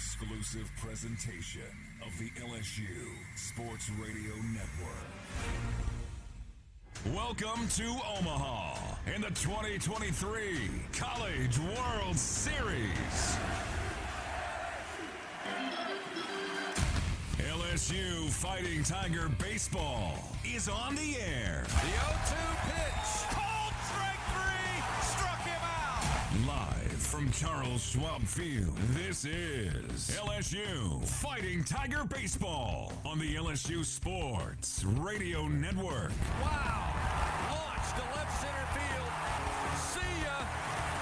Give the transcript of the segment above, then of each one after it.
exclusive presentation of the LSU Sports Radio Network. Welcome to Omaha in the 2023 College World Series. LSU Fighting Tiger Baseball is on the air. The 0-2 pitch. Called strike three. Struck him out. Live from Charles Schwab Field, this is LSU Fighting Tiger Baseball on the LSU Sports Radio Network. Wow. Launch to left center field. See ya.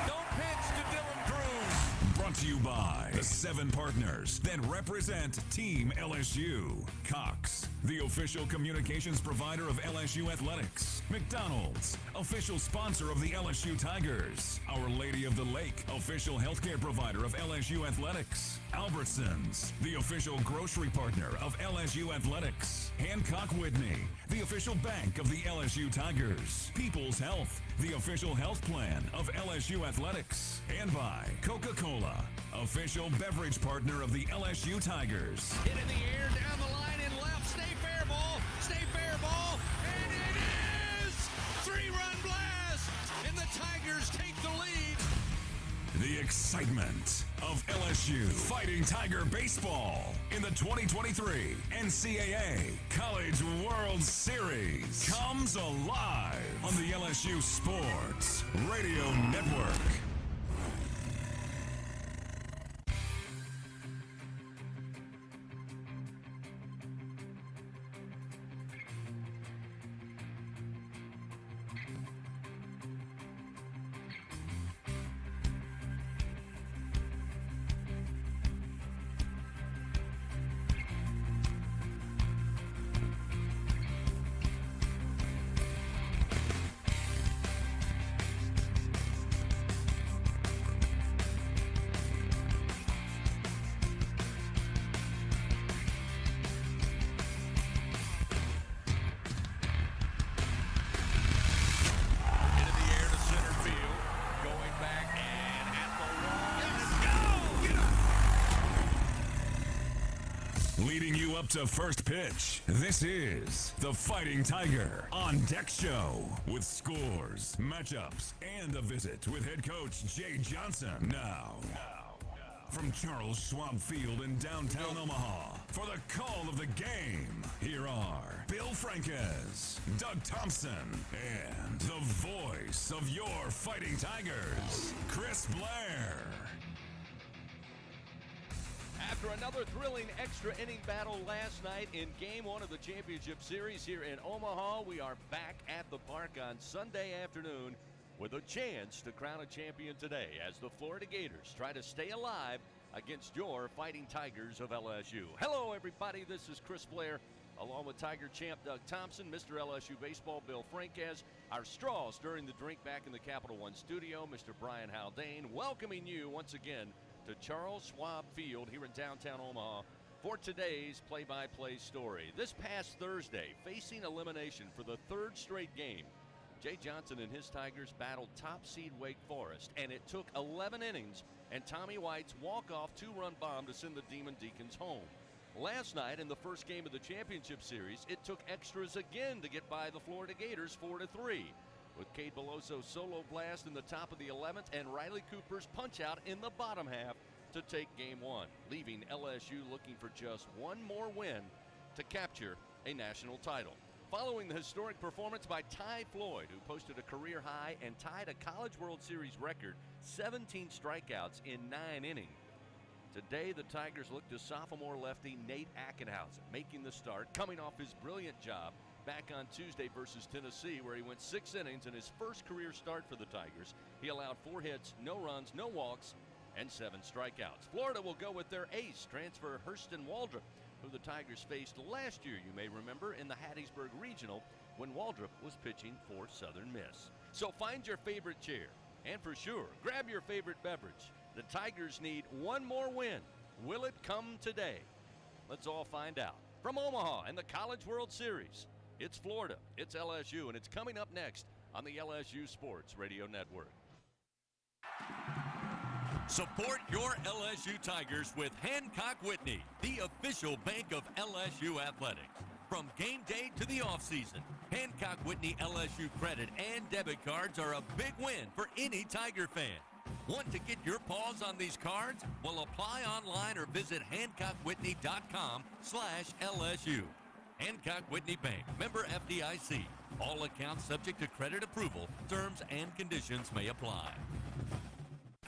Don't pitch to Dylan Cruz. Brought to you by the 7 partners that represent Team LSU. Cox, the official communications provider of LSU Athletics. McDonald's, official sponsor of the LSU Tigers. Our Lady of the Lake, official healthcare provider of LSU Athletics. Albertsons, the official grocery partner of LSU Athletics. Hancock Whitney, the official bank of the LSU Tigers. People's Health, the official health plan of LSU Athletics. And by Coca-Cola, official beverage partner of the LSU Tigers. Hit in the air, down the line and left. Stay fair ball. Stay fair ball. And it is 3-run blast. And the Tigers take the lead. The excitement of LSU Fighting Tiger Baseball in the 2023 NCAA College World Series comes alive on the LSU Sports Radio Network. Leading you up to first pitch, this is the Fighting Tiger on Deck Show with scores, matchups, and a visit with head coach Jay Johnson. Now, from Charles Schwab Field in downtown Omaha, for the call of the game, here are Bill Franquez, Doug Thompson, and the voice of your Fighting Tigers, Chris Blair. After another thrilling extra inning battle last night in Game 1 of the championship series here in Omaha, we are back at the park on Sunday afternoon with a chance to crown a champion today as the Florida Gators try to stay alive against your Fighting Tigers of LSU. Hello, everybody. This is Chris Blair, along with Tiger champ Doug Thompson, Mr. LSU Baseball Bill Franquez, our straws during the drink back in the Capital One studio, Mr. Brian Haldane, welcoming you once again to Charles Schwab Field here in downtown Omaha for today's play-by-play story. This past Thursday, facing elimination for the third straight game, Jay Johnson and his Tigers battled top seed Wake Forest, and it took 11 innings and Tommy White's walk-off 2-run bomb to send the Demon Deacons home. Last night in the first game of the championship series, it took extras again to get by the Florida Gators 4-3. With Cade Beloso's solo blast in the top of the 11th and Riley Cooper's punch-out in the bottom half to take Game 1, leaving LSU looking for just one more win to capture a national title. Following the historic performance by Ty Floyd, who posted a career high and tied a College World Series record, 17 strikeouts in 9 innings. Today, the Tigers look to sophomore lefty Nate Ackenhausen, making the start, coming off his brilliant job back on Tuesday versus Tennessee, where he went 6 innings in his first career start for the Tigers. He allowed 4 hits, no runs, no walks, and 7 strikeouts. Florida will go with their ace, transfer Hurston Waldrop, who the Tigers faced last year, you may remember, in the Hattiesburg Regional when Waldrop was pitching for Southern Miss. So find your favorite chair, and for sure, grab your favorite beverage. The Tigers need one more win. Will it come today? Let's all find out. From Omaha and the College World Series, it's Florida, it's LSU, and it's coming up next on the LSU Sports Radio Network. Support your LSU Tigers with Hancock Whitney, the official bank of LSU Athletics. From game day to the offseason, Hancock Whitney LSU credit and debit cards are a big win for any Tiger fan. Want to get your paws on these cards? Well, apply online or visit HancockWhitney.com/LSU. Hancock Whitney Bank, member FDIC. All accounts subject to credit approval. Terms and conditions may apply.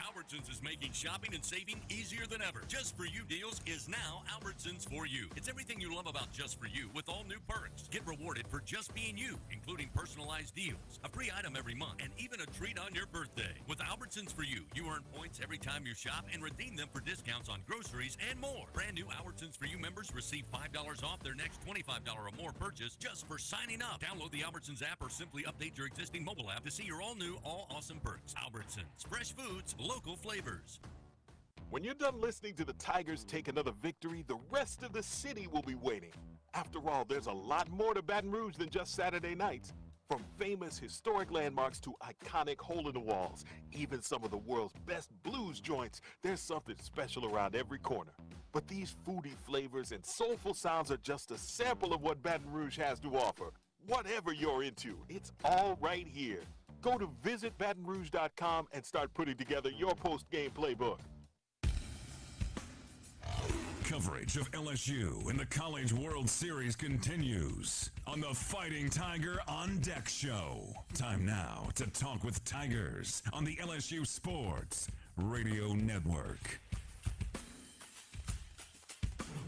Albertsons is making shopping and saving easier than ever. Just For You deals is now Albertsons For You. It's everything you love about Just For You with all new perks. Get rewarded for just being you, including personalized deals, a free item every month, and even a treat on your birthday. With Albertsons For You, you earn points every time you shop and redeem them for discounts on groceries and more. Brand new Albertsons For You members receive $5 off their next $25 or more purchase just for signing up. Download the Albertsons app or simply update your existing mobile app to see your all new, all awesome perks. Albertsons, fresh foods, local flavors. When you're done listening to the Tigers take another victory, the rest of the city will be waiting. After all, there's a lot more to Baton Rouge than just Saturday nights. From famous historic landmarks to iconic hole-in-the-walls, even some of the world's best blues joints, there's something special around every corner. But these foodie flavors and soulful sounds are just a sample of what Baton Rouge has to offer. Whatever you're into, it's all right here. Go to visitbatonrouge.com and start putting together your post-game playbook. Coverage of LSU in the College World Series continues on the Fighting Tiger on Deck show. Time now to talk with Tigers on the LSU Sports Radio Network.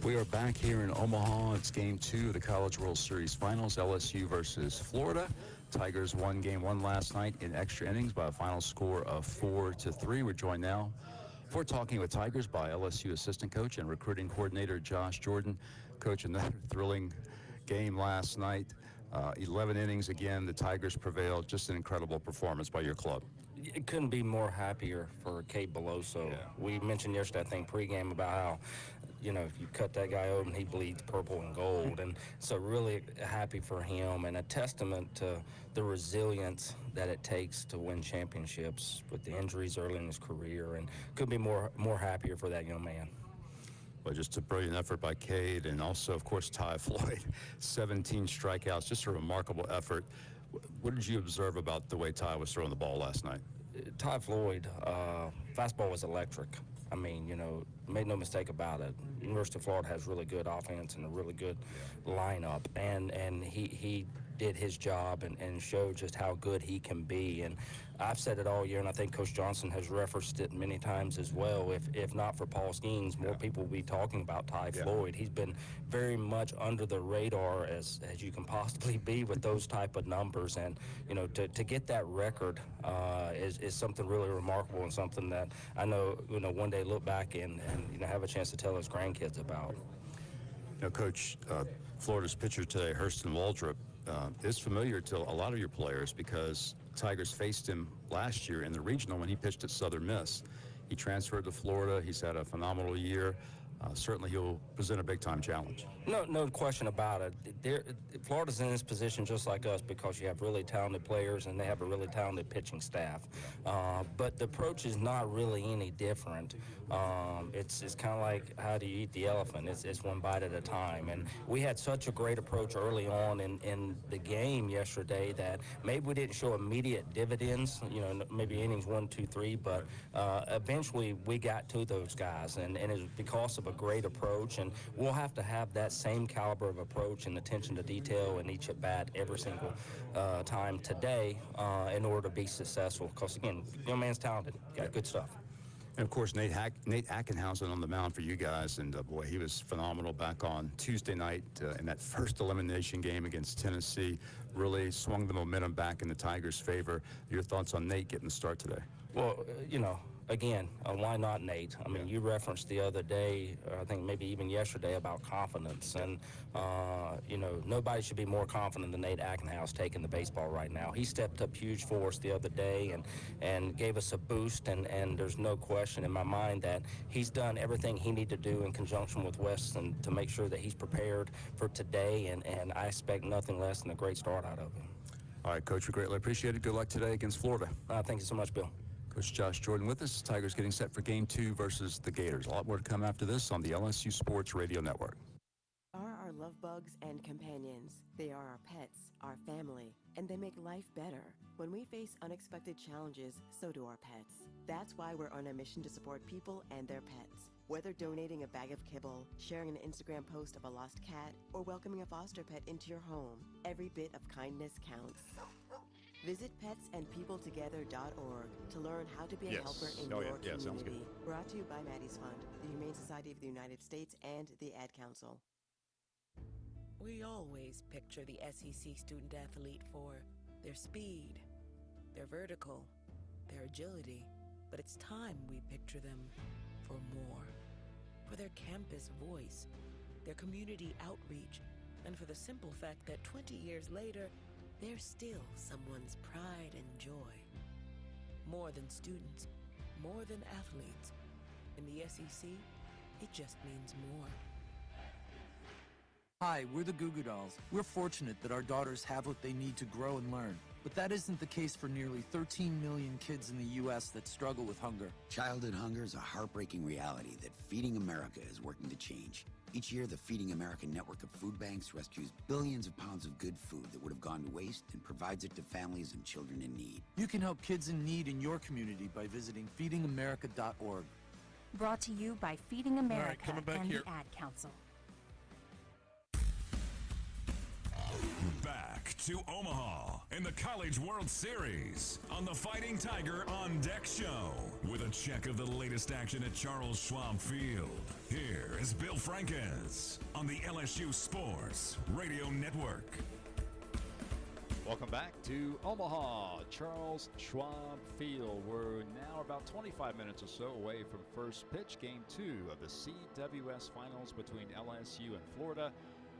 We are back here in Omaha. It's Game 2 of the College World Series Finals, LSU versus Florida. Tigers won Game 1 last night in extra innings by a final score of 4-3. We're joined now for talking with Tigers by LSU assistant coach and recruiting coordinator Josh Jordan. Coach, another thrilling game last night. 11 innings again. The Tigers prevailed. Just an incredible performance by your club. It couldn't be more happier for Kate Beloso. Yeah. We mentioned yesterday, I think, pregame about how, you know, if you cut that guy open, he bleeds purple and gold. And so really happy for him and a testament to the resilience that it takes to win championships with the injuries early in his career. And couldn't be more happier for that young man. Well, just a brilliant effort by Cade and also, of course, Ty Floyd. 17 strikeouts, just a remarkable effort. What did you observe about the way Ty was throwing the ball last night? Ty Floyd, fastball was electric. I mean, you know, made no mistake about it. University of Florida has really good offense and a really good lineup, and he did his job and showed just how good he can be. And I've said it all year, and I think Coach Johnson has referenced it many times as well. If not for Paul Skeens, more people will be talking about Ty Floyd. He's been very much under the radar as you can possibly be with those type of numbers. And, you know, to get that record is something really remarkable and something that I know, you know, one day look back and you know, have a chance to tell his grandkids about. You know, Coach, Florida's pitcher today, Hurston Waldrop, is familiar to a lot of your players because Tigers faced him last year in the regional when he pitched at Southern Miss. He transferred to Florida. He's had a phenomenal year. Certainly he'll present a big-time challenge. No question about it. Florida's in this position just like us because you have really talented players and they have a really talented pitching staff. But the approach is not really any different. It's kind of like how do you eat the elephant? It's one bite at a time. And we had such a great approach early on in the game yesterday that maybe we didn't show immediate dividends, you know, maybe innings 1, 2, 3, but eventually we got to those guys. And it was because of a great approach, and we'll have to have that same caliber of approach and attention to detail in each at bat every single time today in order to be successful. Because again, young man's talented, got good stuff. And of course, Nate Ackenhausen on the mound for you guys, and boy, he was phenomenal back on Tuesday night in that first elimination game against Tennessee. Really swung the momentum back in the Tigers' favor. Your thoughts on Nate getting the start today? Well, you know, again, why not Nate? I mean, you referenced the other day, I think maybe even yesterday, about confidence. And, you know, nobody should be more confident than Nate Ackenhouse taking the baseball right now. He stepped up huge for us the other day and gave us a boost. And there's no question in my mind that he's done everything he needed to do in conjunction with Weston to make sure that he's prepared for today. And I expect nothing less than a great start out of him. All right, Coach, we greatly appreciate it. Good luck today against Florida. Thank you so much, Bill. Coach Josh Jordan with us. Tigers getting set for Game 2 versus the Gators. A lot more to come after this on the LSU Sports Radio Network. Are our love bugs and companions. They are our pets, our family, and they make life better. When we face unexpected challenges, so do our pets. That's why we're on a mission to support people and their pets. Whether donating a bag of kibble, sharing an Instagram post of a lost cat, or welcoming a foster pet into your home, every bit of kindness counts. Visit petsandpeopletogether.org to learn how to be a helper in your community. Sounds good. Brought to you by Maddie's Fund, the Humane Society of the United States, and the Ad Council. We always picture the SEC student athlete for their speed, their vertical, their agility, but it's time we picture them for more. For their campus voice, their community outreach, and for the simple fact that 20 years later, they're still someone's pride and joy. More than students, more than athletes. In the SEC, it just means more. Hi, we're the Goo Goo Dolls. We're fortunate that our daughters have what they need to grow and learn. But that isn't the case for nearly 13 million kids in the U.S. that struggle with hunger. Childhood hunger is a heartbreaking reality that Feeding America is working to change. Each year, the Feeding America network of food banks rescues billions of pounds of good food that would have gone to waste and provides it to families and children in need. You can help kids in need in your community by visiting feedingamerica.org. Brought to you by Feeding America and here. the Ad Council. Back to Omaha in the College World Series on the Fighting Tiger On Deck Show with a check of the latest action at Charles Schwab Field. Here is Bill Frankes on the LSU Sports Radio Network. Welcome back to Omaha, Charles Schwab Field. We're now about 25 minutes or so away from first pitch, Game 2 of the CWS Finals between LSU and Florida.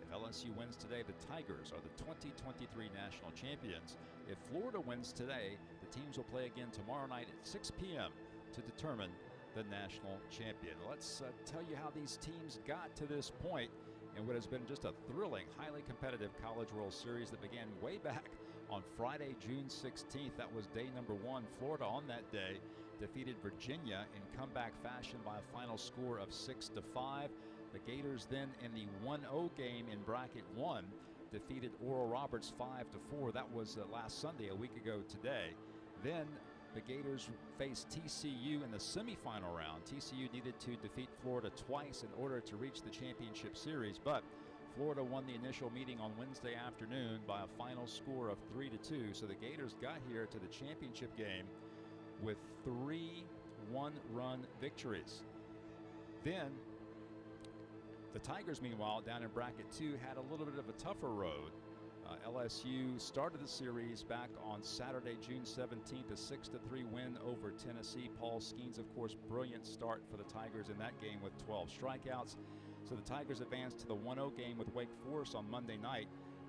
If LSU wins today, the Tigers are the 2023 national champions. If Florida wins today, the teams will play again tomorrow night at 6 p.m. to determine the national champion. Let's tell you how these teams got to this point in what has been just a thrilling, highly competitive College World Series that began way back on Friday, June 16th. That was day number 1. Florida on that day defeated Virginia in comeback fashion by a final score of 6-5. The Gators then in the 1-0 game in bracket 1 defeated Oral Roberts 5-4. That was last Sunday, a week ago today. Then the Gators faced TCU in the semifinal round. TCU needed to defeat Florida twice in order to reach the championship series, but Florida won the initial meeting on Wednesday afternoon by a final score of 3-2. So the Gators got here to the championship game with 3 one-run victories. Then the Tigers, meanwhile, down in bracket 2, had a little bit of a tougher road. LSU started the series back on Saturday, June 17th, a 6-3 win over Tennessee. Paul Skeens, of course, brilliant start for the Tigers in that game with 12 strikeouts. So the Tigers advanced to the 1-0 game with Wake Forest on Monday night.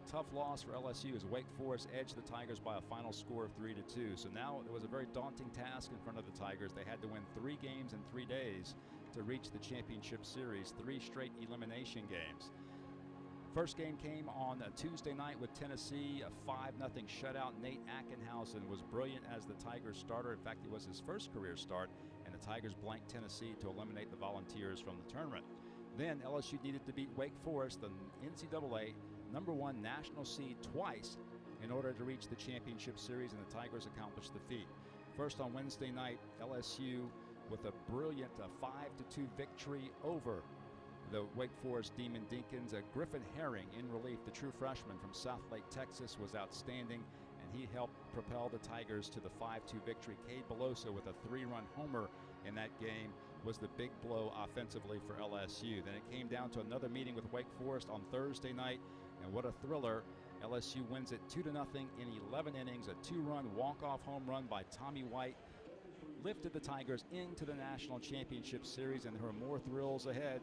Tough loss for LSU as Wake Forest edged the Tigers by a final score of 3-2. So now it was a very daunting task in front of the Tigers. They had to win 3 games in 3 days to reach the championship series, 3 straight elimination games. First game came on a Tuesday night with Tennessee, a 5-0 shutout. Nate Ackenhausen was brilliant as the Tigers starter. In fact, it was his first career start, and the Tigers blanked Tennessee to eliminate the Volunteers from the tournament. Then LSU needed to beat Wake Forest, the NCAA #1 national seed, twice in order to reach the championship series, and the Tigers accomplished the feat. First on Wednesday night, LSU with a brilliant 5-2 victory over the Wake Forest Demon Deacons. Griffin Herring in relief, the true freshman from Southlake, Texas, was outstanding, and he helped propel the Tigers to the 5-2 victory. Cade Beloso with a 3-run homer in that game was the big blow offensively for LSU. Then it came down to another meeting with Wake Forest on Thursday night, and what a thriller. LSU wins it 2-0 in 11 innings. A 2-run walk-off home run by Tommy White lifted the Tigers into the national championship series, and there are more thrills ahead.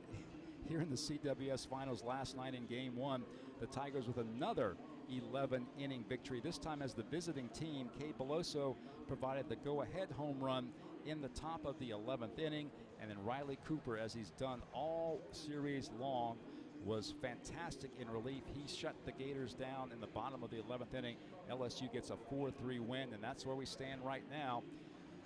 Here in the CWS Finals last night in Game 1, the Tigers with another 11-inning victory, this time as the visiting team. Cade Beloso provided the go-ahead home run in the top of the 11th inning, and then Riley Cooper, as he's done all series long, was fantastic in relief. He shut the Gators down in the bottom of the 11th inning. LSU gets a 4-3 win, and that's where we stand right now.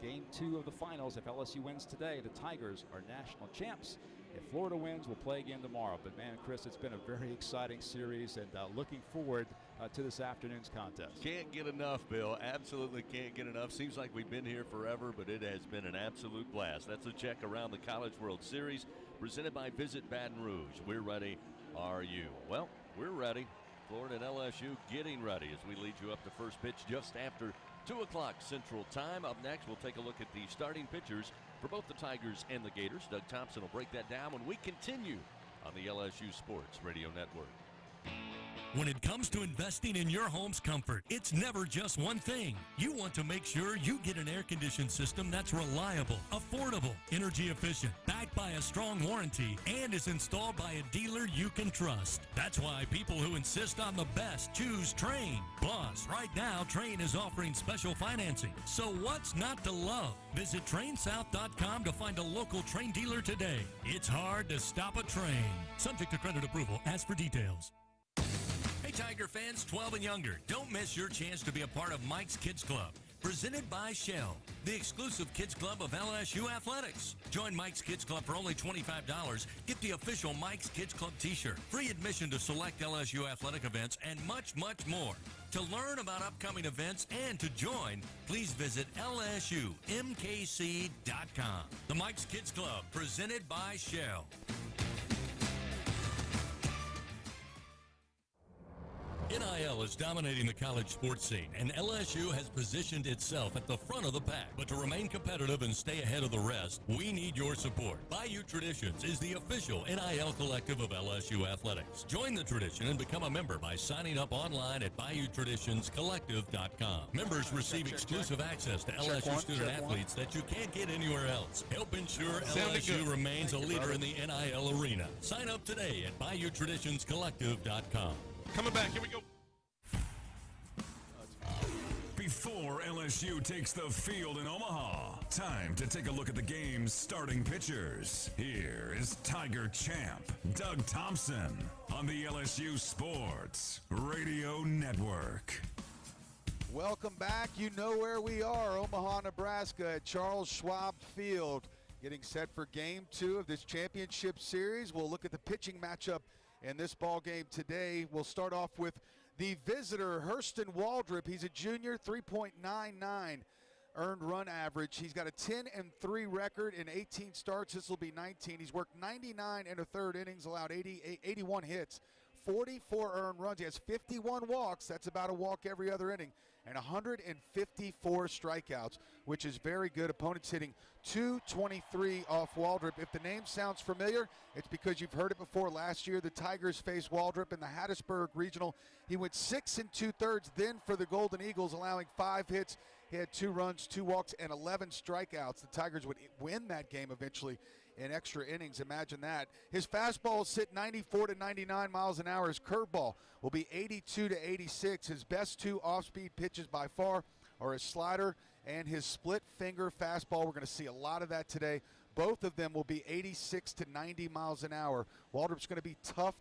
Game 2 of the finals. If LSU wins today, the Tigers are national champs. If Florida wins, we'll play again tomorrow. But, man, Chris, it's been a very exciting series, and looking forward to this afternoon's contest. Can't get enough, Bill. Absolutely can't get enough. Seems like we've been here forever, but it has been an absolute blast. That's a check around the College World Series presented by Visit Baton Rouge. We're ready. Are you? Well, we're ready. Florida and LSU getting ready as we lead you up to first pitch just after 2 o'clock Central Time. Up next, we'll take a look at the starting pitchers for both the Tigers and the Gators. Doug Thompson will break that down when we continue on the LSU Sports Radio Network. When it comes to investing in your home's comfort, it's never just one thing. You want to make sure you get an air-conditioned system that's reliable, affordable, energy efficient, backed by a strong warranty, and is installed by a dealer you can trust. That's why people who insist on the best choose Trane. Plus, right now, Trane is offering special financing. So what's not to love? Visit TraneSouth.com to find a local Trane dealer today. It's hard to stop a Trane. Subject to credit approval. Ask for details. Hey, Tiger fans 12 and younger, don't miss your chance to be a part of Mike's Kids Club, presented by Shell, the exclusive kids club of LSU Athletics. Join Mike's Kids Club for only $25. Get the official Mike's Kids Club t-shirt, free admission to select LSU athletic events, and much, much more. To learn about upcoming events and to join, please visit LSUMKC.com. The Mike's Kids Club, presented by Shell. NIL is dominating the college sports scene, and LSU has positioned itself at the front of the pack. But to remain competitive and stay ahead of the rest, we need your support. Bayou Traditions is the official NIL collective of LSU Athletics. Join the tradition and become a member by signing up online at BayouTraditionsCollective.com. Members receive exclusive access to LSU student athletes that you can't get anywhere else. Help ensure LSU remains a leader in the NIL arena. Sign up today at BayouTraditionsCollective.com. Coming back, here we go. Before LSU takes the field in Omaha, time to take a look at the game's starting pitchers. Here is Tiger champ Doug Thompson on the LSU Sports Radio Network. Welcome back. You know where we are, Omaha, Nebraska at Charles Schwab Field. Getting set for Game 2 of this championship series. We'll look at the pitching matchup in this ball game today. We'll start off with the visitor, Hurston Waldrop. He's a junior, 3.99 earned run average. He's got a 10-3 record in 18 starts. This will be 19. He's worked 99 and a third innings, allowed 81 hits, 44 earned runs. He has 51 walks. That's about a walk every other inning, and 154 strikeouts, which is very good. Opponents hitting .223 off Waldrop. If the name sounds familiar, it's because you've heard it before. Last year, the Tigers faced Waldrop in the Hattiesburg Regional. He went 6 2/3 then for the Golden Eagles, allowing 5 hits. He had 2 runs, 2 walks, and 11 strikeouts. The Tigers would win that game eventually in extra innings. Imagine that. His fastball will sit 94 to 99 miles an hour. His curveball will be 82 to 86. His best 2 off-speed pitches by far are his slider and his split finger fastball. We're going to see a lot of that today. Both of them will be 86 to 90 miles an hour. Waldrop's going to be tough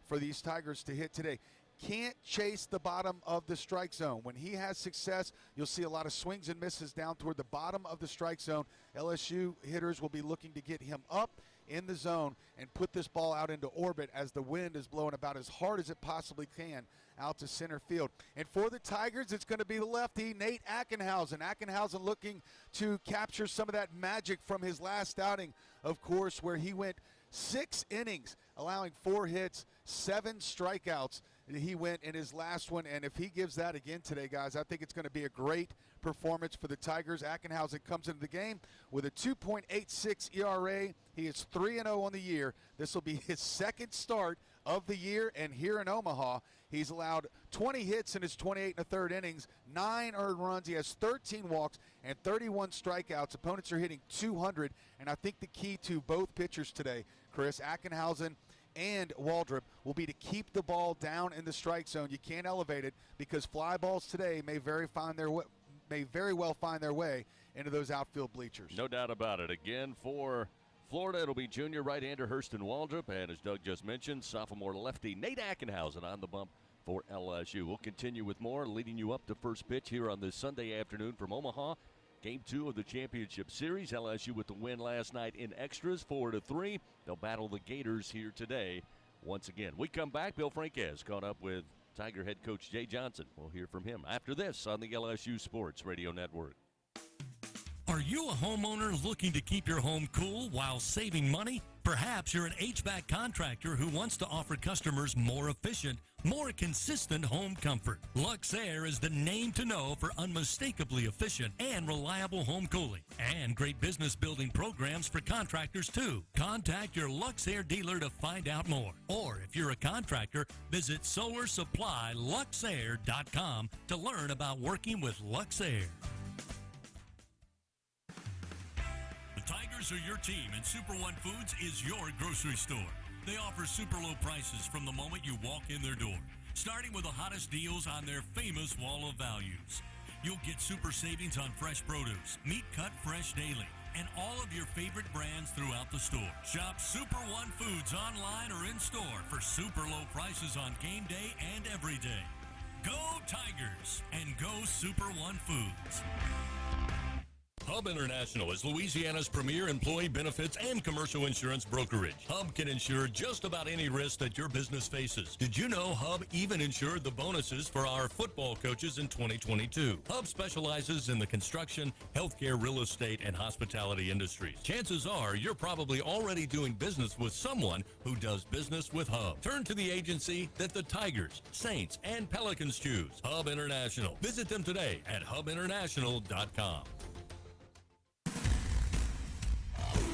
for these Tigers to hit today. Can't chase the bottom of the strike zone. When he has success, you'll see a lot of swings and misses down toward the bottom of the strike zone. LSU hitters will be looking to get him up in the zone and put this ball out into orbit as the wind is blowing about as hard as it possibly can out to center field. And for the Tigers, it's going to be the lefty, Nate Ackenhausen. Ackenhausen looking to capture some of that magic from his last outing, of course, where he went 6 innings, allowing 4 hits, 7 strikeouts. He went in his last one, and if he gives that again today, guys, I think it's going to be a great performance for the Tigers. Ackenhausen comes into the game with a 2.86 ERA. He is 3-0 on the year. This will be his second start of the year, and here in Omaha, he's allowed 20 hits in his 28 1/3 innings, 9 earned runs. He has 13 walks and 31 strikeouts. Opponents are hitting 200, and I think the key to both pitchers today, Chris, Ackenhausen and Waldrop, will be to keep the ball down in the strike zone. You can't elevate it because fly balls today may very well find their way into those outfield bleachers. No doubt about it. Again, for Florida, it'll be junior right-hander Hurston Waldrop, and as Doug just mentioned, sophomore lefty Nate Ackenhausen on the bump for LSU. We'll continue with more, leading you up to first pitch here on this Sunday afternoon from Omaha Game 2 of the championship series. LSU with the win last night in extras, 4-3. They'll battle the Gators here today once again. We come back. Bill Franquez caught up with Tiger head coach Jay Johnson. We'll hear from him after this on the LSU Sports Radio Network. Are you a homeowner looking to keep your home cool while saving money? Perhaps you're an HVAC contractor who wants to offer customers more efficient, more consistent home comfort. Luxair is the name to know for unmistakably efficient and reliable home cooling, and great business building programs for contractors too. Contact your Luxair dealer to find out more. Or if you're a contractor, visit solarsupplyluxair.com to learn about working with Luxair. Tigers are your team, and Super One Foods is your grocery store. They offer super low prices from the moment you walk in their door, starting with the hottest deals on their famous wall of values. You'll get super savings on fresh produce, meat cut fresh daily, and all of your favorite brands throughout the store. Shop Super One Foods online or in store for super low prices on game day and every day. Go Tigers and go Super One Foods. Hub International is Louisiana's premier employee benefits and commercial insurance brokerage. Hub can insure just about any risk that your business faces. Did you know Hub even insured the bonuses for our football coaches in 2022? Hub specializes in the construction, healthcare, real estate, and hospitality industries. Chances are you're probably already doing business with someone who does business with Hub. Turn to the agency that the Tigers, Saints, and Pelicans choose. Hub International. Visit them today at hubinternational.com.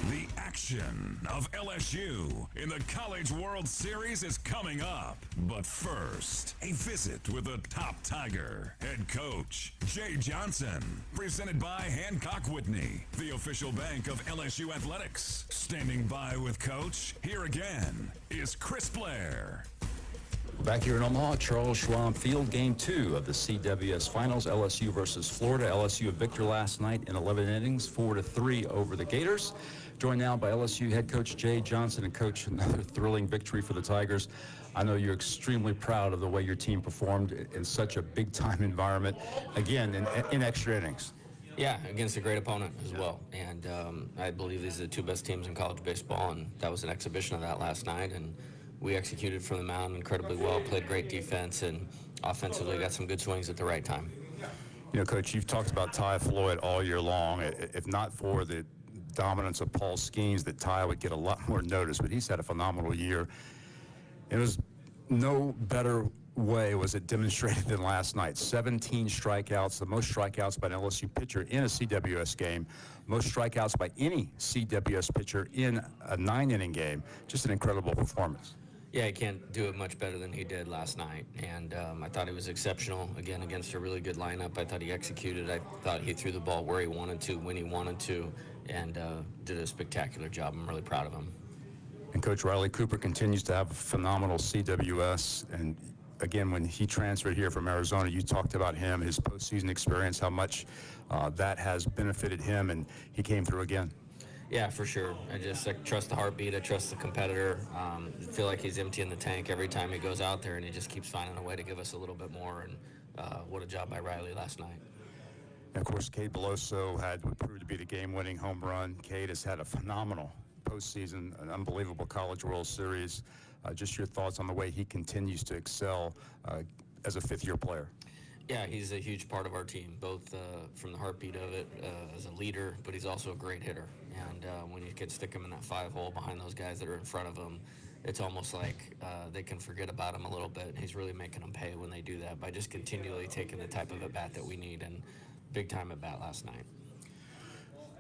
The action of LSU in the College World Series is coming up. But first, a visit with the top Tiger, head coach Jay Johnson. Presented by Hancock Whitney, the official bank of LSU Athletics. Standing by with Coach, here again is Chris Blair. Back here in Omaha, Charles Schwab Field, Game 2 of the CWS Finals, LSU versus Florida. LSU a victor last night in 11 innings, 4-3 over the Gators. Joined now by LSU head coach Jay Johnson. And coach, another thrilling victory for the Tigers. I know you're extremely proud of the way your team performed in such a big-time environment, again, in extra innings. Yeah, against a great opponent as well. And I believe these are the two best teams in college baseball, and that was an exhibition of that last night. And we executed from the mound incredibly well, played great defense, and offensively got some good swings at the right time. You know, Coach, you've talked about Ty Floyd all year long. If not for the dominance of Paul Skeens, that Ty would get a lot more notice, but he's had a phenomenal year. It was no better way was it demonstrated than last night. 17 strikeouts, the most strikeouts by an LSU pitcher in a CWS game, most strikeouts by any CWS pitcher in a 9-inning game. Just an incredible performance. Yeah, he can't do it much better than he did last night, and I thought he was exceptional, again, against a really good lineup. I thought he executed. I thought he threw the ball where he wanted to, when he wanted to, and did a spectacular job. I'm really proud of him. And Coach Riley Cooper continues to have a phenomenal CWS, and again, when he transferred here from Arizona, you talked about him, his postseason experience, how much that has benefited him, and he came through again. Yeah, for sure. I trust the heartbeat. I trust the competitor. I feel like he's emptying the tank every time he goes out there, and he just keeps finding a way to give us a little bit more. And what a job by Riley last night. And of course, Cade Beloso had what proved to be the game-winning home run. Cade has had a phenomenal postseason, an unbelievable College World Series. Just your thoughts on the way he continues to excel as a fifth-year player. Yeah, he's a huge part of our team, both from the heartbeat of it as a leader, but he's also a great hitter. And when you can stick him in that 5-hole behind those guys that are in front of him, it's almost like they can forget about him a little bit. And he's really making them pay when they do that by just continually taking the type of at-bat that we need, and big-time at-bat last night.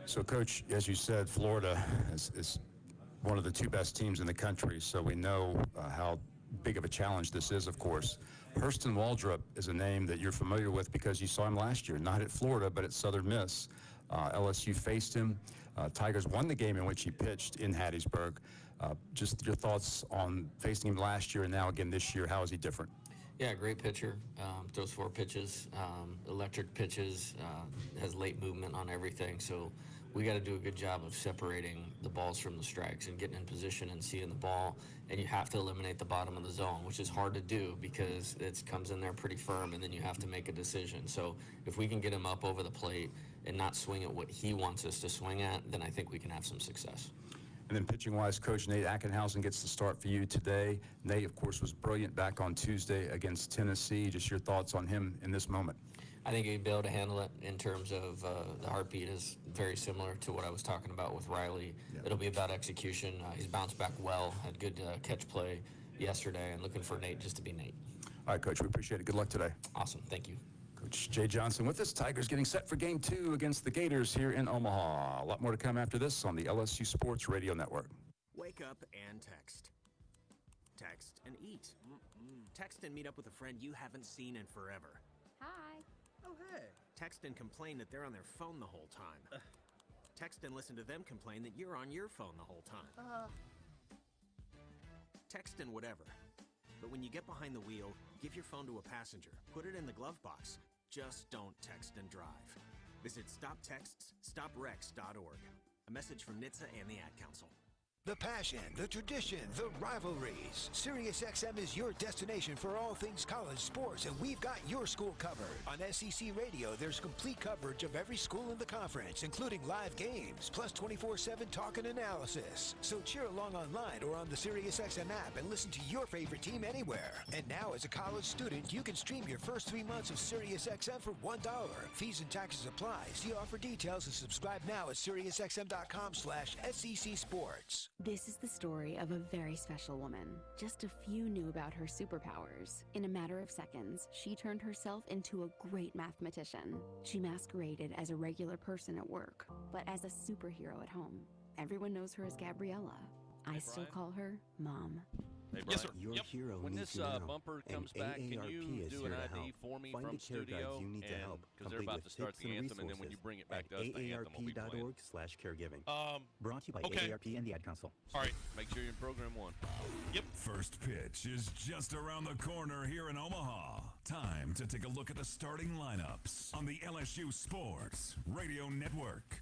So, Coach, as you said, Florida is one of the two best teams in the country, so we know how big of a challenge this is, of course. Hurston Waldrop is a name that you're familiar with because you saw him last year, not at Florida, but at Southern Miss. LSU faced him. Tigers won the game in which he pitched in Hattiesburg. Just your thoughts on facing him last year and now again this year. How is he different? Yeah, great pitcher. Throws 4 pitches, electric pitches, has late movement on everything. So we got to do a good job of separating the balls from the strikes and getting in position and seeing the ball. And you have to eliminate the bottom of the zone, which is hard to do because it comes in there pretty firm, and then you have to make a decision. So if we can get him up over the plate, and not swing at what he wants us to swing at, then I think we can have some success. And then pitching-wise, Coach Nate Ackenhausen gets the start for you today. Nate, of course, was brilliant back on Tuesday against Tennessee. Just your thoughts on him in this moment. I think he'd be able to handle it in terms of the heartbeat is very similar to what I was talking about with Riley. Yeah. It'll be about execution. He's bounced back well, had good catch play yesterday, and looking for Nate just to be Nate. All right, Coach, we appreciate it. Good luck today. Awesome. Thank you. Coach Jay Johnson with us. Tigers getting set for Game 2 against the Gators here in Omaha. A lot more to come after this on the LSU Sports Radio Network. Wake up and text. Text and eat. Text and meet up with a friend you haven't seen in forever. Hi. Oh, hey. Text and complain that they're on their phone the whole time. Text and listen to them complain that you're on your phone the whole time. Text and whatever. But when you get behind the wheel, give your phone to a passenger. Put it in the glove box. Just don't text and drive. Visit StopTextsStopWrecks.org. A message from NHTSA and the Ad Council. The passion, the tradition, the rivalries. SiriusXM is your destination for all things college sports, and we've got your school covered. On SEC Radio, there's complete coverage of every school in the conference, including live games, plus 24/7 talk and analysis. So cheer along online or on the SiriusXM app and listen to your favorite team anywhere. And now, as a college student, you can stream your first 3 months of SiriusXM for $1. Fees and taxes apply. See offer details and subscribe now at SiriusXM.com/SEC Sports. This is the story of a very special woman. Just a few knew about her superpowers. In a matter of seconds, she turned herself into a great mathematician. She masqueraded as a regular person at work, but as a superhero at home. Everyone knows her as Gabriella. I still call her Mom. Hey, Yes, sir. Your hero when this bumper comes back, can you do an ID for me from studio? Because they're about to start the anthem, and then when you bring it back to us, the anthem will be playing. AARP.org/caregiving. Brought to you by AARP and the Ad Council. All right. Make sure you're in program 1. Yep. First pitch is just around the corner here in Omaha. Time to take a look at the starting lineups on the LSU Sports Radio Network.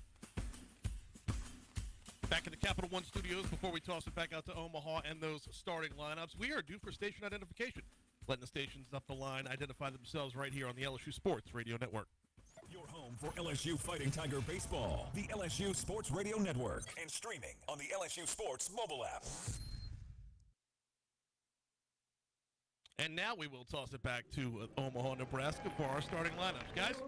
Back in the Capital One studios before we toss it back out to Omaha and those starting lineups. We are due for station identification. Letting the stations up the line identify themselves right here on the LSU Sports Radio Network. Your home for LSU Fighting Tiger Baseball. The LSU Sports Radio Network. And streaming on the LSU Sports mobile app. And now we will toss it back to Omaha, Nebraska for our starting lineups. Guys?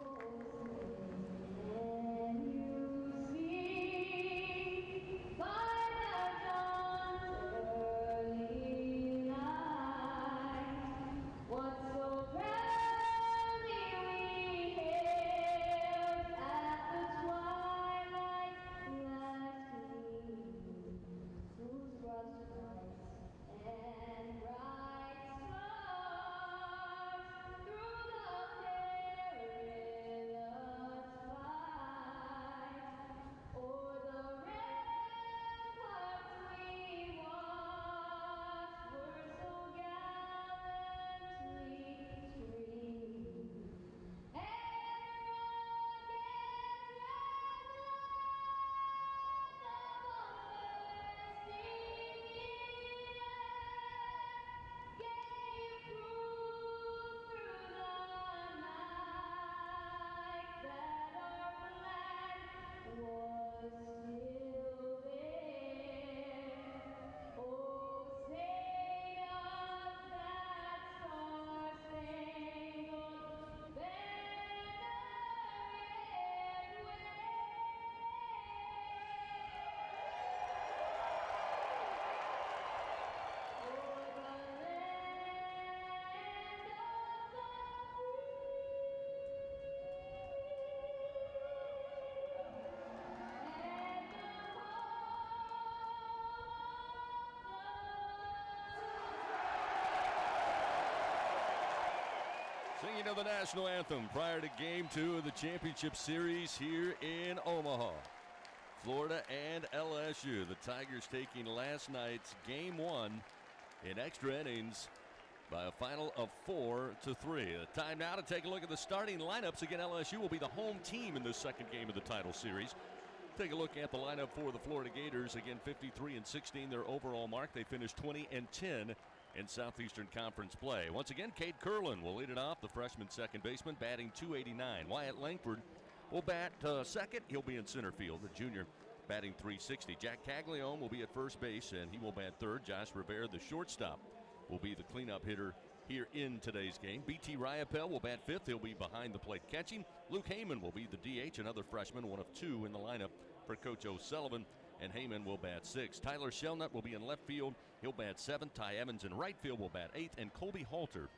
Singing of the national anthem prior to Game 2 of the championship series here in Omaha. Florida and LSU. The Tigers taking last night's Game 1 in extra innings by a final of 4-3. The time now to take a look at the starting lineups. Again, LSU will be the home team in this second game of the title series. Take a look at the lineup for the Florida Gators. Again, 53-16, their overall mark. They finished 20-10 in Southeastern Conference play. Once again, Cade Curlin will lead it off, the freshman second baseman, batting .289. Wyatt Langford will bat second. He'll be in center field. The junior batting .360. Jack Caglione will be at first base, and he will bat third. Josh Rivera, the shortstop, will be the cleanup hitter here in today's game. B.T. Riopel will bat fifth. He'll be behind the plate catching. Luke Heyman will be the DH, another freshman, one of two in the lineup for Coach O'Sullivan, and Heyman will bat sixth. Tyler Shelnut will be in left field. He'll bat seventh. Ty Evans in right field will bat eighth, and Colby Halter,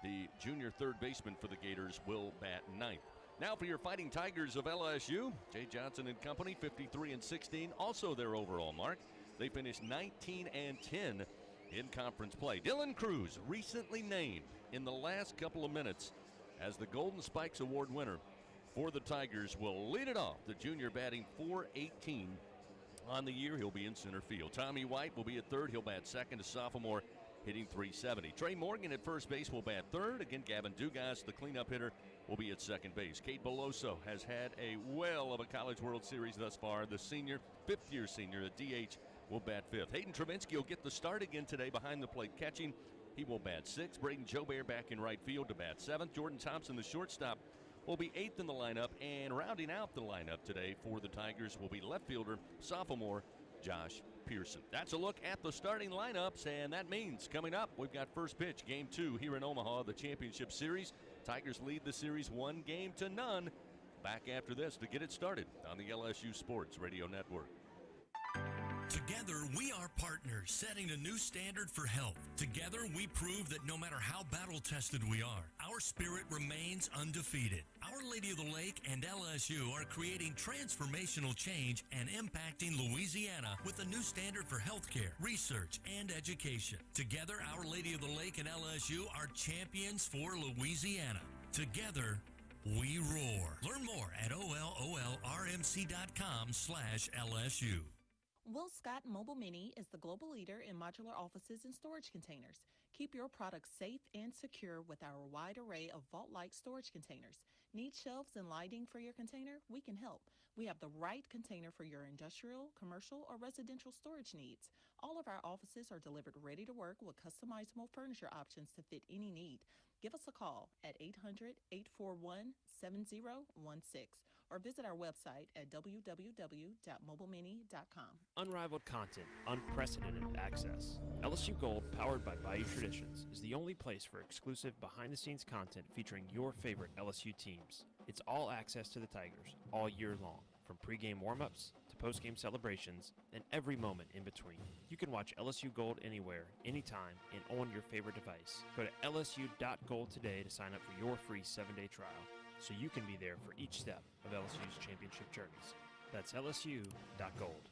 the junior third baseman for the Gators, will bat ninth. Now for your Fighting Tigers of LSU, Jay Johnson and company, 53-16, also their overall mark. They finished 19-10 in conference play. Dylan Cruz, recently named in the last couple of minutes as the Golden Spikes Award winner for the Tigers, will lead it off. The junior batting .418 on the year. He'll be in center field. Tommy White will be at third. He'll bat second. A sophomore hitting .370. Trey Morgan at first base will bat third. Again, Gavin Dugas, the cleanup hitter, will be at second base. Kate Beloso has had a well of a College World Series thus far. The senior, fifth-year senior, the DH, will bat fifth. Hayden Travinsky will get the start again today behind the plate catching. He will bat sixth. Braden Jobert back in right field to bat seventh. Jordan Thompson, the shortstop, will be eighth in the lineup. And rounding out the lineup today for the Tigers will be left fielder, sophomore Josh Pearson. That's a look at the starting lineups, and that means coming up, we've got first pitch, game 2 here in Omaha, the championship series. Tigers lead the series 1-0. Back after this to get it started on the LSU Sports Radio Network. Together, we are partners, setting a new standard for health. Together, we prove that no matter how battle-tested we are, our spirit remains undefeated. Our Lady of the Lake and LSU are creating transformational change and impacting Louisiana with a new standard for healthcare, research, and education. Together, Our Lady of the Lake and LSU are champions for Louisiana. Together, we roar. Learn more at olrmc.com/LSU. Will Scott Mobile Mini is the global leader in modular offices and storage containers. Keep your products safe and secure with our wide array of vault-like storage containers. Need shelves and lighting for your container? We can help. We have the right container for your industrial, commercial, or residential storage needs. All of our offices are delivered ready to work with customizable furniture options to fit any need. Give us a call at 800-841-7016 or visit our website at www.mobilemini.com. Unrivaled content, unprecedented access. LSU Gold, powered by Bayou Traditions, is the only place for exclusive behind-the-scenes content featuring your favorite LSU teams. It's all access to the Tigers all year long, from pregame warm-ups to postgame celebrations and every moment in between. You can watch LSU Gold anywhere, anytime, and on your favorite device. Go to lsu.gold today to sign up for your free 7-day trial, so you can be there for each step of LSU's championship journeys. That's lsu.gold.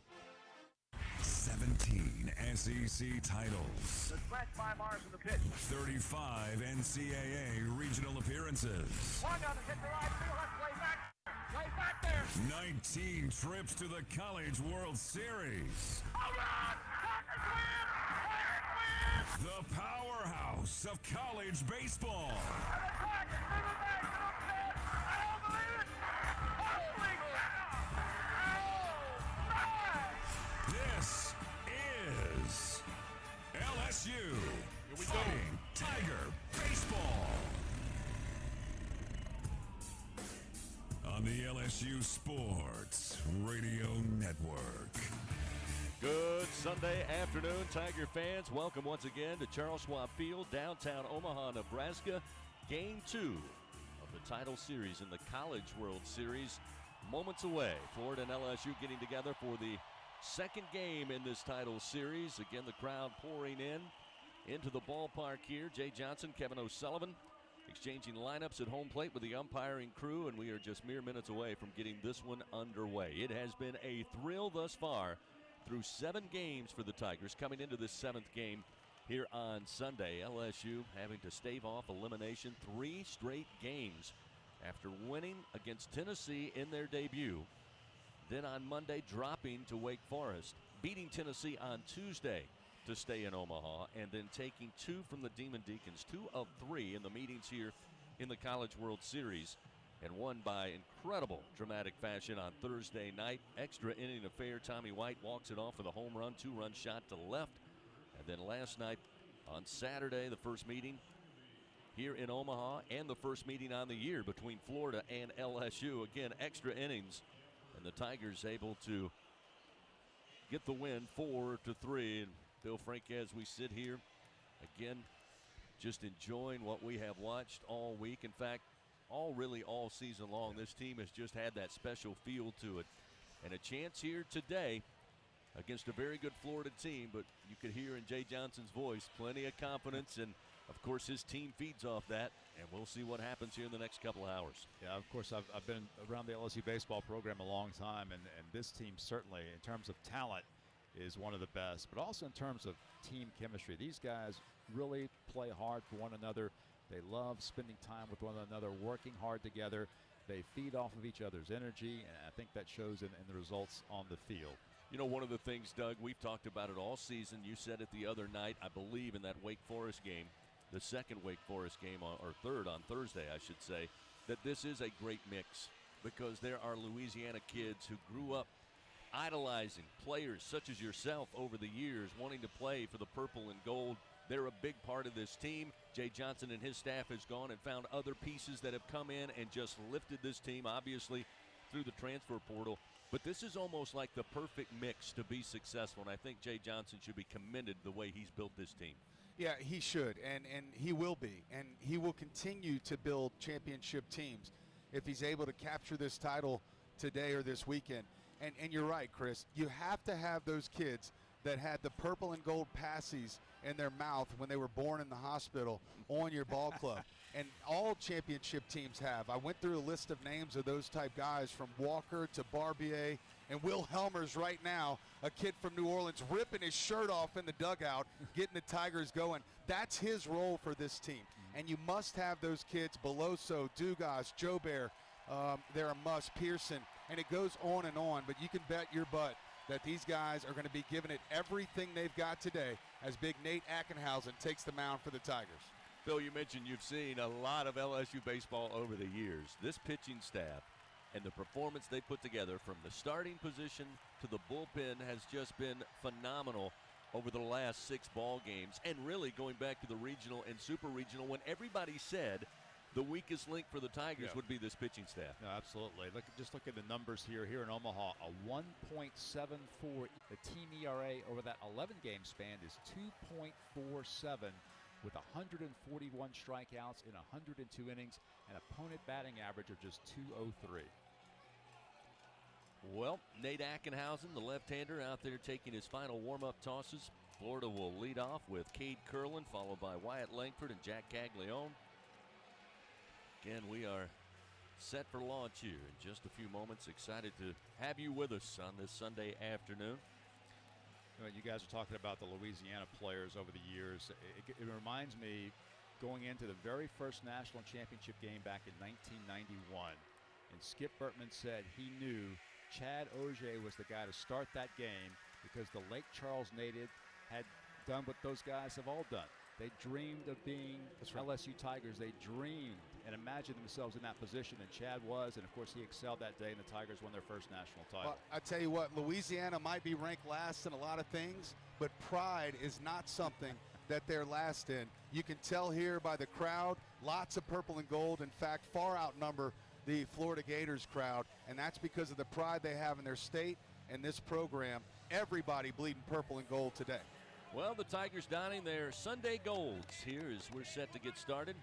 17 SEC titles. The stretch by Mars in the pitch. 35 NCAA regional appearances. One down the hit to right field. Let's play back. Play back there. 19 trips to the College World Series. Hold on. Tigers win. The powerhouse of college baseball. And the Tigers move it back to the pitch. I don't believe it. Holy cow. Oh, my. This is LSU Fighting Tiger Baseball on the LSU Sports Radio Network. Good Sunday afternoon, Tiger fans. Welcome once again to Charles Schwab Field, downtown Omaha, Nebraska. Game 2 of the title series in the College World Series. Moments away, Florida and LSU getting together for the second game in this title series. Again, the crowd pouring into the ballpark here. Jay Johnson, Kevin O'Sullivan exchanging lineups at home plate with the umpiring crew, and we are just mere minutes away from getting this one underway. It has been a thrill thus far through 7 games for the Tigers, coming into this 7th game here on Sunday. LSU having to stave off elimination 3 straight games after winning against Tennessee in their debut. Then on Monday, dropping to Wake Forest, beating Tennessee on Tuesday to stay in Omaha, and then taking 2 from the Demon Deacons, 2 of 3 in the meetings here in the College World Series, and won by incredible dramatic fashion on Thursday night. Extra inning affair. Tommy White walks it off with a home run, 2-run shot to left. And then last night on Saturday, the first meeting, here in Omaha, and the first meeting on the year between Florida and LSU. Again, extra innings, and the Tigers able to get the win 4-3. And Bill Frank, as we sit here, again, just enjoying what we have watched all week. In fact, all season long, this team has just had that special feel to it. And a chance here today against a very good Florida team, but you could hear in Jay Johnson's voice plenty of confidence, and of course his team feeds off that, and we'll see what happens here in the next couple of hours. Yeah, of course, I've been around the LSU baseball program a long time, and this team certainly, in terms of talent, is one of the best, but also in terms of team chemistry. These guys really play hard for one another. They love spending time with one another, working hard together. They feed off of each other's energy, and I think that shows in the results on the field. You know, one of the things, Doug, we've talked about it all season. You said it the other night, I believe, in that Wake Forest game, the second Wake Forest game, or third on Thursday, I should say, that this is a great mix because there are Louisiana kids who grew up idolizing players such as yourself over the years, wanting to play for the purple and gold. They're a big part of this team. Jay Johnson and his staff has gone and found other pieces that have come in and just lifted this team, obviously, through the transfer portal. But this is almost like the perfect mix to be successful, and I think Jay Johnson should be commended the way he's built this team. Yeah, he should, and he will be. And he will continue to build championship teams if he's able to capture this title today or this weekend. And you're right, Chris. You have to have those kids that had the purple and gold passies in their mouth when they were born in the hospital on your ball club. And all championship teams have. I went through a list of names of those type guys, from Walker to Barbier, and Will Helmer's right now, a kid from New Orleans, ripping his shirt off in the dugout, getting the Tigers going. That's his role for this team. And you must have those kids, Beloso, Dugas, Joe Bear, they're a must, Pearson, and it goes on and on. But you can bet your butt that these guys are going to be giving it everything they've got today as big Nate Ackenhausen takes the mound for the Tigers. Phil, you mentioned you've seen a lot of LSU baseball over the years. This pitching staff and the performance they put together from the starting position to the bullpen has just been phenomenal over the last 6 ball games, and really going back to the regional and super regional when everybody said the weakest link for the Tigers would be this pitching staff. No, absolutely. Just look at the numbers here in Omaha. A 1.74. The team ERA over that 11-game span is 2.47 with 141 strikeouts in 102 innings, and opponent batting average of just 203. Well, Nate Ackenhausen, the left-hander, out there taking his final warm-up tosses. Florida will lead off with Cade Curlin, followed by Wyatt Langford and Jack Caglione. Again, we are set for launch here in just a few moments. Excited to have you with us on this Sunday afternoon. You guys are talking about the Louisiana players over the years. It reminds me going into the very first national championship game back in 1991. And Skip Bertman said he knew Chad Auger was the guy to start that game because the Lake Charles native had done what those guys have all done. They dreamed of being LSU Tigers. They dreamed and imagined themselves in that position, and Chad was, and of course he excelled that day, and the Tigers won their first national title. Well, I tell you what, Louisiana might be ranked last in a lot of things, but pride is not something that they're last in. You can tell here by the crowd, lots of purple and gold. In fact, far outnumber the Florida Gators crowd, and that's because of the pride they have in their state and this program. Everybody bleeding purple and gold today. Well, the Tigers donning their Sunday golds here as we're set to get started.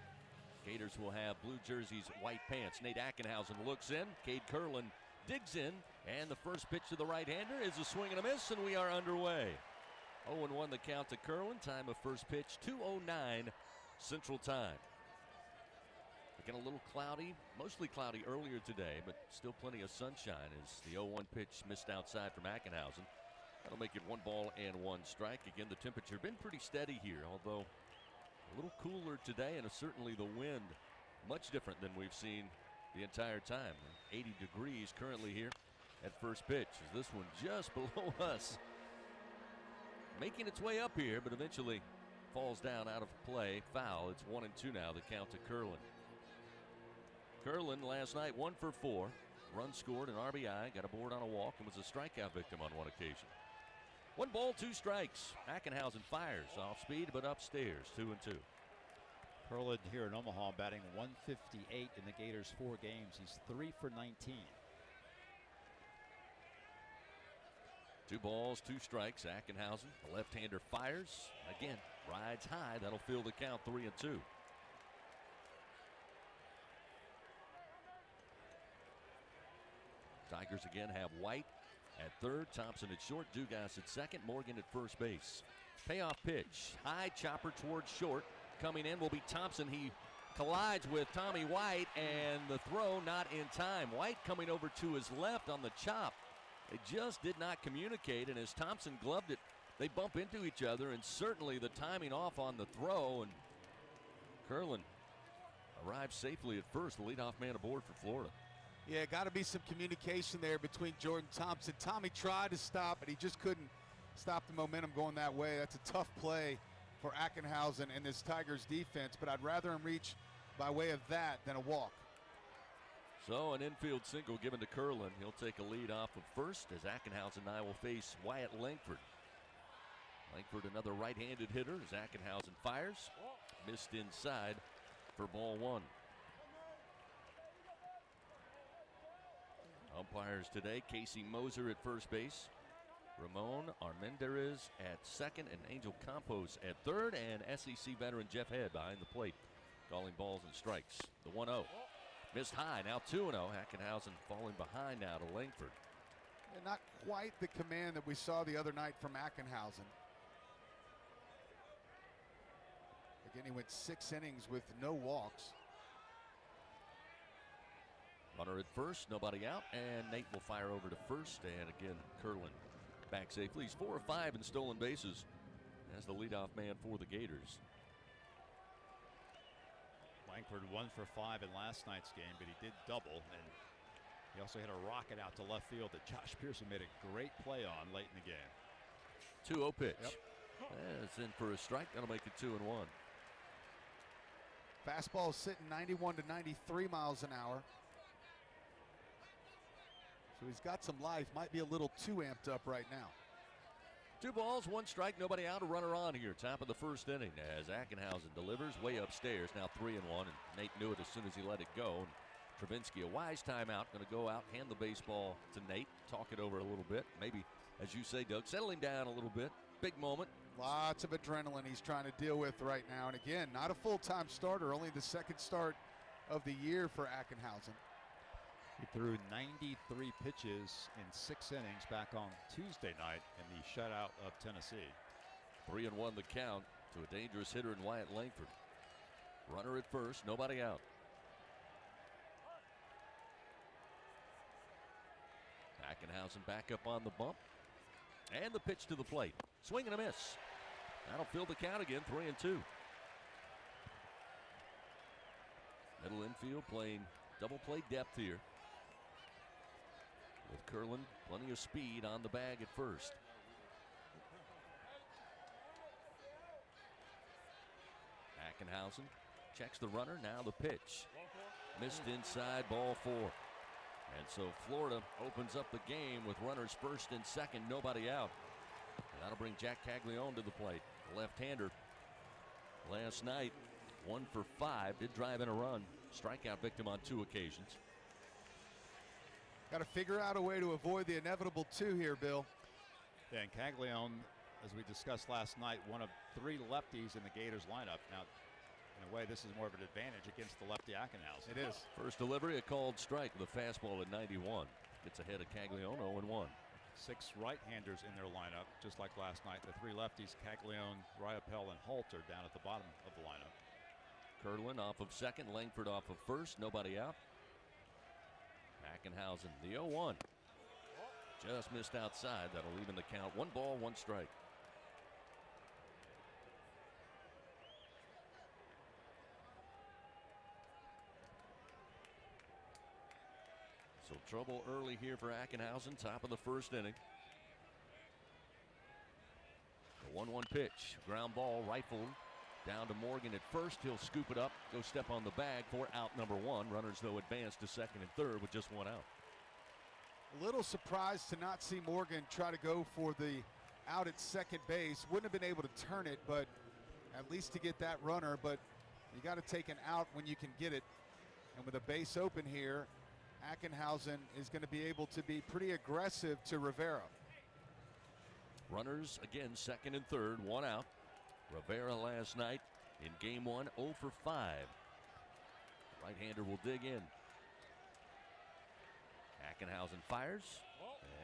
Gators will have blue jerseys, white pants. Nate Ackenhausen looks in. Cade Curlin digs in. And the first pitch to the right-hander is a swing and a miss, and we are underway. 0-1 the count to Curlin. Time of first pitch, 2:09 Central Time. Again, a little cloudy, mostly cloudy earlier today, but still plenty of sunshine as the 0-1 pitch missed outside from Ackenhausen. That'll make it 1-1 strike. Again, the temperature been pretty steady here, although a little cooler today, and certainly the wind much different than we've seen the entire time. 80 degrees currently here at first pitch as this one just below us. Making its way up here, but eventually falls down out of play. Foul. It's 1-2 now, the count to Curlin. Curlin last night 1 for 4. Run scored, an RBI, got a board on a walk, and was a strikeout victim on one occasion. 1 ball, 2 strikes. Ackenhausen fires off speed, but upstairs, 2-2. Curlin here in Omaha batting 158 in the Gators' 4 games. He's 3 for 19. 2 balls, 2 strikes. Ackenhausen, the left-hander, fires. Again, rides high. That'll fill the count, 3-2. Tigers again have White at third, Thompson at short, Dugas at second, Morgan at first base. Payoff pitch, high chopper towards short. Coming in will be Thompson. He collides with Tommy White, and the throw not in time. White coming over to his left on the chop. They just did not communicate, and as Thompson gloved it, they bump into each other, and certainly the timing off on the throw, and Curlin arrives safely at first, the leadoff man aboard for Florida. Yeah, got to be some communication there between Jordan Thompson. Tommy tried to stop, but he just couldn't stop the momentum going that way. That's a tough play for Ackenhausen and this Tigers defense, but I'd rather him reach by way of that than a walk. So an infield single given to Curlin. He'll take a lead off of first as Ackenhausen and I will face Wyatt Langford. Langford, another right-handed hitter as Ackenhausen fires. Missed inside for ball 1. Umpires today, Casey Moser at first base, Ramon Armendariz at second, and Angel Campos at third, and SEC veteran Jeff Head behind the plate, calling balls and strikes. The 1-0. Missed high, now 2-0. Ackenhausen falling behind now to Langford. And not quite the command that we saw the other night from Ackenhausen. Again, he went 6 innings with no walks. Runner at first, nobody out, and Nate will fire over to first, and again, Curlin back safely. He's 4 of 5 in stolen bases as the leadoff man for the Gators. Langford 1 for 5 in last night's game, but he did double, and he also hit a rocket out to left field that Josh Pearson made a great play on late in the game. 2-0 pitch. Yep. It's in for a strike. That'll make it 2-1. Fastball is sitting 91 to 93 miles an hour. So he's got some life. Might be a little too amped up right now. 2 balls, 1 strike, nobody out. A runner on here. Top of the first inning as Ackenhausen delivers way upstairs. Now 3-1, and Nate knew it as soon as he let it go. And Travinsky, a wise timeout, going to go out, hand the baseball to Nate, talk it over a little bit. Maybe, as you say, Doug, settle him down a little bit. Big moment. Lots of adrenaline he's trying to deal with right now. And again, not a full-time starter, only the second start of the year for Ackenhausen. He threw 93 pitches in 6 innings back on Tuesday night in the shutout of Tennessee. 3-1 the count to a dangerous hitter in Wyatt Langford. Runner at first, nobody out. Ackenhausen back up on the bump. And the pitch to the plate. Swing and a miss. That'll fill the count again, 3-2. Middle infield playing double play depth here. With Curlin, plenty of speed on the bag at first. Ackenhausen checks the runner, now the pitch. Missed inside, ball 4. And so Florida opens up the game with runners first and second, nobody out. And that'll bring Jack Caglione to the plate. The left-hander last night, 1 for 5, did drive in a run. Strikeout victim on 2 occasions. Got to figure out a way to avoid the inevitable 2 here, Bill. Yeah, and Caglione, as we discussed last night, one of 3 lefties in the Gators lineup. Now, in a way, this is more of an advantage against the lefty Ackenhausen. It is. First delivery, a called strike with a fastball at 91. Gets ahead of Caglione, 0-1. 6 right-handers in their lineup, just like last night. The 3 lefties, Caglione, Riopel, and Holt, are down at the bottom of the lineup. Curlin off of second, Langford off of first, nobody out. Ackenhausen, the 0-1. Just missed outside. That'll even the count. 1 ball, 1 strike. So trouble early here for Ackenhausen, top of the first inning. The 1-1 pitch, ground ball, rifled down to Morgan at first. He'll scoop it up, go step on the bag for out number 1. Runners, though, advance to second and third with just 1 out. A little surprised to not see Morgan try to go for the out at second base. Wouldn't have been able to turn it, but at least to get that runner. But You got to take an out when you can get it. And with a base open here, Ackenhausen is going to be able to be pretty aggressive to Rivera. Runners again, second and third, one out. Rivera last night in game 1, 0 for 5. Right-hander will dig in. Ackenhausen fires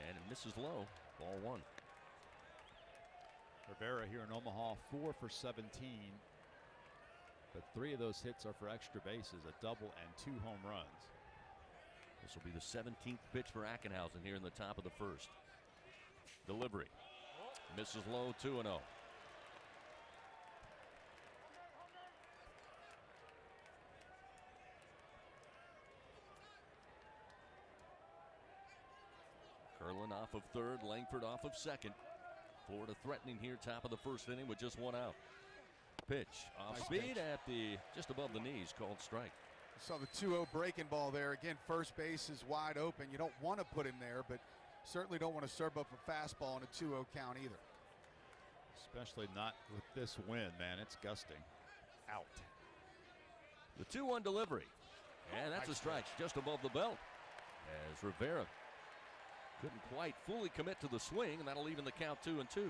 and it misses low. Ball 1. Rivera here in Omaha, 4 for 17. But 3 of those hits are for extra bases, a double and 2 home runs. This will be the 17th pitch for Ackenhausen here in the top of the first. Delivery. Misses low, 2-0. Curlin off of third, Langford off of second. Florida threatening here, top of the first inning with just one out. Pitch off Nice speed pitch. at the just above the knees, called strike. You saw the 2-0 breaking ball there. Again, first base is wide open. You don't want to put him there, but certainly don't want to serve up a fastball in a 2-0 count either. Especially not with this wind, man. It's gusting. Out. The 2-1 delivery. And that's a strike just above the belt. As Rivera couldn't quite fully commit to the swing, and that'll even the count 2-2.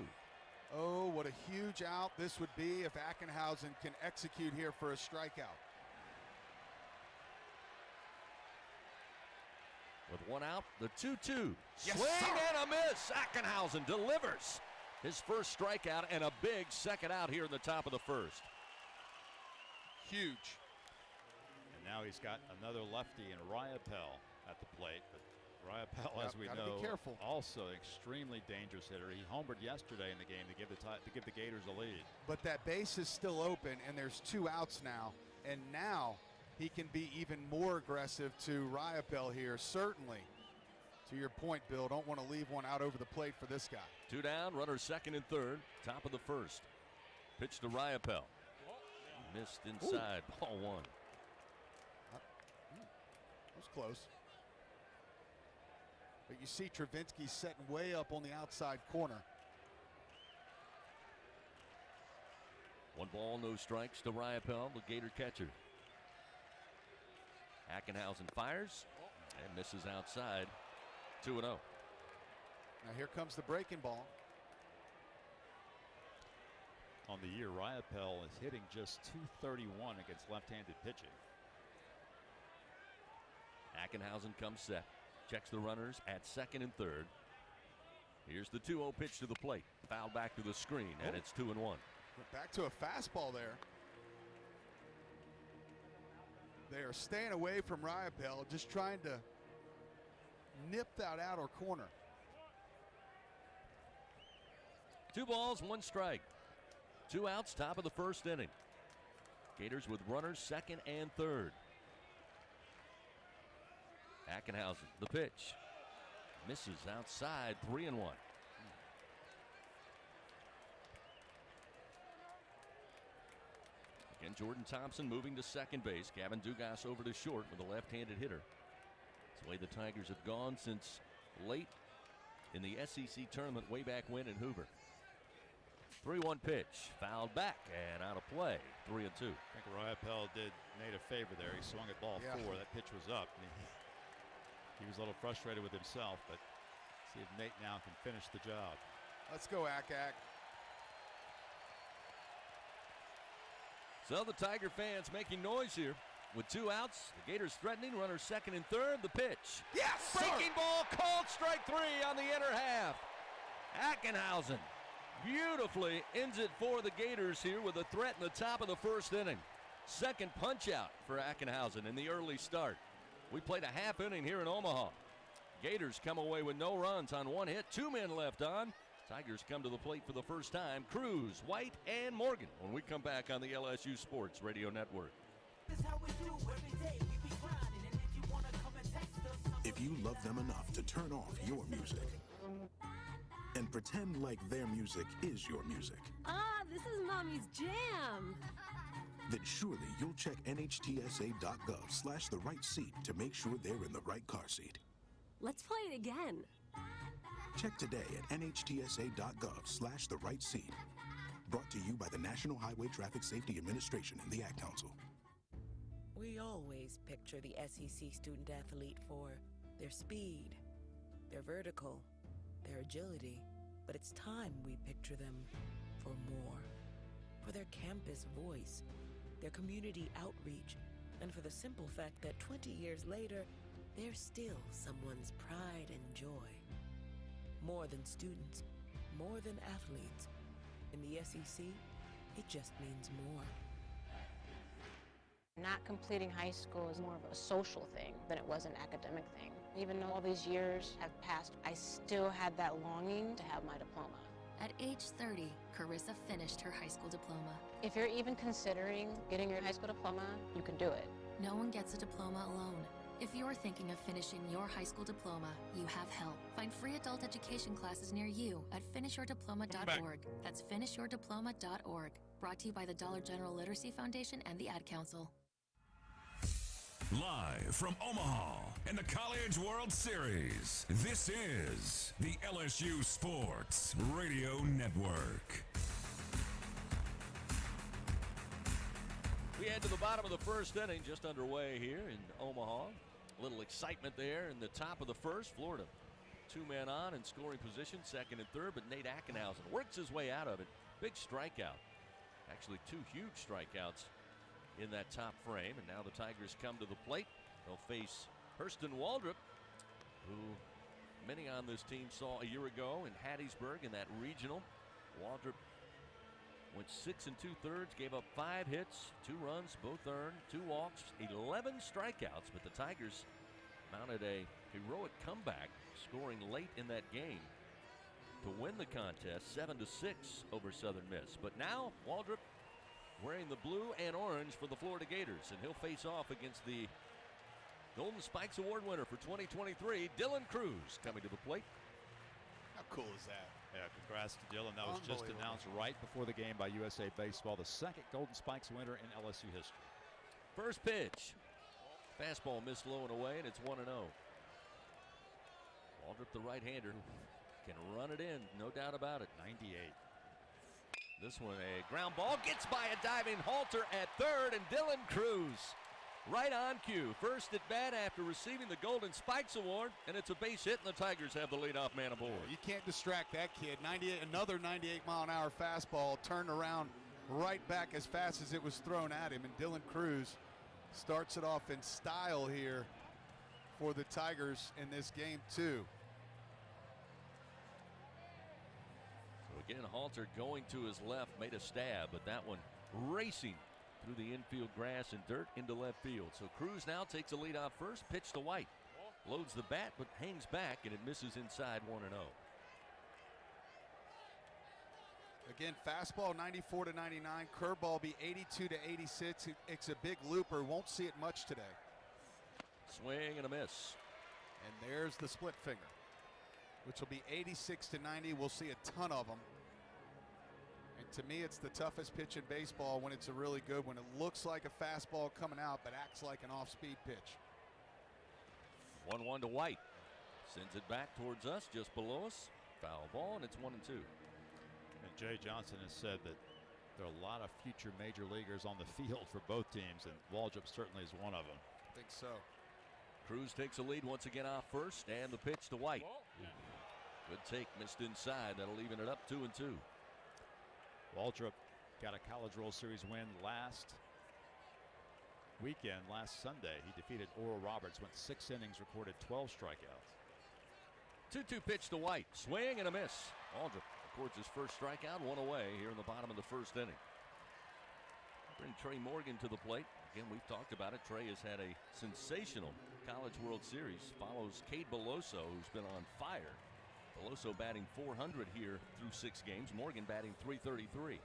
Oh, what a huge out this would be if Ackenhausen can execute here for a strikeout. With one out, the 2-2. Yes, Swing sir. and a miss. Ackenhausen delivers his first strikeout and a big second out here in the top of the first. Huge. And now he's got another lefty in Riopel at the plate. But Riopel, Yep, as we gotta know, be careful. also extremely dangerous hitter. He homered yesterday in the game to give the Gators a lead. But that base is still open, and there's 2 outs now. And now he can be even more aggressive to Riopel here, certainly. To your point, Bill, don't want to leave one out over the plate for this guy. 2 down, runners second and third, top of the first. Pitch to Riopel. Missed inside, ball 1. That was close. But you see Travinsky setting way up on the outside corner. 1 ball, no strikes to Riopel, the Gator catcher. Ackenhausen fires and misses outside. 2-0. Now here comes the breaking ball. On the year, Riopel is hitting just .231 against left-handed pitching. Ackenhausen comes set. Checks the runners at second and third. Here's the 2-0 pitch to the plate. Foul back to the screen, and it's 2-1. Went back to a fastball there. They are staying away from Riopel, just trying to nip that outer corner. 2 balls, 1 strike. 2 outs, top of the first inning. Gators with runners second and third. Ackenhausen, the pitch. Misses outside, 3-1. Again, Jordan Thompson moving to second base. Gavin Dugas over to short with a left-handed hitter. It's the way the Tigers have gone since late in the SEC tournament way back when in Hoover. 3-1 pitch, fouled back and out of play. 3-2. I think Riopel did Nate a favor there. He swung at ball 4. That pitch was up. He was a little frustrated with himself, but see if Nate now can finish the job. Let's go, Ack. So the Tiger fans making noise here with 2 outs. The Gators threatening, runners second and third. The pitch. Yes, breaking ball, called strike 3 on the inner half. Ackenhausen beautifully ends it for the Gators here with a threat in the top of the first inning. Second punch out for Ackenhausen in the early start. We played a half inning here in Omaha. Gators come away with no runs on 1 hit, 2 men left on. Tigers come to the plate for the first time. Cruz, White, and Morgan when we come back on the LSU Sports Radio Network. If you love them enough to turn off your music and pretend like their music is your music, This is Mommy's jam. then surely you'll check nhtsa.gov/the right seat to make sure they're in the right car seat. Let's play it again. Check today at nhtsa.gov/the right seat. Brought to you by the National Highway Traffic Safety Administration and the Ad Council. We always picture the SEC student athlete for their speed, their vertical, their agility, but it's time we picture them for more. For their campus voice, their community outreach, and for the simple fact that 20 years later, they're still someone's pride and joy. More than students, more than athletes. In the SEC, it just means more. Not completing high school is more of a social thing than it was an academic thing. Even though all these years have passed, I still had that longing to have my diploma. At age 30, Carissa finished her high school diploma. If you're even considering getting your high school diploma, you can do it. No one gets a diploma alone. If you're thinking of finishing your high school diploma, you have help. Find free adult education classes near you at finishyourdiploma.org. That's finishyourdiploma.org. Brought to you by the Dollar General Literacy Foundation and the Ad Council. Live from Omaha and the College World Series, this is the LSU Sports Radio Network. We head to the bottom of the first inning, just underway here in Omaha. A little excitement there in the top of the first. Florida, 2 men on in scoring position, second and third, but Nate Ackenhausen works his way out of it. Big strikeout. Actually, 2 huge strikeouts in that top frame, and now the Tigers come to the plate. They'll face Hurston Waldrop, who many on this team saw a year ago in Hattiesburg in that regional. Waldrop went 6 2/3, gave up 5 hits, 2 runs, both earned, 2 walks, 11 strikeouts, but the Tigers mounted a heroic comeback, scoring late in that game to win the contest 7-6 over Southern Miss. But now Waldrop wearing the blue and orange for the Florida Gators, and he'll face off against the Golden Spikes Award winner for 2023, Dylan Cruz, coming to the plate. How cool is that? Yeah, congrats to Dylan. That was just announced right before the game by USA Baseball, the second Golden Spikes winner in LSU history. First pitch. Fastball missed low and away, and it's 1-0. Waldrop, the right-hander, can run it in, no doubt about it. 98. This one, a ground ball, gets by a diving halter at third, and Dylan Cruz right on cue. First at bat after receiving the Golden Spikes Award, and it's a base hit, and the Tigers have the leadoff man aboard. You can't distract that kid. 98, another 98-mile-an-hour fastball turned around right back as fast as it was thrown at him, and Dylan Cruz starts it off in style here for the Tigers in this game, too. Again, Halter going to his left, made a stab, but that one racing through the infield grass and dirt into left field. So Cruz now takes a lead off first, pitch to White. Loads the bat, but hangs back, and it misses inside 1-0. Again, fastball 94-99, curveball be 82-86. It's a big looper. Won't see it much today. Swing and a miss. And there's the split finger, which will be 86-90. We'll see a ton of them. And to me, it's the toughest pitch in baseball when it's a really good one. It looks like a fastball coming out, but acts like an off-speed pitch. 1-1 to White. Sends it back towards us, just below us. Foul ball, and it's 1-2. And Jay Johnson has said that there are a lot of future major leaguers on the field for both teams, and Waldrop certainly is one of them. I think so. Cruz takes a lead once again off first, and the pitch to White. Good take, missed inside. That'll even it up 2-2. Waldrop got a College World Series win last weekend, last Sunday. He defeated Oral Roberts, went 6 innings, recorded 12 strikeouts. 2-2 pitch to White. Swing and a miss. Waldrop records his first strikeout, 1 away here in the bottom of the first inning. Bring Trey Morgan to the plate. Again, we've talked about it. Trey has had a sensational College World Series. Follows Cade Beloso, who's been on fire. Beloso batting .400 here through 6 games. Morgan batting .333.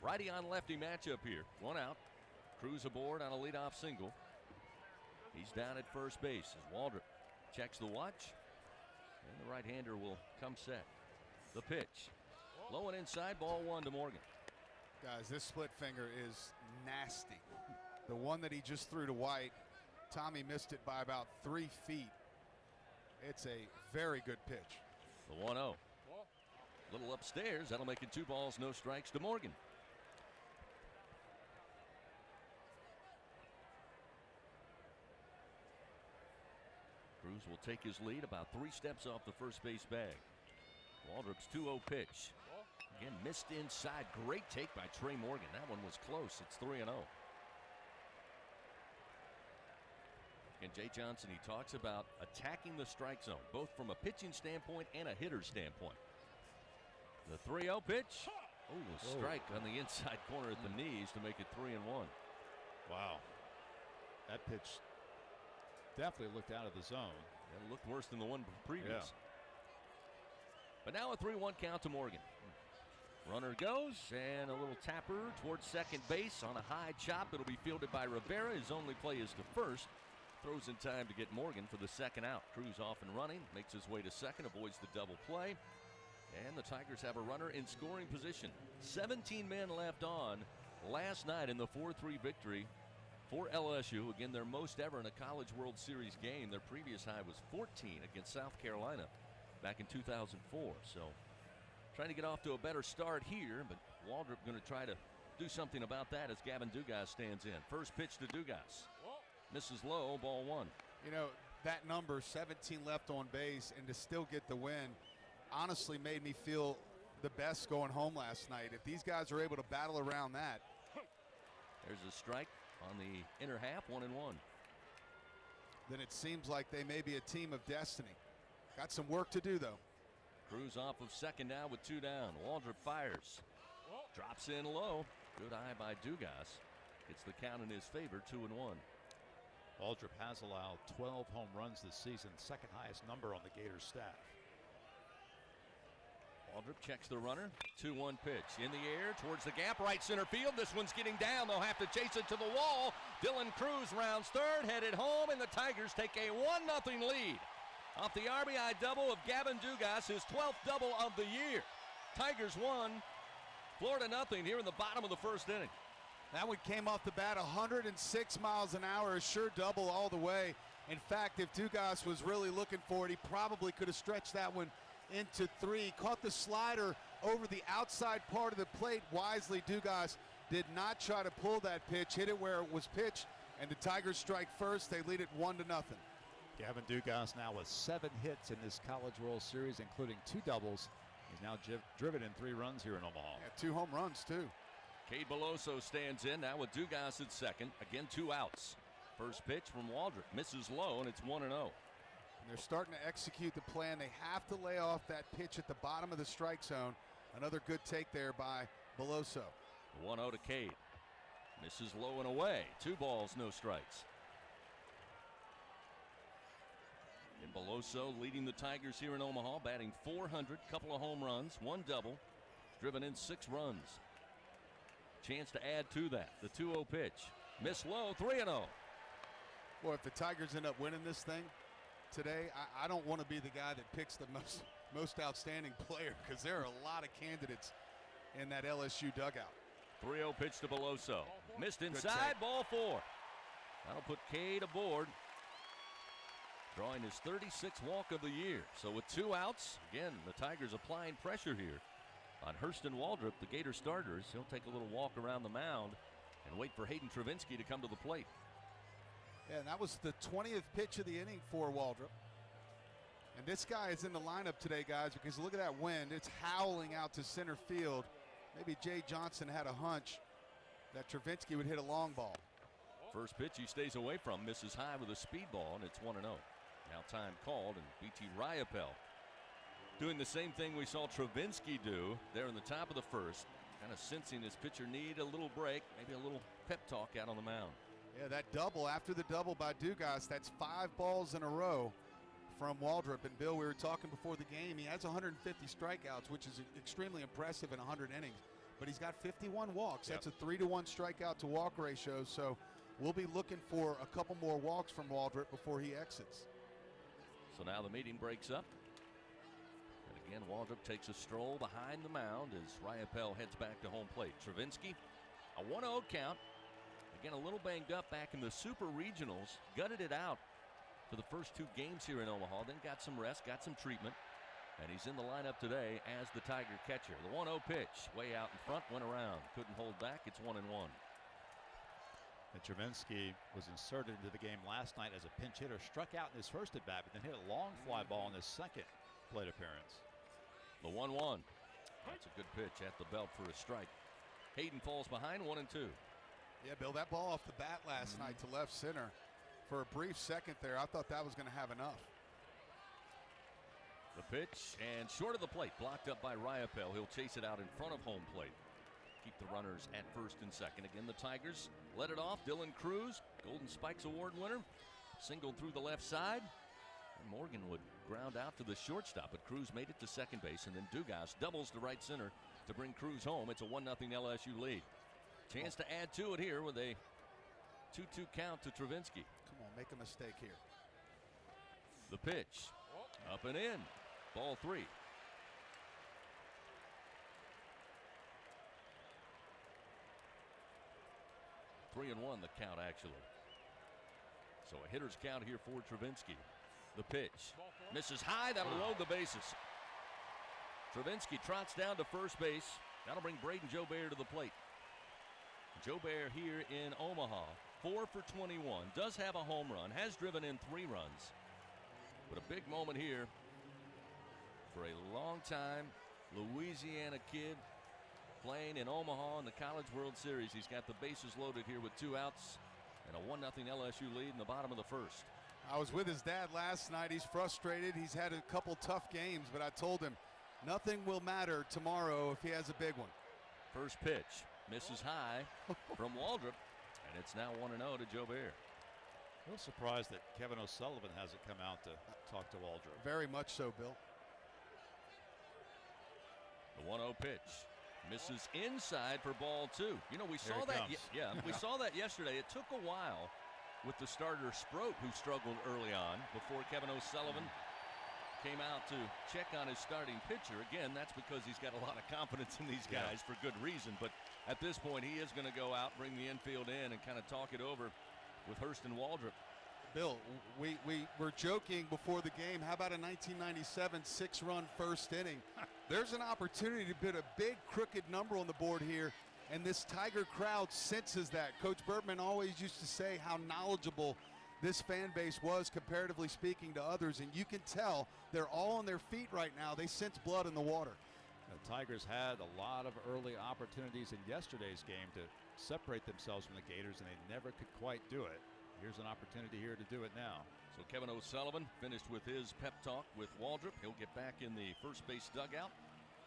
Righty on lefty matchup here. 1 out. Cruz aboard on a leadoff single. He's down at first base as Waldrop checks the watch. And the right-hander will come set. The pitch. Low and inside, ball 1 to Morgan. Guys, this split finger is nasty. The one that he just threw to White, Tommy missed it by about 3 feet. It's a very good pitch. The 1-0. Little upstairs. That'll make it 2 balls, no strikes to Morgan. Cruz will take his lead about 3 steps off the first base bag. Waldrop's 2-0 pitch. Again, missed inside. Great take by Trey Morgan. That one was close. It's 3-0. And Jay Johnson, he talks about attacking the strike zone, both from a pitching standpoint and a hitter standpoint. The 3-0 pitch. Oh, a strike on the inside corner at the knees to make it 3-1. Wow. That pitch definitely looked out of the zone. It looked worse than the one previous. Yeah. But now a 3-1 count to Morgan. Runner goes, and a little tapper towards second base on a high chop. It'll be fielded by Rivera. His only play is to first. Throws in time to get Morgan for the second out. Cruz off and running, makes his way to second, avoids the double play. And the Tigers have a runner in scoring position. 17 men left on last night in the 4-3 victory for LSU. Again, their most ever in a College World Series game. Their previous high was 14 against South Carolina back in 2004. So trying to get off to a better start here, but Waldrop going to try to do something about that as Gavin Dugas stands in. First pitch to Dugas. Misses low, ball 1. You know, that number, 17 left on base, and to still get the win, honestly made me feel the best going home last night. If these guys are able to battle around that. There's a strike on the inner half, 1-1. Then it seems like they may be a team of destiny. Got some work to do, though. Cruz off of second now with 2 down. Waldrop fires. Drops in low. Good eye by Dugas. Gets the count in his favor, 2-1. Waldrop has allowed 12 home runs this season, second highest number on the Gators staff. Waldrop checks the runner. 2-1 pitch in the air towards the gap, right center field. This one's getting down. They'll have to chase it to the wall. Dylan Cruz rounds third, headed home, and the Tigers take a 1-0 lead off the RBI double of Gavin Dugas, his 12th double of the year. Tigers 1, Florida 0 here in the bottom of the first inning. That one came off the bat 106 miles an hour, a sure double all the way. In fact, if Dugas was really looking for it, he probably could have stretched that one into 3. Caught the slider over the outside part of the plate wisely. Dugas did not try to pull that pitch, hit it where it was pitched, and the Tigers strike first. They lead it 1-0. Gavin Dugas now with 7 hits in this College World Series, including 2 doubles. He's now driven in 3 runs here in Omaha. Yeah, 2 home runs, too. Cade Beloso stands in now with Dugas at second. Again, 2 outs. First pitch from Waldrop. Misses low, and it's 1-0. And they're starting to execute the plan. They have to lay off that pitch at the bottom of the strike zone. Another good take there by Beloso. 1-0 to Cade. Misses low and away. 2 balls, no strikes. And Beloso leading the Tigers here in Omaha, batting .400, couple of home runs, 1 double, driven in 6 runs. Chance to add to that. The 2-0 pitch. Miss low, 3-0. Boy, if the Tigers end up winning this thing today, I don't want to be the guy that picks the most outstanding player, because there are a lot of candidates in that LSU dugout. 3-0 pitch to Beloso. Missed inside, ball 4. That'll put Cade aboard, drawing his 36th walk of the year. So with 2 outs, again, the Tigers applying pressure here on Hurston Waldrop, the Gator starters. He'll take a little walk around the mound and wait for Hayden Travinski to come to the plate. Yeah, and that was the 20th pitch of the inning for Waldrop. And this guy is in the lineup today, guys, because look at that wind. It's howling out to center field. Maybe Jay Johnson had a hunch that Travinski would hit a long ball. First pitch he stays away from, misses high with a speed ball, and it's 1-0. Now time called, and BT Riopel doing the same thing we saw Travinski do there in the top of the first, kind of sensing his pitcher need a little break, maybe a little pep talk out on the mound. Yeah, that double, after the double by Dugas, that's 5 balls in a row from Waldrop. And Bill, we were talking before the game, he has 150 strikeouts, which is extremely impressive in 100 innings, but he's got 51 walks. Yep. That's a 3-to-1 strikeout to walk ratio, so we'll be looking for a couple more walks from Waldrop before he exits. So now the meeting breaks up. And again, Waldrop takes a stroll behind the mound as Riopel heads back to home plate. Travinski, a 1-0 count. Again, a little banged up back in the Super Regionals. Gutted it out for the first 2 games here in Omaha. Then got some rest, got some treatment. And he's in the lineup today as the Tiger catcher. The 1-0 pitch, way out in front, went around. Couldn't hold back. It's 1-1. And Travinsky was inserted into the game last night as a pinch hitter, struck out in his first at bat, but then hit a long fly ball in his second plate appearance. The 1-1. That's a good pitch at the belt for a strike. Hayden falls behind 1-2. Yeah, Bill, that ball off the bat last night to left center. For a brief second there, I thought that was going to have enough. The pitch, and short of the plate, blocked up by Riopel. He'll chase it out in front of home plate. Keep the runners at first and second. Again, the Tigers let it off. Dylan Cruz, Golden Spikes Award winner, singled through the left side. And Morgan would ground out to the shortstop, but Cruz made it to second base, and then Dugas doubles to right center to bring Cruz home. It's a 1-0 LSU lead. Chance to add to it here with a 2-2 count to Travinsky. Come on, make a mistake here. The pitch, up and in. Ball 3. 3-1 the count, actually. So a hitter's count here for Travinsky. The pitch misses high. That'll load the bases. Travinsky trots down to first base. That'll bring Braden Jobert to the plate. Jobert here in Omaha, 4 for 21. Does have a home run. Has driven in 3 runs. But a big moment here for a long-time Louisiana kid playing in Omaha in the College World Series. He's got the bases loaded here with 2 outs and a 1-0 LSU lead in the bottom of the first. I was with his dad last night. He's frustrated. He's had a couple tough games, but I told him nothing will matter tomorrow if he has a big one. First pitch misses high from Waldrop, and it's now 1-0 to Jobert. A little surprised that Kevin O'Sullivan hasn't come out to talk to Waldrop. Very much so, Bill. The 1-0 pitch misses inside for ball 2. You know, we saw that. We saw that yesterday. It took a while with the starter Sproat, who struggled early on, before Kevin O'Sullivan came out to check on his starting pitcher. Again, that's because he's got a lot of confidence in these guys for good reason. But at this point, he is going to go out, bring the infield in, and kind of talk it over with Hurston Waldrop. Bill, we were joking before the game. How about a 1997 6-run first inning? There's an opportunity to put a big crooked number on the board here, and this Tiger crowd senses that. Coach Bertman always used to say how knowledgeable this fan base was, comparatively speaking, to others, and you can tell they're all on their feet right now. They sense blood in the water. The Tigers had a lot of early opportunities in yesterday's game to separate themselves from the Gators, and they never could quite do it. Here's an opportunity here to do it now. So Kevin O'Sullivan finished with his pep talk with Waldrop. He'll get back in the first base dugout.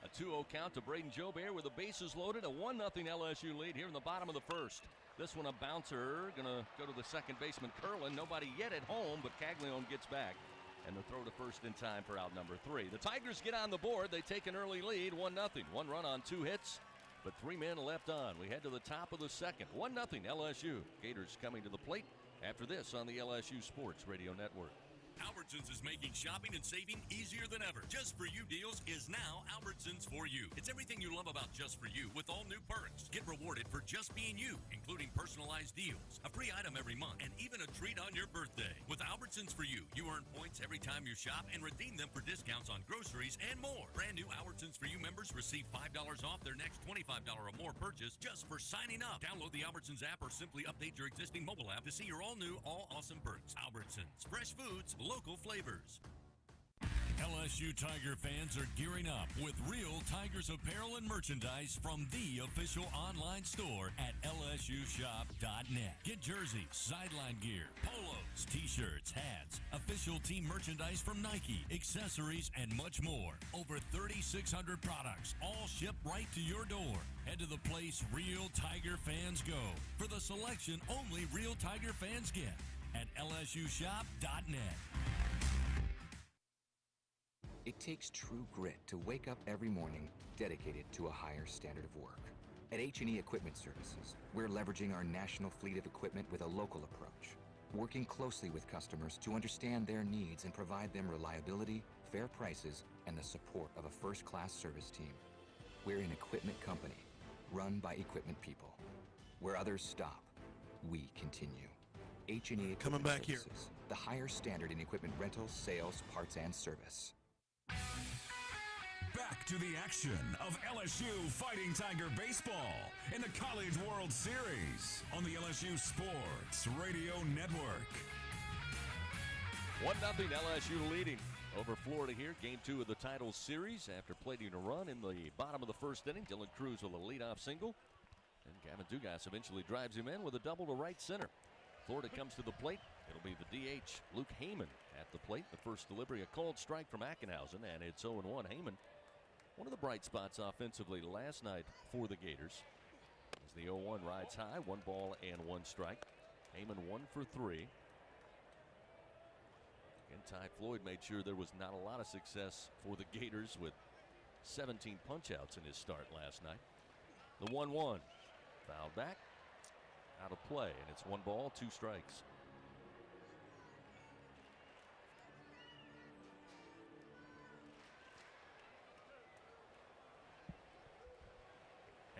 A 2-0 count to Braden Jobert with the bases loaded. A 1-0 LSU lead here in the bottom of the first. This one a bouncer. Gonna go to the second baseman, Curlin. Nobody yet at home, but Caglione gets back. And the throw to first in time for out number 3. The Tigers get on the board. They take an early lead, 1-0. 1 run on 2 hits, but 3 men left on. We head to the top of the second. 1-0 LSU. Gators coming to the plate after this on the LSU Sports Radio Network. Albertsons is making shopping and saving easier than ever. Just For You deals is now Albertsons For You. It's everything you love about Just For You with all new perks. Get rewarded for just being you, including personalized deals, a free item every month, and even a treat on your birthday. With Albertsons For You, you earn points every time you shop and redeem them for discounts on groceries and more. Brand new Albertsons For You members receive $5 off their next $25 or more purchase just for signing up. Download the Albertsons app or simply update your existing mobile app to see your all-new, all-awesome perks. Albertsons. Fresh foods, local flavors. LSU Tiger fans are gearing up with real Tigers apparel and merchandise from the official online store at lsushop.net. Get jerseys, sideline gear, polos, t-shirts, hats, official team merchandise from Nike, accessories, and much more. Over 3,600 products, all shipped right to your door. Head to the place real Tiger fans go for the selection only real Tiger fans get at lsushop.net. It takes true grit to wake up every morning dedicated to a higher standard of work. At H&E Equipment Services, we're leveraging our national fleet of equipment with a local approach, working closely with customers to understand their needs and provide them reliability, fair prices, and the support of a first-class service team. We're an equipment company, run by equipment people. Where others stop, we continue. H&E Equipment Services, the higher standard in equipment rentals, sales, parts, and service. back to the action of LSU Fighting Tiger baseball in the College World Series on the LSU Sports Radio Network. 1-0 LSU leading over Florida here. Game 2 of the title series after plating a run in the bottom of the first inning. Dylan Cruz with a leadoff single. And Gavin Dugas eventually drives him in with a double to right center. Florida comes to the plate. It'll be the DH, Luke Heyman, at the plate. The first delivery, a called strike from Ackenhausen, and it's 0-1. Heyman, one of the bright spots offensively last night for the Gators. As the 0-1 rides high, 1 ball and 1 strike. Heyman 1 for 3. And Ty Floyd made sure there was not a lot of success for the Gators with 17 punch-outs in his start last night. The 1-1, fouled back, out of play, and it's 1 ball, 2 strikes.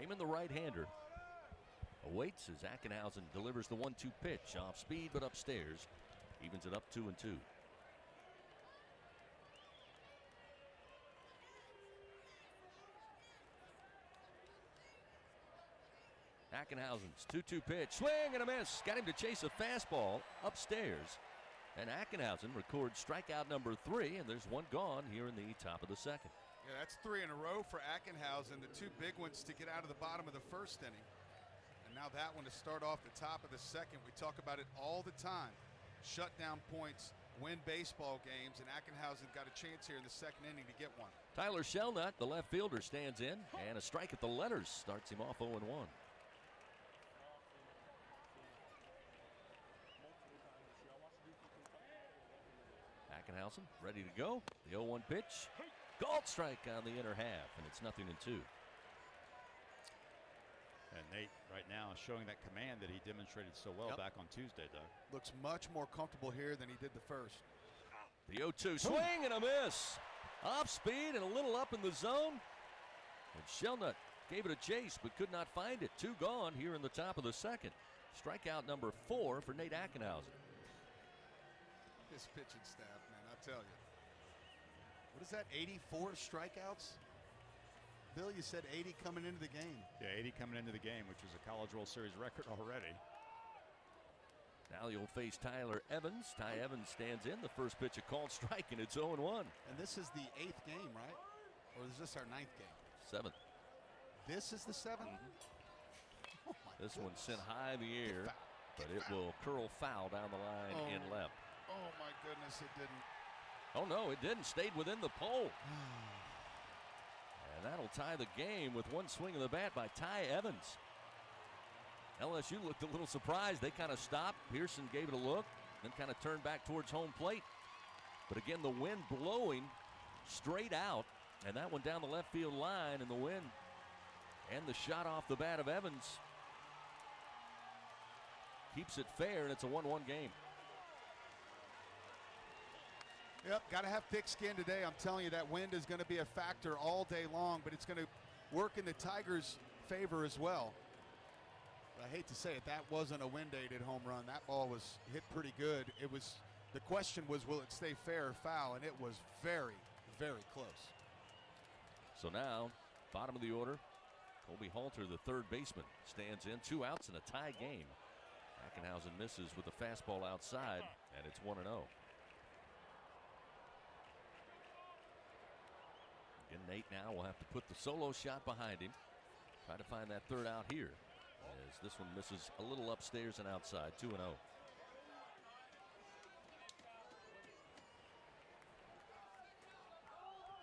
Heyman, the right-hander, awaits as Ackenhausen delivers the 1-2 pitch off speed but upstairs. Evens it up 2-2. Ackenhausen's 2-2 pitch, swing and a miss. Got him to chase a fastball upstairs. And Ackenhausen records strikeout number 3, and there's 1 gone here in the top of the second. Yeah, that's 3 in a row for Ackenhausen. The 2 big ones to get out of the bottom of the first inning. And now that one to start off the top of the second. We talk about it all the time. Shutdown points win baseball games, and Ackenhausen got a chance here in the second inning to get one. Tyler Shelnut, the left fielder, stands in, and a strike at the letters starts him off 0-1. Ackenhausen ready to go. The 0-1 pitch. Called strike on the inner half, and it's 0-2. And Nate right now is showing that command that he demonstrated so well back on Tuesday, Doug. Looks much more comfortable here than he did the first. The 0-2 swing and a miss. Off speed and a little up in the zone. And Shelnut gave it a chase but could not find it. 2 gone here in the top of the second. Strikeout number 4 for Nate Ackenhausen. This pitching staff, man, I tell you. What is that, 84 strikeouts? Bill, you said 80 coming into the game. Yeah, 80 coming into the game, which is a College World Series record already. Now you'll face Tyler Evans. Ty Evans stands in. The first pitch, a called strike, and it's 0-1. And this is the 8th game, right? Or is this our 9th game? 7th. This is the 7th? Oh this one sent high in the air, but it will curl foul down the line in left. Oh, my goodness, it didn't. Oh, no, it didn't. Stayed within the pole. And that'll tie the game with 1 swing of the bat by Ty Evans. LSU looked a little surprised. They kind of stopped. Pearson gave it a look, then kind of turned back towards home plate. But again, the wind blowing straight out, and that one down the left field line, and the wind and the shot off the bat of Evans keeps it fair, and it's a 1-1 game. Yep, got to have thick skin today. I'm telling you, that wind is going to be a factor all day long, but it's going to work in the Tigers' favor as well. But I hate to say it, that wasn't a wind-aided home run. That ball was hit pretty good. It was, the question was, will it stay fair or foul? And it was very, very close. So now, bottom of the order, Colby Halter, the third baseman, stands in. 2 outs in a tie game. Ackenhausen misses with a fastball outside, and it's 1-0. And Nate now will have to put the solo shot behind him. Try to find that third out here, as this one misses a little upstairs and outside. 2-0.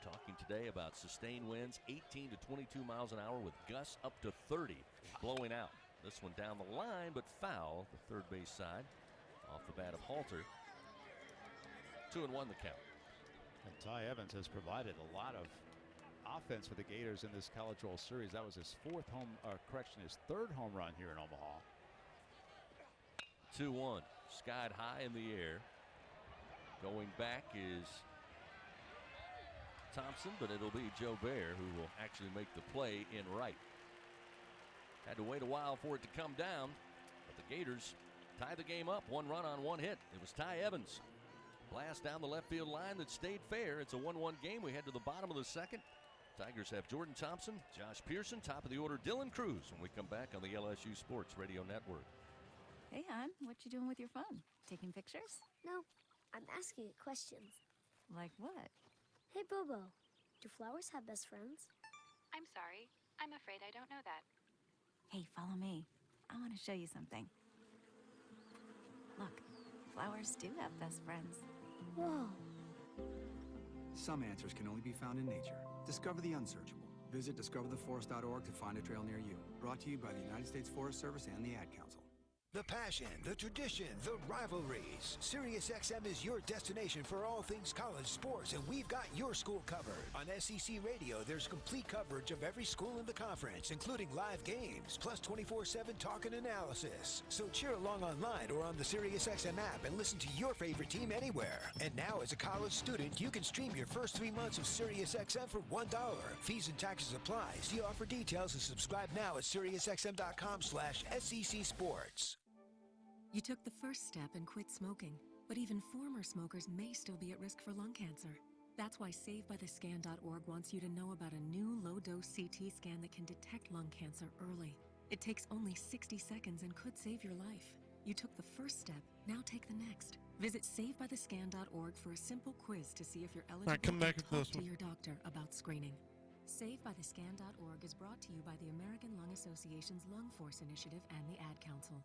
Talking today about sustained winds, 18 to 22 miles an hour with gusts up to 30 blowing out. This one down the line, but foul, the third base side, off the bat of Halter. 2-1 the count. And Ty Evans has provided a lot of offense for the Gators in this College World Series. That was his his third home run here in Omaha. 2-1, skied high in the air. Going back is Thompson, but it'll be Joe Bear who will actually make the play in right. Had to wait a while for it to come down, but the Gators tie the game up. 1 run on 1 hit. It was Ty Evans. Blast down the left field line that stayed fair. It's a 1-1 game. We head to the bottom of the second. Tigers have Jordan Thompson, Josh Pearson, top of the order, Dylan Cruz, when we come back on the LSU Sports Radio Network. Hey, hon, what you doing with your phone? Taking pictures? No, I'm asking it questions. Like what? Hey, Bobo, do flowers have best friends? I'm sorry. I'm afraid I don't know that. Hey, follow me. I want to show you something. Look, flowers do have best friends. Whoa. Some answers can only be found in nature. Discover the unsearchable. Visit discovertheforest.org to find a trail near you. Brought to you by the United States Forest Service and the Ad Council. The passion, the tradition, the rivalries. SiriusXM is your destination for all things college sports, and we've got your school covered. On SEC Radio, there's complete coverage of every school in the conference, including live games, plus 24/7 talk and analysis. So cheer along online or on the SiriusXM app and listen to your favorite team anywhere. And now, as a college student, you can stream your first 3 months of SiriusXM for $1. Fees and taxes apply. See offer details and subscribe now at SiriusXM.com/SEC Sports. You took the first step and quit smoking, but even former smokers may still be at risk for lung cancer. That's why SaveByTheScan.org wants you to know about a new low-dose CT scan that can detect lung cancer early. It takes only 60 seconds and could save your life. You took the first step, now take the next. Visit SaveByTheScan.org for a simple quiz to see if you're eligible come back and with talk this to one. your doctor about screening. SaveByTheScan.org is brought to you by the American Lung Association's Lung Force Initiative and the Ad Council.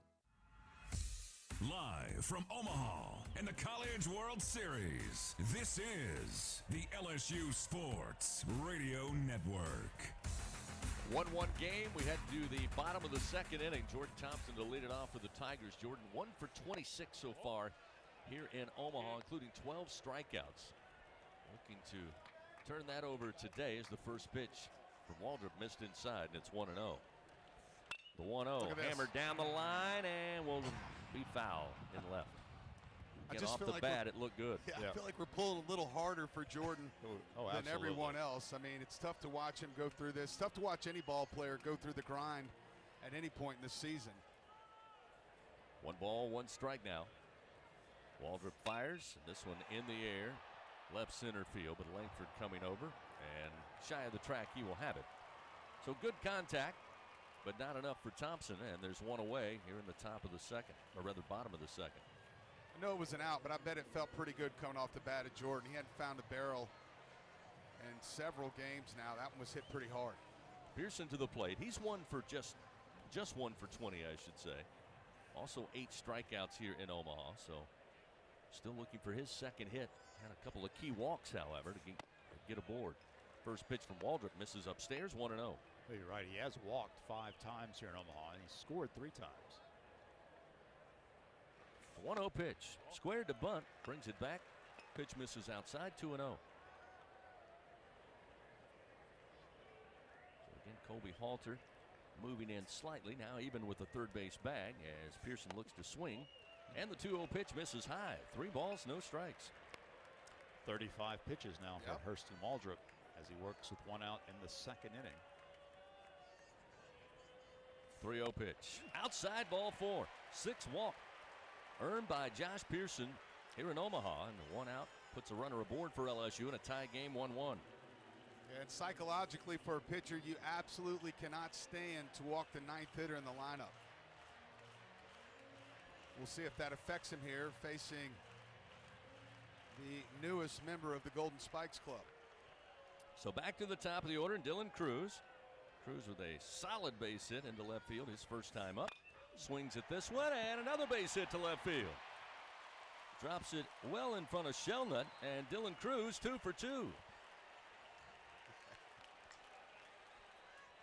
Live from Omaha and the College World Series, this is the LSU Sports Radio Network. 1-1 game. We head to the bottom of the second inning. Jordan Thompson to lead it off for the Tigers. Jordan 1 for 26 so far here in Omaha, including 12 strikeouts. Looking to turn that over today as the first pitch from Waldrop missed inside, and it's 1-0. The 1-0 hammered down the line and will be foul in left. Get off the bat, it looked good. Yeah, I feel like we're pulling a little harder for Jordan than everyone else. I mean, it's tough to watch him go through this. Tough to watch any ball player go through the grind at any point in the season. 1 ball, 1 strike now. Waldrop fires. This one in the air. Left center field, but Langford coming over. And shy of the track, he will have it. So good contact, but not enough for Thompson. And there's one away here in the top of the second, or rather bottom of the second. I know it was an out, but I bet it felt pretty good coming off the bat of Jordan. He hadn't found a barrel in several games now. That one was hit pretty hard. Pearson to the plate. He's one for just 1 for 20, I should say. Also 8 strikeouts here in Omaha, so still looking for his second hit. Had a couple of key walks, however, to get aboard. First pitch from Waldrop misses upstairs, 1-0. You're right. He has walked 5 times here in Omaha, and he scored 3 times. 1-0 pitch. Squared to bunt. Brings it back. Pitch misses outside. 2-0. So again, Colby Halter moving in slightly. Now even with the third base bag as Pearson looks to swing. And the 2-0 pitch misses high. 3 balls, no strikes. 35 pitches now for Hurston Waldrop as he works with 1 out in the second inning. 3-0 pitch. Outside, ball 4. 6 walk. Earned by Josh Pearson here in Omaha. And the 1 out puts a runner aboard for LSU in a tie game 1-1. And psychologically for a pitcher, you absolutely cannot stand to walk the 9th hitter in the lineup. We'll see if that affects him here facing the newest member of the Golden Spikes Club. So back to the top of the order, and Dylan Cruz. Cruz with a solid base hit into left field, his first time up. Swings at this one, and another base hit to left field. Drops it well in front of Shelnut, and Dylan Cruz 2 for 2.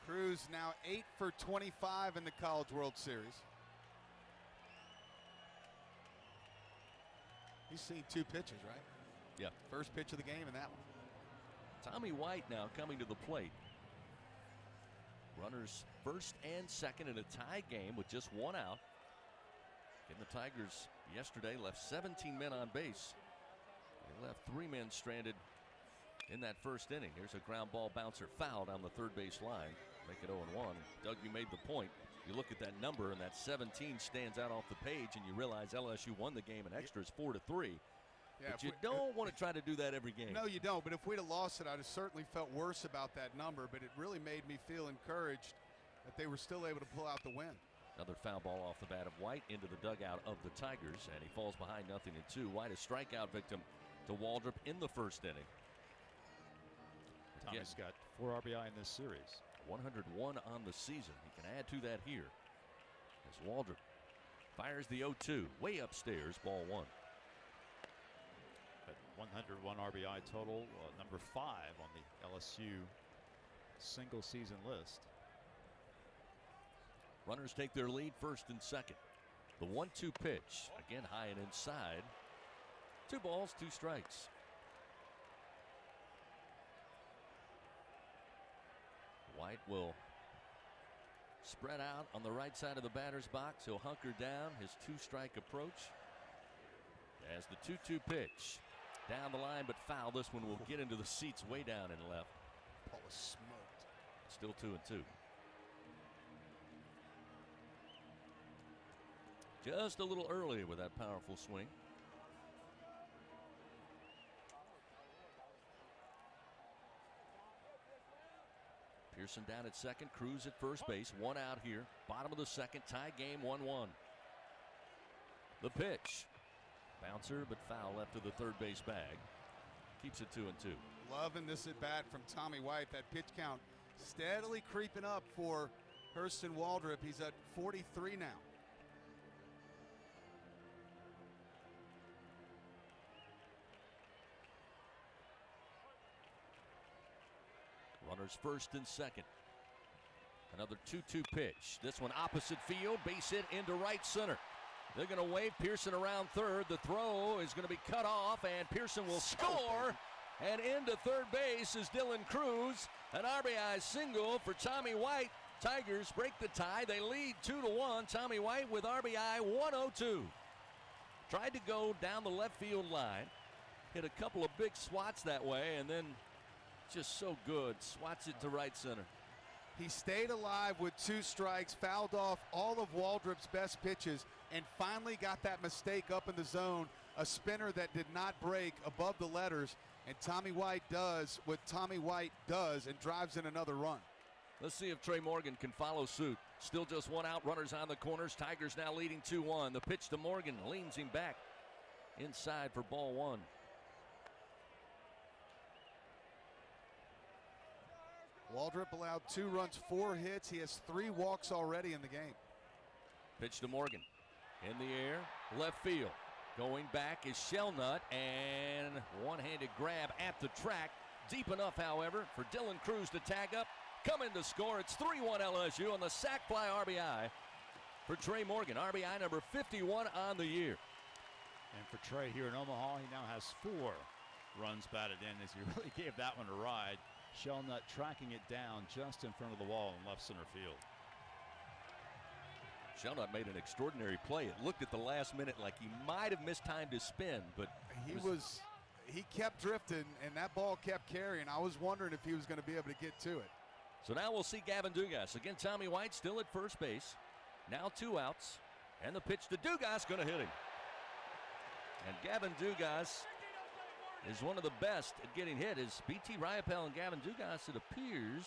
Cruz now 8 for 25 in the College World Series. He's seen 2 pitches, right? Yeah. First pitch of the game and that one. Tommy White now coming to the plate. Runners first and second in a tie game with just 1 out. And the Tigers yesterday left 17 men on base. They left 3 men stranded in that first inning. Here's a ground ball bouncer foul down the third base line. Make it 0-1. Doug, you made the point. You look at that number, and that 17 stands out off the page, and you realize LSU won the game in extras 4-3. Yeah, but you don't want to try to do that every game. No, you don't. But if we'd have lost it, I'd have certainly felt worse about that number. But it really made me feel encouraged that they were still able to pull out the win. Another foul ball off the bat of White into the dugout of the Tigers, and he falls behind 0-2. White a strikeout victim to Waldrop in the first inning. Tommy's got 4 RBI in this series. 101 on the season. He can add to that here as Waldrop fires the 0-2 way upstairs, ball 1. But 101 RBI total, number 5 on the LSU single season list. Runners take their lead first and second. The 1-2 pitch, again high and inside. 2 balls, 2 strikes. White will spread out on the right side of the batter's box. He'll hunker down his 2-strike approach. As the 2-2 pitch down the line, but foul. This one will get into the seats way down and left. Ball was smoked. Still 2-2. Just a little early with that powerful swing. Pearson down at second, Cruz at first base, 1 out here. Bottom of the second, tie game 1-1. The pitch. Bouncer, but foul left to the third base bag. Keeps it 2-2. Loving this at bat from Tommy White. That pitch count steadily creeping up for Hurston Waldrop. He's at 43 now. Runners first and second. Another 2-2 pitch. This one opposite field. Base hit into right center. They're going to wave Pearson around third. The throw is going to be cut off, and Pearson will score. And into third base is Dylan Cruz. An RBI single for Tommy White. Tigers break the tie. They lead 2-1. Tommy White with RBI 102. Tried to go down the left field line. Hit a couple of big swats that way, and then just so good. Swats it to right center. He stayed alive with 2 strikes, fouled off all of Waldrop's best pitches, and finally got that mistake up in the zone. A spinner that did not break above the letters, and Tommy White does what Tommy White does and drives in another run. Let's see if Trey Morgan can follow suit. Still just 1 out, runners on the corners. Tigers now leading 2-1. The pitch to Morgan leans him back inside for ball 1. Waldrop allowed 2 runs, 4 hits. He has 3 walks already in the game. Pitch to Morgan. In the air, left field. Going back is Shellnut, and one-handed grab at the track. Deep enough, however, for Dylan Cruz to tag up. Coming to score. It's 3-1 LSU on the sac fly RBI for Trey Morgan. RBI number 51 on the year. And for Trey here in Omaha, he now has 4 runs batted in as he really gave that one a ride. Shellnut tracking it down just in front of the wall in left center field. Shellnut made an extraordinary play. It looked at the last minute like he might have mistimed his spin, but he kept drifting, and that ball kept carrying. I was wondering if he was going to be able to get to it. So now we'll see Gavin Dugas. Again, Tommy White still at first base. Now 2 outs, and the pitch to Dugas going to hit him. And Gavin Dugas is one of the best at getting hit. Is B.T. Riopel and Gavin Dugas, it appears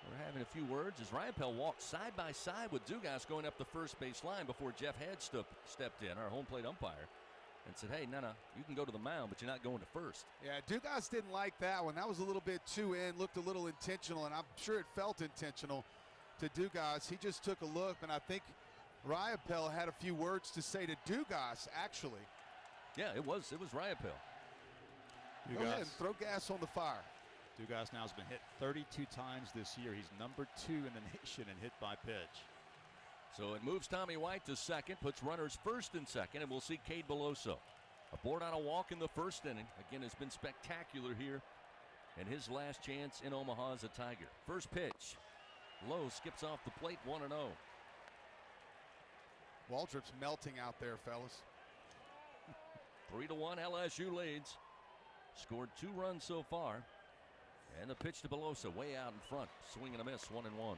we're having a few words as Riopel walked side by side with Dugas going up the first base line before Jeff Head stepped in, our home plate umpire, and said, hey, no, you can go to the mound, but you're not going to first. Yeah, Dugas didn't like that one. That was a little bit too in, looked a little intentional, and I'm sure it felt intentional to Dugas. He just took a look, and I think Riopel had a few words to say to Dugas, actually. Yeah, it was Riopel. Go ahead and throw gas on the fire. Dugas now has been hit 32 times this year. He's number 2 in the nation in hit by pitch. So it moves Tommy White to second, puts runners first and second, and we'll see Cade Beloso aboard on a walk in the first inning. Again, has been spectacular here, and his last chance in Omaha as a Tiger. First pitch, Lowe skips off the plate, 1-0. Waldrop's melting out there, fellas. 3-1 LSU leads. Scored 2 runs so far. And the pitch to Beloso way out in front. Swing and a miss, 1-1.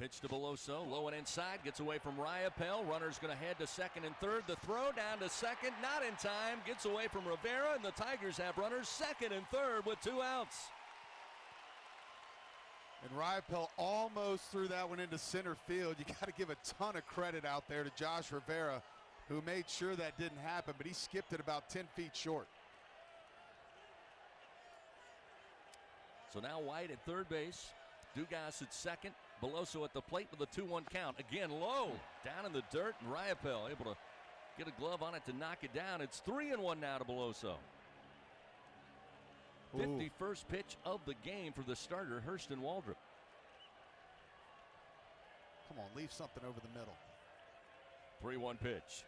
Pitch to Beloso, low and inside, gets away from Riopel. Runner's going to head to second and third. The throw down to second, not in time. Gets away from Rivera, and the Tigers have runners second and third with 2 outs. And Riopel almost threw that one into center field. You got to give a ton of credit out there to Josh Rivera, who made sure that didn't happen, but he skipped it about 10 feet short. So now White at third base, Dugas at second, Beloso at the plate with a 2-1 count. Again, low, down in the dirt, and Riopel able to get a glove on it to knock it down. It's 3-1 now to Beloso. 51st pitch of the game for the starter, Hurston Waldrop. Come on, leave something over the middle. 3-1 pitch.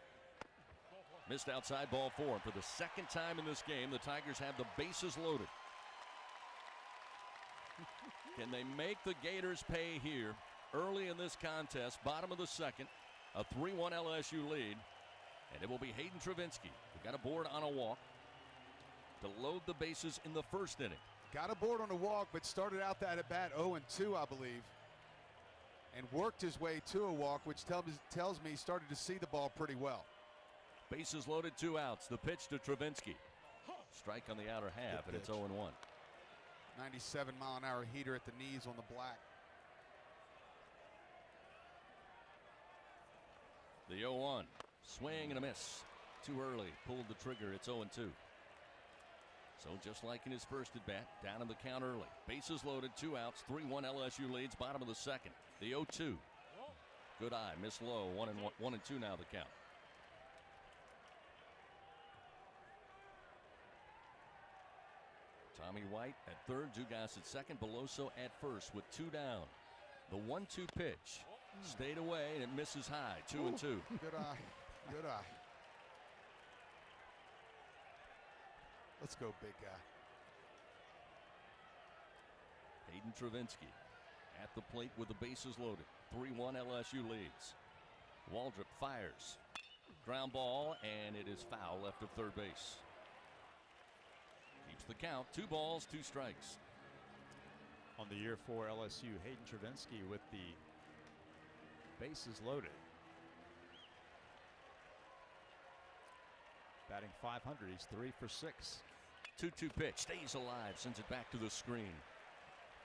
Missed outside, ball 4. For the second time in this game, the Tigers have the bases loaded. Can they make the Gators pay here early in this contest? Bottom of the second, a 3-1 LSU lead, and it will be Hayden Travinski, who got a board on a walk to load the bases in the first inning. Got a board on a walk, but started out that at bat 0-2, I believe, and worked his way to a walk, which tells me he started to see the ball pretty well. Bases loaded, 2 outs. The pitch to Travinski. Strike on the outer half, and it's 0-1. 97-mile-an-hour heater at the knees on the black. The 0-1. Swing and a miss. Too early. Pulled the trigger. It's 0-2. So just like in his first at-bat, down in the count early. Bases loaded, 2 outs. 3-1 LSU leads, bottom of the second. The 0-2. Good eye. Miss low. 1-2 now the count. Tommy White at third, Dugas at second, Beloso at first with 2 down. The 1-2 pitch stayed away and it misses high. 2-2. Good eye. Good eye. Let's go, big guy. Hayden Travinski at the plate with the bases loaded. 3-1 LSU leads. Waldrop fires. Ground ball, and it is foul left of third base. Keeps the count. 2 balls, 2 strikes. On the year for LSU, Hayden Travinski with the bases loaded. Batting .500, he's 3 for 6. 2-2 pitch, stays alive, sends it back to the screen.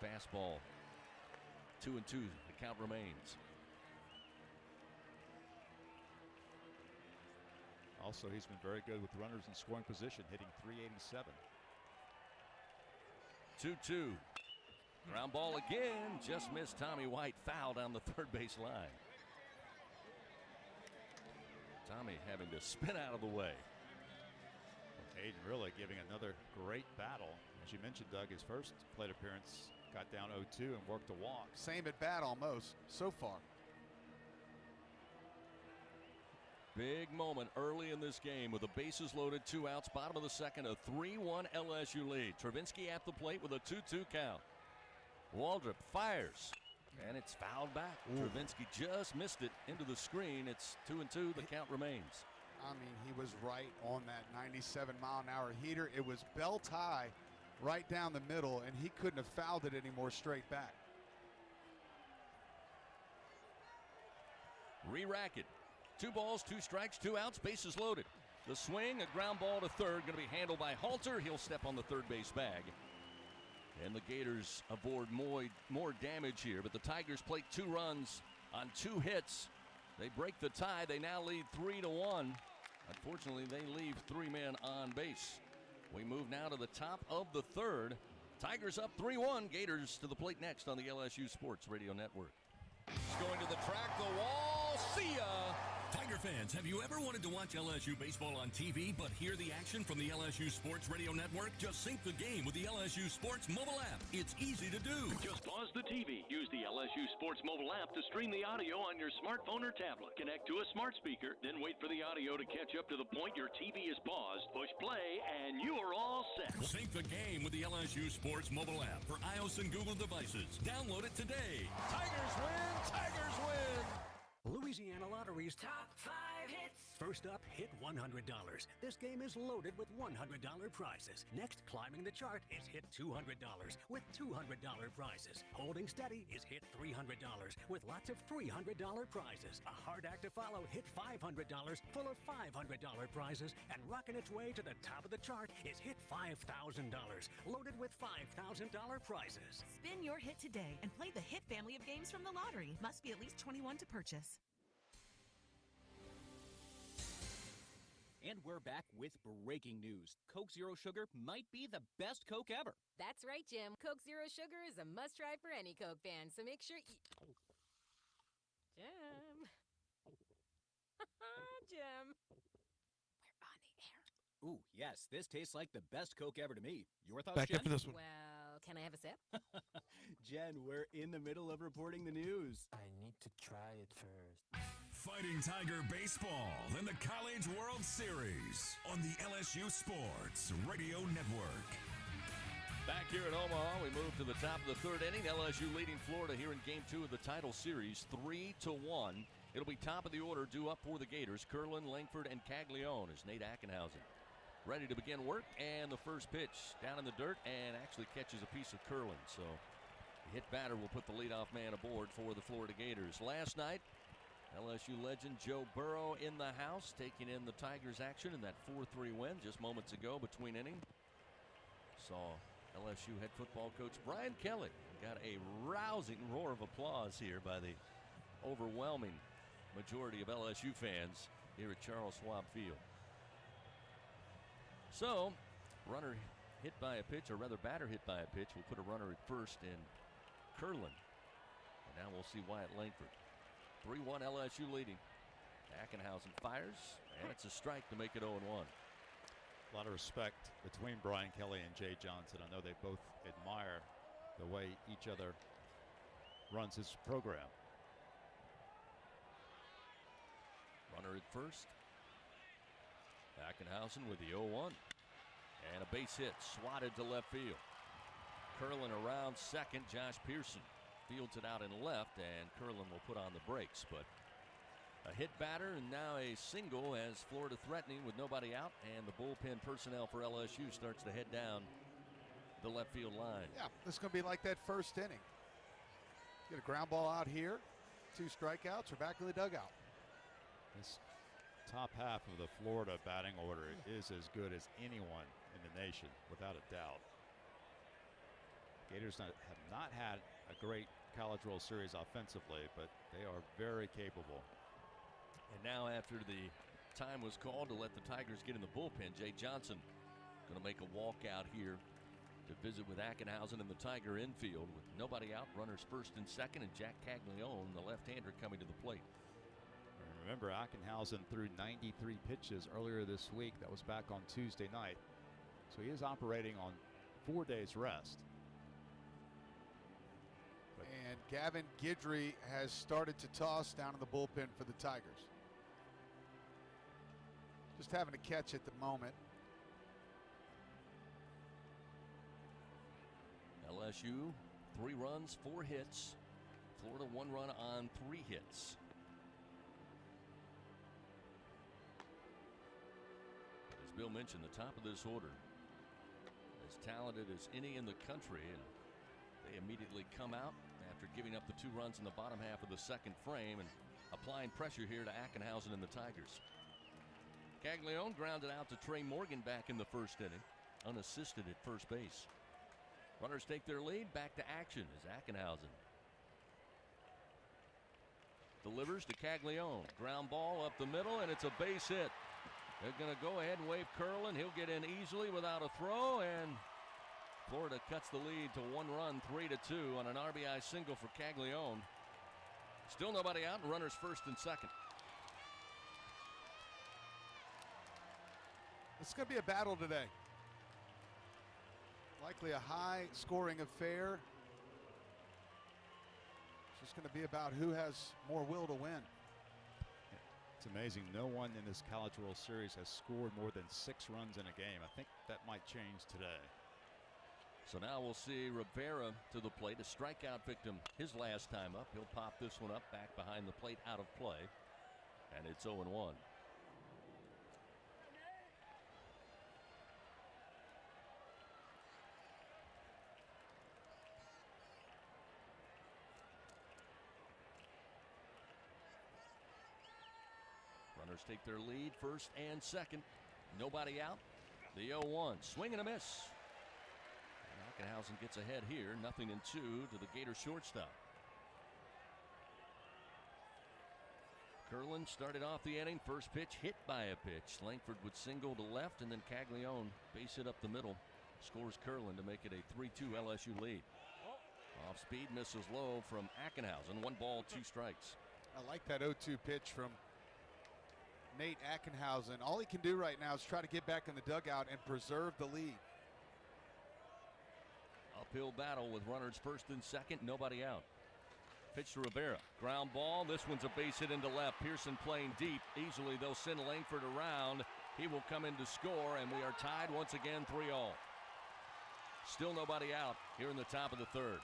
Fastball. 2-2, the count remains. Also, he's been very good with runners in scoring position, hitting .387. 2-2. Ground ball again, just missed Tommy White, foul down the third base line. Tommy having to spin out of the way. Hayden really giving another great battle. As you mentioned, Doug, his first plate appearance got down 0-2 and worked a walk. Same at bat almost so far. Big moment early in this game with the bases loaded, 2 outs, bottom of the second, a 3-1 LSU lead. Travinski at the plate with a 2-2 count. Waldrop fires, and it's fouled back. Travinski just missed it into the screen. It's 2-2, the count remains. I mean, he was right on that 97-mile-an-hour heater. It was belt high right down the middle, and he couldn't have fouled it anymore straight back. Re-rack it. 2 balls, 2 strikes, 2 outs, bases loaded. The swing, a ground ball to third, going to be handled by Halter. He'll step on the third base bag. And the Gators avoid more damage here, but the Tigers plate 2 runs on 2 hits. They break the tie. They now lead 3-1. Unfortunately, they leave 3 men on base. We move now to the top of the third. Tigers up 3-1. Gators to the plate next on the LSU Sports Radio Network. He's going to the track, the wall. See ya. Tiger fans, have you ever wanted to watch LSU baseball on TV but hear the action from the LSU Sports Radio Network? Just sync the game with the LSU Sports mobile app. It's easy to do. Just pause the TV. Use the LSU Sports mobile app to stream the audio on your smartphone or tablet. Connect to a smart speaker, then wait for the audio to catch up to the point your TV is paused. Push play, and you are all set. Sync the game with the LSU Sports mobile app for iOS and Google devices. Download it today. Tigers win! Tigers win! Louisiana Lottery's Top 5 Hits. First up, hit $100. This game is loaded with $100 prizes. Next, climbing the chart is hit $200 with $200 prizes. Holding steady is hit $300 with lots of $300 prizes. A hard act to follow, hit $500 full of $500 prizes. And rocking its way to the top of the chart is hit $5,000 loaded with $5,000 prizes. Spin your hit today and play the Hit family of games from the lottery. Must be at least 21 to purchase. And we're back with breaking news. Coke Zero Sugar might be the best Coke ever. That's right, Jim. Coke Zero Sugar is a must-try for any Coke fan, so make sure you... Jim. Jim. We're on the air. Ooh, yes, this tastes like the best Coke ever to me. Your thoughts, Back Jen? up for this one. Well, can I have a sip? Jen, we're in the middle of reporting the news. I need to try it first. Fighting Tiger Baseball in the College World Series on the LSU Sports Radio Network. Back here at Omaha, we move to the top of the third inning. LSU leading Florida here in Game 2 of the title series, 3-1. It'll be top of the order due up for the Gators. Curlin, Langford, and Caglione as Nate Ackenhausen ready to begin work. And the first pitch down in the dirt and actually catches a piece of Curlin. So the hit batter will put the leadoff man aboard for the Florida Gators. Last night, LSU legend Joe Burrow in the house, taking in the Tigers action in that 4-3 win just moments ago between innings. Saw LSU head football coach Brian Kelly got a rousing roar of applause here by the overwhelming majority of LSU fans here at Charles Schwab Field. So, runner hit by a pitch, or rather batter hit by a pitch, will put a runner at first in Curlin. And now we'll see Wyatt Langford. 3-1 LSU leading. Ackenhausen fires, and it's a strike to make it 0-1. A lot of respect between Brian Kelly and Jay Johnson. I know they both admire the way each other runs his program. Runner at first. Ackenhausen with the 0-1. And a base hit swatted to left field. Curlin around second. Josh Pearson fields it out in left, and Curlin will put on the brakes. But a hit batter, and now a single as Florida threatening with nobody out, and the bullpen personnel for LSU starts to head down the left field line. Yeah, this is going to be like that first inning. Get a ground ball out here, 2 strikeouts, we're back in the dugout. This top half of the Florida batting order is as good as anyone in the nation, without a doubt. Gators have not had a great College World Series offensively, but they are very capable. And now after the time was called to let the Tigers get in the bullpen, Jay Johnson going to make a walk out here to visit with Ackenhausen in the Tiger infield with nobody out. Runners first and second, and Jack Caglione, the left-hander, coming to the plate. Remember, Ackenhausen threw 93 pitches earlier this week. That was back on Tuesday night. So he is operating on 4 days rest. And Gavin Guidry has started to toss down in the bullpen for the Tigers. Just having a catch at the moment. LSU, 3 runs, 4 hits. Florida, 1 run on 3 hits. As Bill mentioned, the top of this order, as talented as any in the country, and they immediately come out after giving up the 2 runs in the bottom half of the second frame and applying pressure here to Ackenhausen and the Tigers. Caglione grounded out to Trey Morgan back in the first inning, unassisted at first base. Runners take their lead, back to action as Ackenhausen delivers to Caglione. Ground ball up the middle, and it's a base hit. They're going to go ahead and wave Curlin. He'll get in easily without a throw, and Florida cuts the lead to 1 run, 3-2 on an RBI single for Caglione. Still nobody out, and runners first and second. It's going to be a battle today. Likely a high-scoring affair. It's just going to be about who has more will to win. It's amazing. No one in this College World Series has scored more than 6 runs in a game. I think that might change today. So now we'll see Rivera to the plate, a strikeout victim his last time up. He'll pop this one up back behind the plate, out of play. And it's 0-1. Tigers take their lead, first and second. Nobody out. The 0-1, swing and a miss. And Ackenhausen gets ahead here, 0-2 to the Gator shortstop. Curlin started off the inning, first pitch hit by a pitch. Langford would single to left, and then Caglione base hit up the middle. Scores Curlin to make it a 3-2 LSU lead. Off speed, misses low from Ackenhausen. 1 ball, 2 strikes. I like that 0-2 pitch from Nate Ackenhausen. All he can do right now is try to get back in the dugout and preserve the lead. Uphill battle with runners first and second, nobody out. Pitch to Rivera. Ground ball. This one's a base hit into left. Pearson playing deep. Easily they'll send Langford around. He will come in to score, and we are tied once again 3-all. Still nobody out here in the top of the third.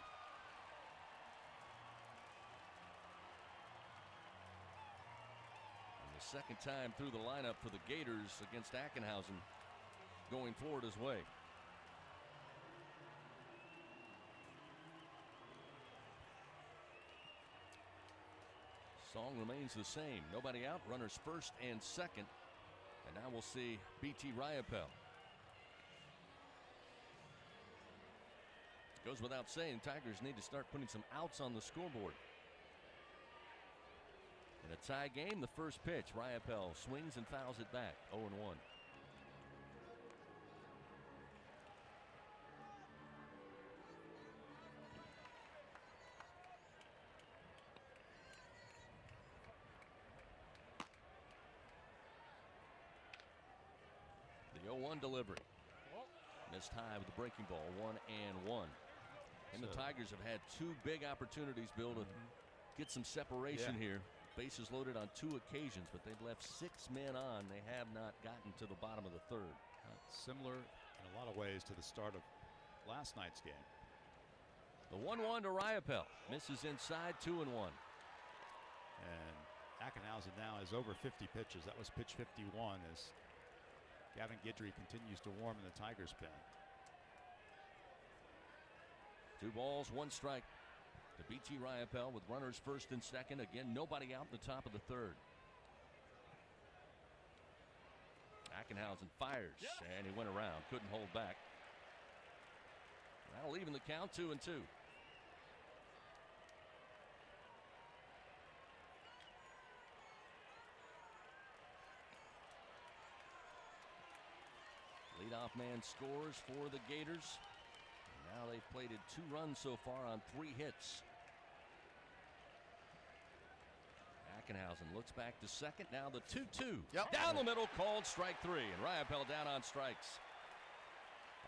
And the second time through the lineup for the Gators against Ackenhausen going Florida's way. Song remains the same. Nobody out. Runners first and second. And now we'll see B.T. Riopel. Goes without saying, Tigers need to start putting some outs on the scoreboard. In a tie game, the first pitch, Riopel swings and fouls it back. 0-1. The 0-1 delivery. Missed high with the breaking ball. 1-1. And the Tigers have had 2 big opportunities, Bill, to get some separation here. Bases loaded on 2 occasions, but they've left 6 men on. They have not gotten to the bottom of the third. Similar in a lot of ways to the start of last night's game. The 1-1 to Riopel. Misses inside, 2-1. And Ackenhausen now is over 50 pitches. That was pitch 51 as Gavin Guidry continues to warm in the Tigers' pen. 2 balls, 1 strike to B.T. Riopel with runners first and second. Again, nobody out in the top of the third. Ackenhausen fires, and he went around, couldn't hold back. That'll even the count, 2-2. Leadoff man scores for the Gators. Now they've plated 2 runs so far on 3 hits. Ackenhausen looks back to second. Now the 2-2. Down the middle, called strike 3. And Riopel down on strikes.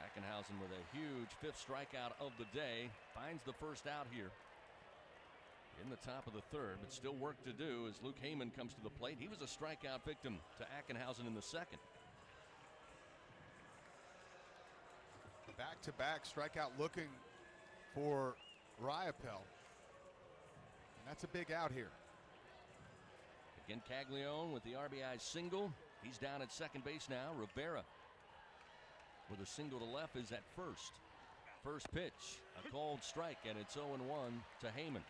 Ackenhausen with a huge 5th strikeout of the day. Finds the first out here in the top of the third, but still work to do as Luke Heyman comes to the plate. He was a strikeout victim to Ackenhausen in the second. Back-to-back strikeout looking for Riopel. And that's a big out here. Again, Caglione with the RBI single. He's down at second base now. Rivera with a single to left is at first. First pitch, a called strike, and it's 0-1 to Heyman.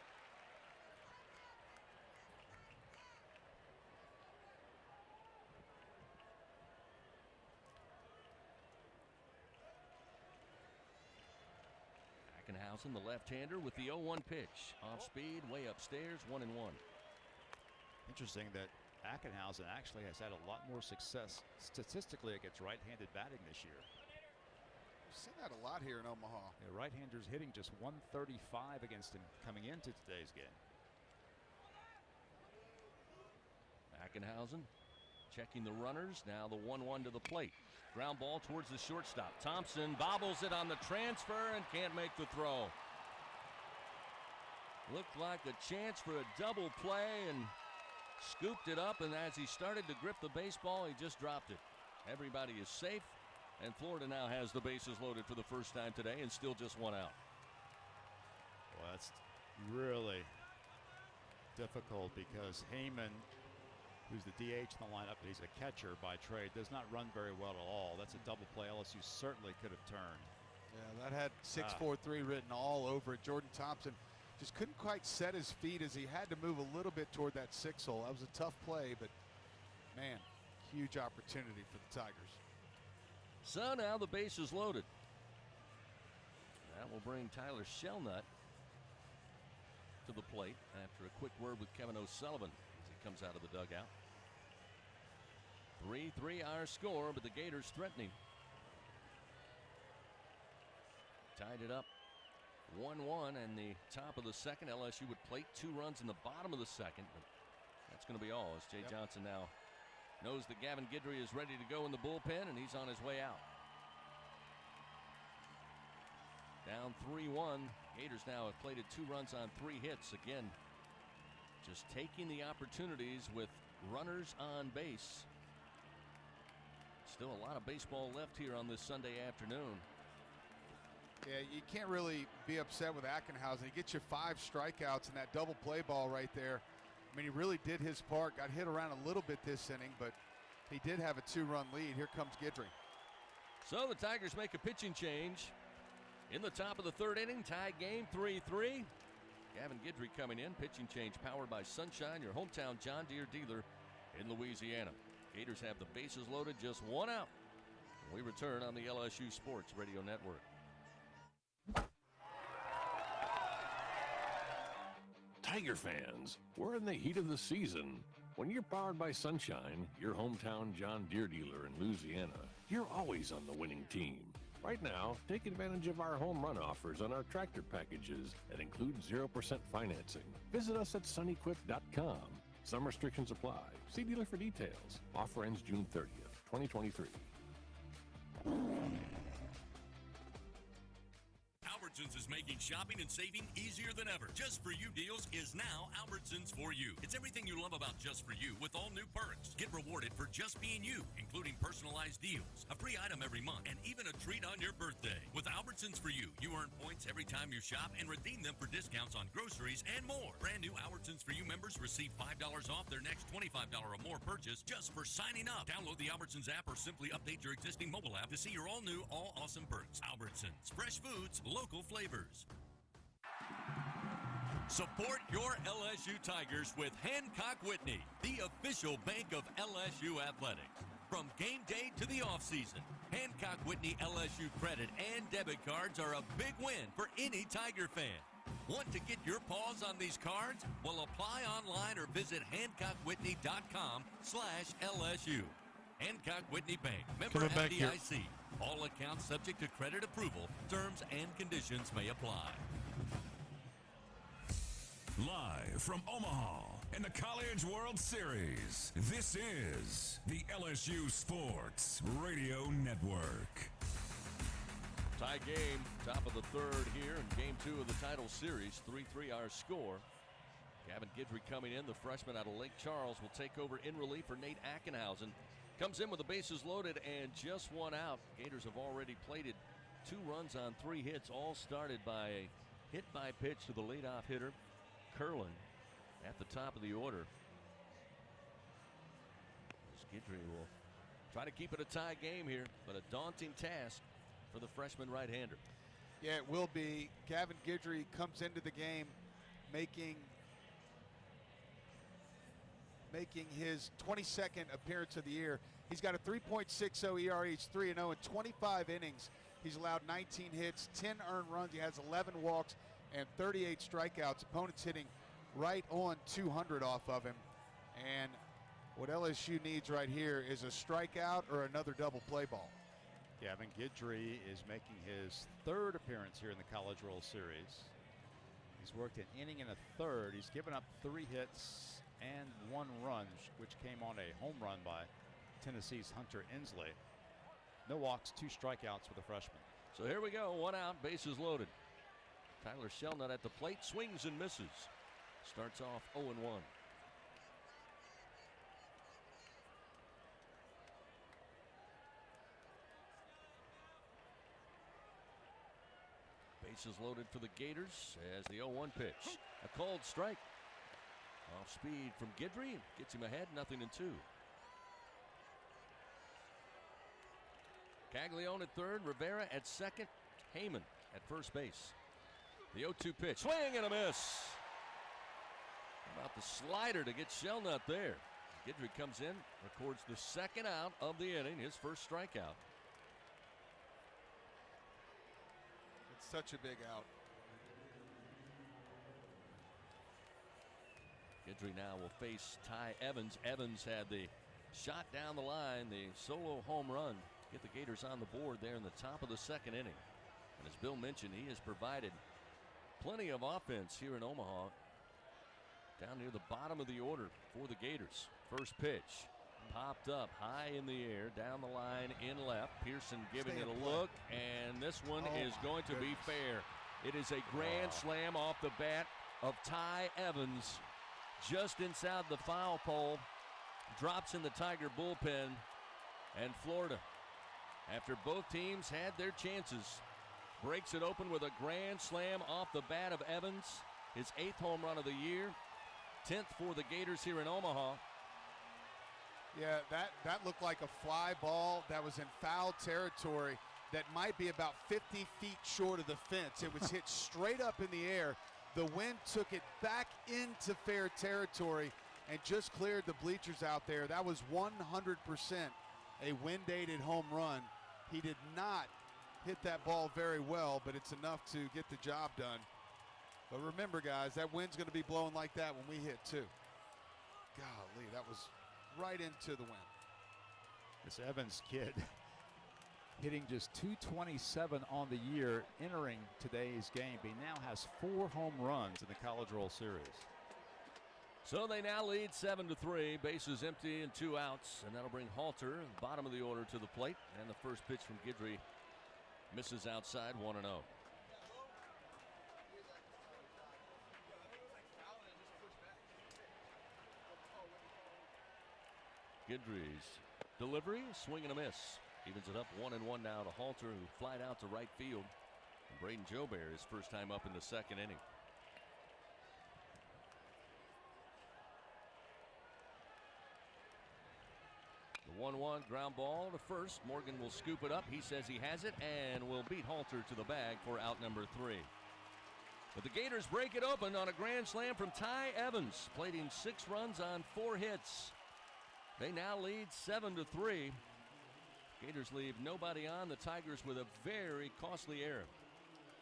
Ackenhausen, the left-hander, with the 0-1 pitch. Off speed, way upstairs, 1-1. Interesting that Ackenhausen actually has had a lot more success statistically against right-handed batting this year. We've seen that a lot here in Omaha. Yeah, right-handers hitting just 135 against him coming into today's game. Ackenhausen checking the runners. Now the 1-1 to the plate. Ground ball towards the shortstop. Thompson bobbles it on the transfer and can't make the throw. Looked like a chance for a double play and scooped it up, and as he started to grip the baseball, he just dropped it. Everybody is safe, and Florida now has the bases loaded for the first time today and still just 1 out. Well, that's really difficult because Heyman, who's the DH in the lineup, but he's a catcher by trade, does not run very well at all. That's a double play LSU certainly could have turned. Yeah, that had 6-4-3 written all over it. Jordan Thompson just couldn't quite set his feet as he had to move a little bit toward that 6-hole. That was a tough play, but Man, huge opportunity for the Tigers. So now the base is loaded. That will bring Tyler Shelnut to the plate after a quick word with Kevin O'Sullivan as he comes out of the dugout. 3-3 our score, but the Gators threatening. Tied it up 1-1 in the top of the second. LSU would plate 2 runs in the bottom of the second, but that's going to be all as Jay Johnson now knows that Gavin Guidry is ready to go in the bullpen, and he's on his way out. Down 3-1. Gators now have plated 2 runs on 3 hits. Again, just taking the opportunities with runners on base. Still a lot of baseball left here on this Sunday afternoon. Yeah, you can't really be upset with Ackenhausen. He gets you 5 strikeouts in that double play ball right there. I mean, he really did his part. Got hit around a little bit this inning, but he did have a 2-run lead. Here comes Guidry. So the Tigers make a pitching change in the top of the 3rd inning. Tied game 3-3. Gavin Guidry coming in. Pitching change powered by Sunshine, your hometown John Deere dealer in Louisiana. Gators have the bases loaded, just 1 out. We return on the LSU Sports Radio Network. Tiger fans, we're in the heat of the season. When you're powered by Sunshine, your hometown John Deere dealer in Louisiana, you're always on the winning team. Right now, take advantage of our home run offers on our tractor packages that include 0% financing. Visit us at sunequip.com. Some restrictions apply. See dealer for details. Offer ends June 30th, 2023. Albertsons is making shopping and saving easier than ever. Just For You deals is now Albertsons For You. It's everything you love about Just For You with all new perks. Get rewarded for just being you, including personalized deals, a free item every month, and even a treat on your birthday. With Albertsons For You, you earn points every time you shop and redeem them for discounts on groceries and more. Brand new Albertsons For You members receive $5 off their next $25 or more purchase just for signing up. Download the Albertsons app or simply update your existing mobile app to see your all new, all awesome perks. Albertsons, fresh foods, local flavors. Support your LSU Tigers with Hancock Whitney, the official bank of LSU athletics. From game day to the offseason, Hancock Whitney LSU credit and debit cards are a big win for any Tiger fan. Want to get your paws on these cards? Well, apply online or visit HancockWhitney.com/LSU. Hancock Whitney Bank, member FDIC. All accounts subject to credit approval. Terms and conditions may apply. Live from Omaha in the College World Series, this is the LSU Sports Radio Network. Tie game, top of the 3rd here in game 2 of the title series. 3-3 our score. Gavin Guidry coming in. The freshman out of Lake Charles will take over in relief for Nate Ackenhausen. Comes in with the bases loaded and just 1 out. Gators have already plated 2 runs on 3 hits, all started by a hit by pitch to the leadoff hitter, Curlin, at the top of the order. Guidry will try to keep it a tie game here, but a daunting task for the freshman right-hander. Yeah, it will be. Gavin Guidry comes into the game making his 22nd appearance of the year. He's got a 3.60 ERA. He's 3-0 in 25 innings. He's allowed 19 hits, 10 earned runs. He has 11 walks and 38 strikeouts. Opponents hitting right on 200 off of him. And what LSU needs right here is a strikeout or another double play ball. Gavin Guidry is making his 3rd appearance here in the College World Series. He's worked an inning and a third. He's given up 3 hits and 1 run, which came on a home run by Tennessee's Hunter Inslee. No walks, 2 strikeouts for the freshman. So here we go, 1 out, bases loaded. Tyler Shelnut at the plate, swings and misses. Starts off 0-1. Bases loaded for the Gators as the 0-1 pitch. A called strike. Off speed from Guidry. Gets him ahead, 0-2. Caglione at 3rd, Rivera at 2nd, Heyman at first base. The 0-2 pitch. Swing and a miss. How about the slider to get Shelnut there? Guidry comes in, records the second out of the inning, his first strikeout. It's such a big out. Guidry now will face Ty Evans. Evans had the shot down the line, the solo home run, get the Gators on the board there in the top of the second inning. And as Bill mentioned, he has provided plenty of offense here in Omaha, down near the bottom of the order for the Gators. First pitch popped up high in the air, down the line in left. Pearson giving it a look, and this one is going to be fair. It is a grand slam off the bat of Ty Evans, just inside the foul pole. Drops in the Tiger bullpen, and Florida, after both teams had their chances, breaks it open with a grand slam off the bat of Evans, his 8th home run of the year, 10th for the Gators here in Omaha. Yeah, that looked like a fly ball that was in foul territory that might be about 50 feet short of the fence. It was hit straight up in the air. The wind took it back into fair territory and just cleared the bleachers out there. That was 100% a wind-aided home run. He did not hit that ball very well, but it's enough to get the job done. But remember, guys, that wind's going to be blowing like that when we hit, too. Golly, that was right into the wind. This Evans kid hitting just .227 on the year entering today's game. He now has 4 home runs in the College World Series. So they now lead 7-3, bases empty and 2 outs, and that'll bring Halter, bottom of the order, to the plate. And the first pitch from Guidry misses outside, 1-0. Guidry's delivery, swing and a miss. Evens it up 1-1 now to Halter, who flied out to right field. And Braden Joubert, his first time up in the second inning. The 1-1 ground ball to first. Morgan will scoop it up. He says he has it and will beat Halter to the bag for out number 3. But the Gators break it open on a grand slam from Ty Evans, plating 6 runs on 4 hits. They now lead 7-3. Gators leave nobody on. The Tigers with a very costly error.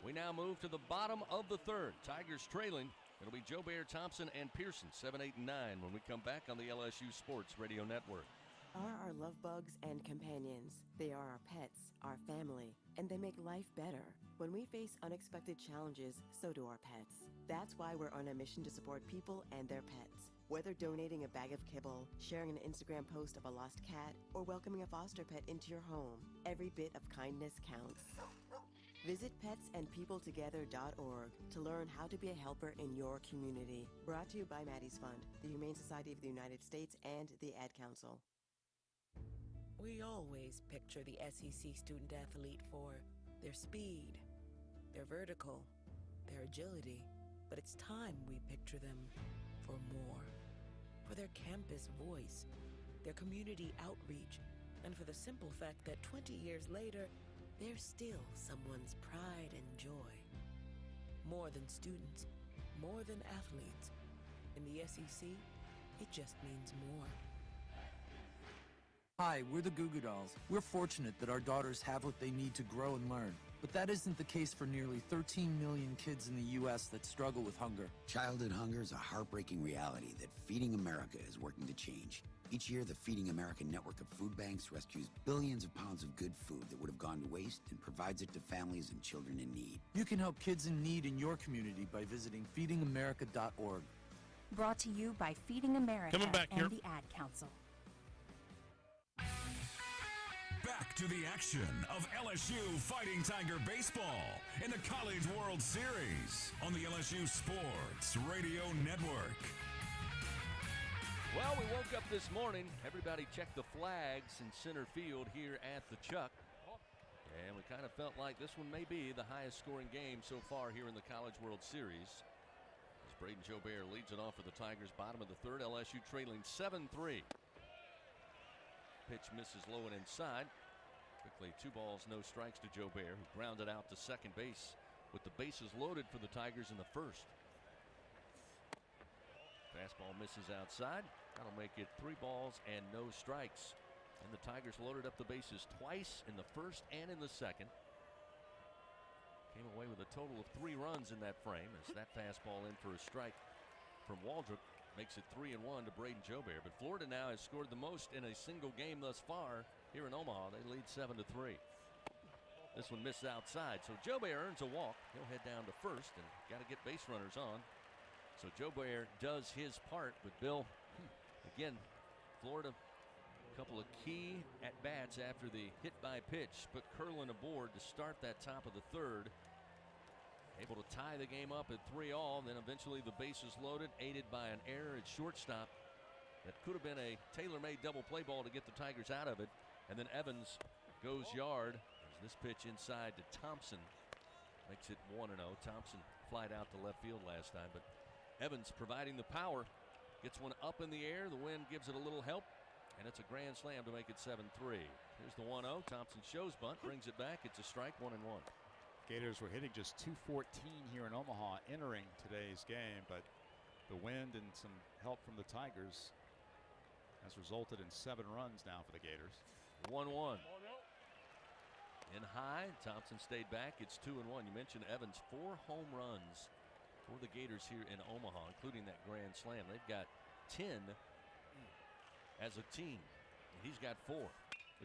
We now move to the bottom of the 3rd. Tigers trailing. It'll be Joubert, Thompson, and Pearson, 7, 8, and 9 when we come back on the LSU Sports Radio Network. Are our love bugs and companions. They are our pets, our family, and they make life better. When we face unexpected challenges, so do our pets. That's why we're on a mission to support people and their pets. Whether donating a bag of kibble, sharing an Instagram post of a lost cat, or welcoming a foster pet into your home, every bit of kindness counts. Visit petsandpeopletogether.org to learn how to be a helper in your community. Brought to you by Maddie's Fund, the Humane Society of the United States, and the Ad Council. We always picture the SEC student athlete for their speed, their vertical, their agility, but it's time we picture them for more. For their campus voice, their community outreach, and for the simple fact that 20 years later, they're still someone's pride and joy. More than students, more than athletes. In the SEC, it just means more. Hi, we're the Goo Goo Dolls. We're fortunate that our daughters have what they need to grow and learn. But that isn't the case for nearly 13 million kids in the U.S. that struggle with hunger. Childhood hunger is a heartbreaking reality that Feeding America is working to change. Each year, the Feeding America network of food banks rescues billions of pounds of good food that would have gone to waste and provides it to families and children in need. You can help kids in need in your community by visiting feedingamerica.org. Brought to you by Feeding America Coming back and here. the Ad Council. Back to the action of LSU Fighting Tiger Baseball in the College World Series on the LSU Sports Radio Network. Well, we woke up this morning. Everybody checked the flags in center field here at the Chuck. And we kind of felt like this one may be the highest scoring game so far here in the College World Series. As Braden Joubert leads it off for the Tigers, bottom of the 3rd. LSU trailing 7-3. Pitch misses low and inside. Quickly, 2 balls, no strikes to Joubert, who grounded out to second base with the bases loaded for the Tigers in the 1st. Fastball misses outside. That'll make it 3 balls and no strikes. And the Tigers loaded up the bases twice in the first and in the second. Came away with a total of 3 runs in that frame as that fastball in for a strike from Waldrop makes it 3-1 to Braden Joubert. But Florida now has scored the most in a single game thus far here in Omaha. They lead 7-3. This one missed outside, so Joubert earns a walk. He'll head down to first and got to get base runners on. So Joubert does his part, but Bill, again, Florida, a couple of key at-bats after the hit by pitch, put Curlin aboard to start that top of the third. Able to tie the game up at 3-all, then eventually the bases loaded, aided by an error at shortstop. That could have been a tailor-made double play ball to get the Tigers out of it. And then Evans goes yard. As this pitch inside to Thompson makes it 1-0. Thompson flied out to left field last time, but Evans providing the power. Gets one up in the air. The wind gives it a little help, and it's a grand slam to make it 7-3. Here's the 1-0. Thompson shows bunt, brings it back. It's a strike, 1-1. Gators were hitting just .214 here in Omaha entering today's game, but the wind and some help from the Tigers has resulted in 7 runs now for the Gators. 1-1. In high, Thompson stayed back. It's 2-1. You mentioned Evans, 4 home runs for the Gators here in Omaha, including that grand slam. They've got 10 as a team. He's got 4.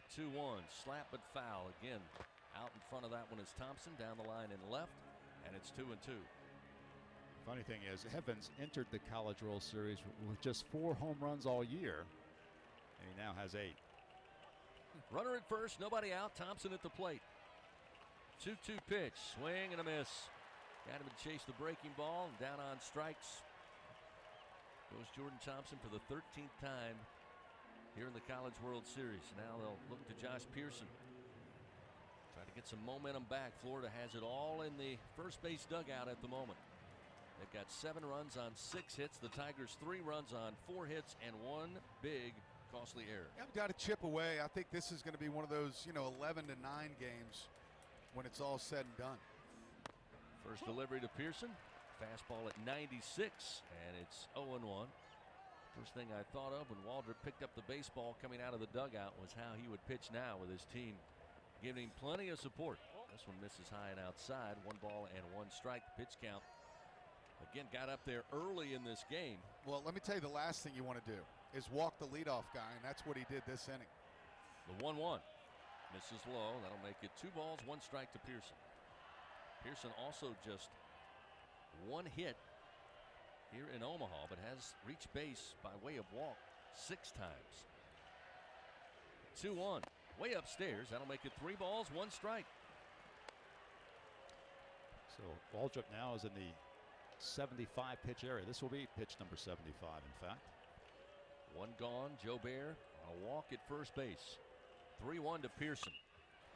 The 2-1, slap but foul again. Out in front of that one is Thompson, down the line and left, and it's 2-2. Funny thing is, Evans entered the College World Series with just 4 home runs all year, and he now has 8. Runner at first, nobody out. Thompson at the plate. 2-2 pitch, swing and a miss. Got him to chase the breaking ball, and down on strikes goes Jordan Thompson for the 13th time here in the College World Series. Now they'll look to Josh Pearson. Try to get some momentum back. Florida has it all in the first base dugout at the moment. They've got 7 runs on 6 hits. The Tigers 3 runs on 4 hits and 1 big costly error. Yeah, we've got to chip away. I think this is going to be one of those, 11-9 games when it's all said and done. First delivery to Pearson. Fastball at 96, and it's 0-1. First thing I thought of when Waldrop picked up the baseball coming out of the dugout was how he would pitch now with his team giving him plenty of support. This one misses high and outside. 1 ball and 1 strike. Pitch count again got up there early in this game. Well, let me tell you, the last thing you want to do is walk the leadoff guy, and that's what he did this inning. The 1-1 misses low. That'll make it 2 balls, 1 strike to Pearson. Pearson also just 1 hit here in Omaha, but has reached base by way of walk 6 times. 2-1. Way upstairs. That'll make it 3 balls, 1 strike. So Waldrop now is in the 75 pitch area. This will be pitch number 75, in fact. 1 gone. Joubert on a walk at first base. 3-1 to Pearson.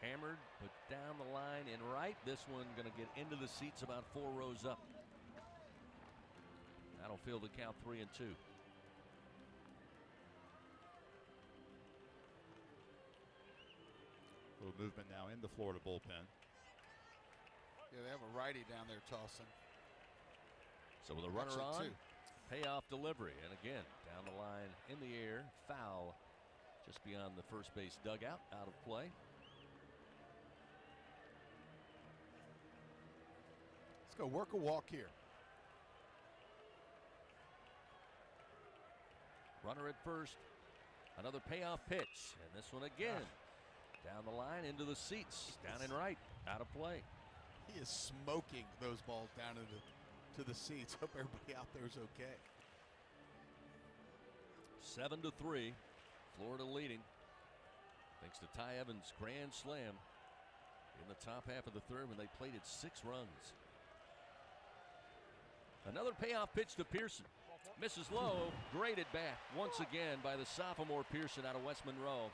Hammered, but down the line and right. This one going to get into the seats about 4 rows up. That'll field the count 3-2. A little movement now in the Florida bullpen. Yeah, they have a righty down there tossing. So with a runner on, payoff delivery. And again, down the line in the air, foul just beyond the first base dugout, out of play. Let's go work a walk here. Runner at first. Another payoff pitch. And this one again. Down the line into the seats. Down and right. Out of play. He is smoking those balls down to the seats. Hope everybody out there is okay. 7-3. Florida leading. Thanks to Ty Evans' grand slam in the top half of the third when they plated 6 runs. Another payoff pitch to Pearson. Misses low. Great at bat once again by the sophomore Pearson out of West Monroe.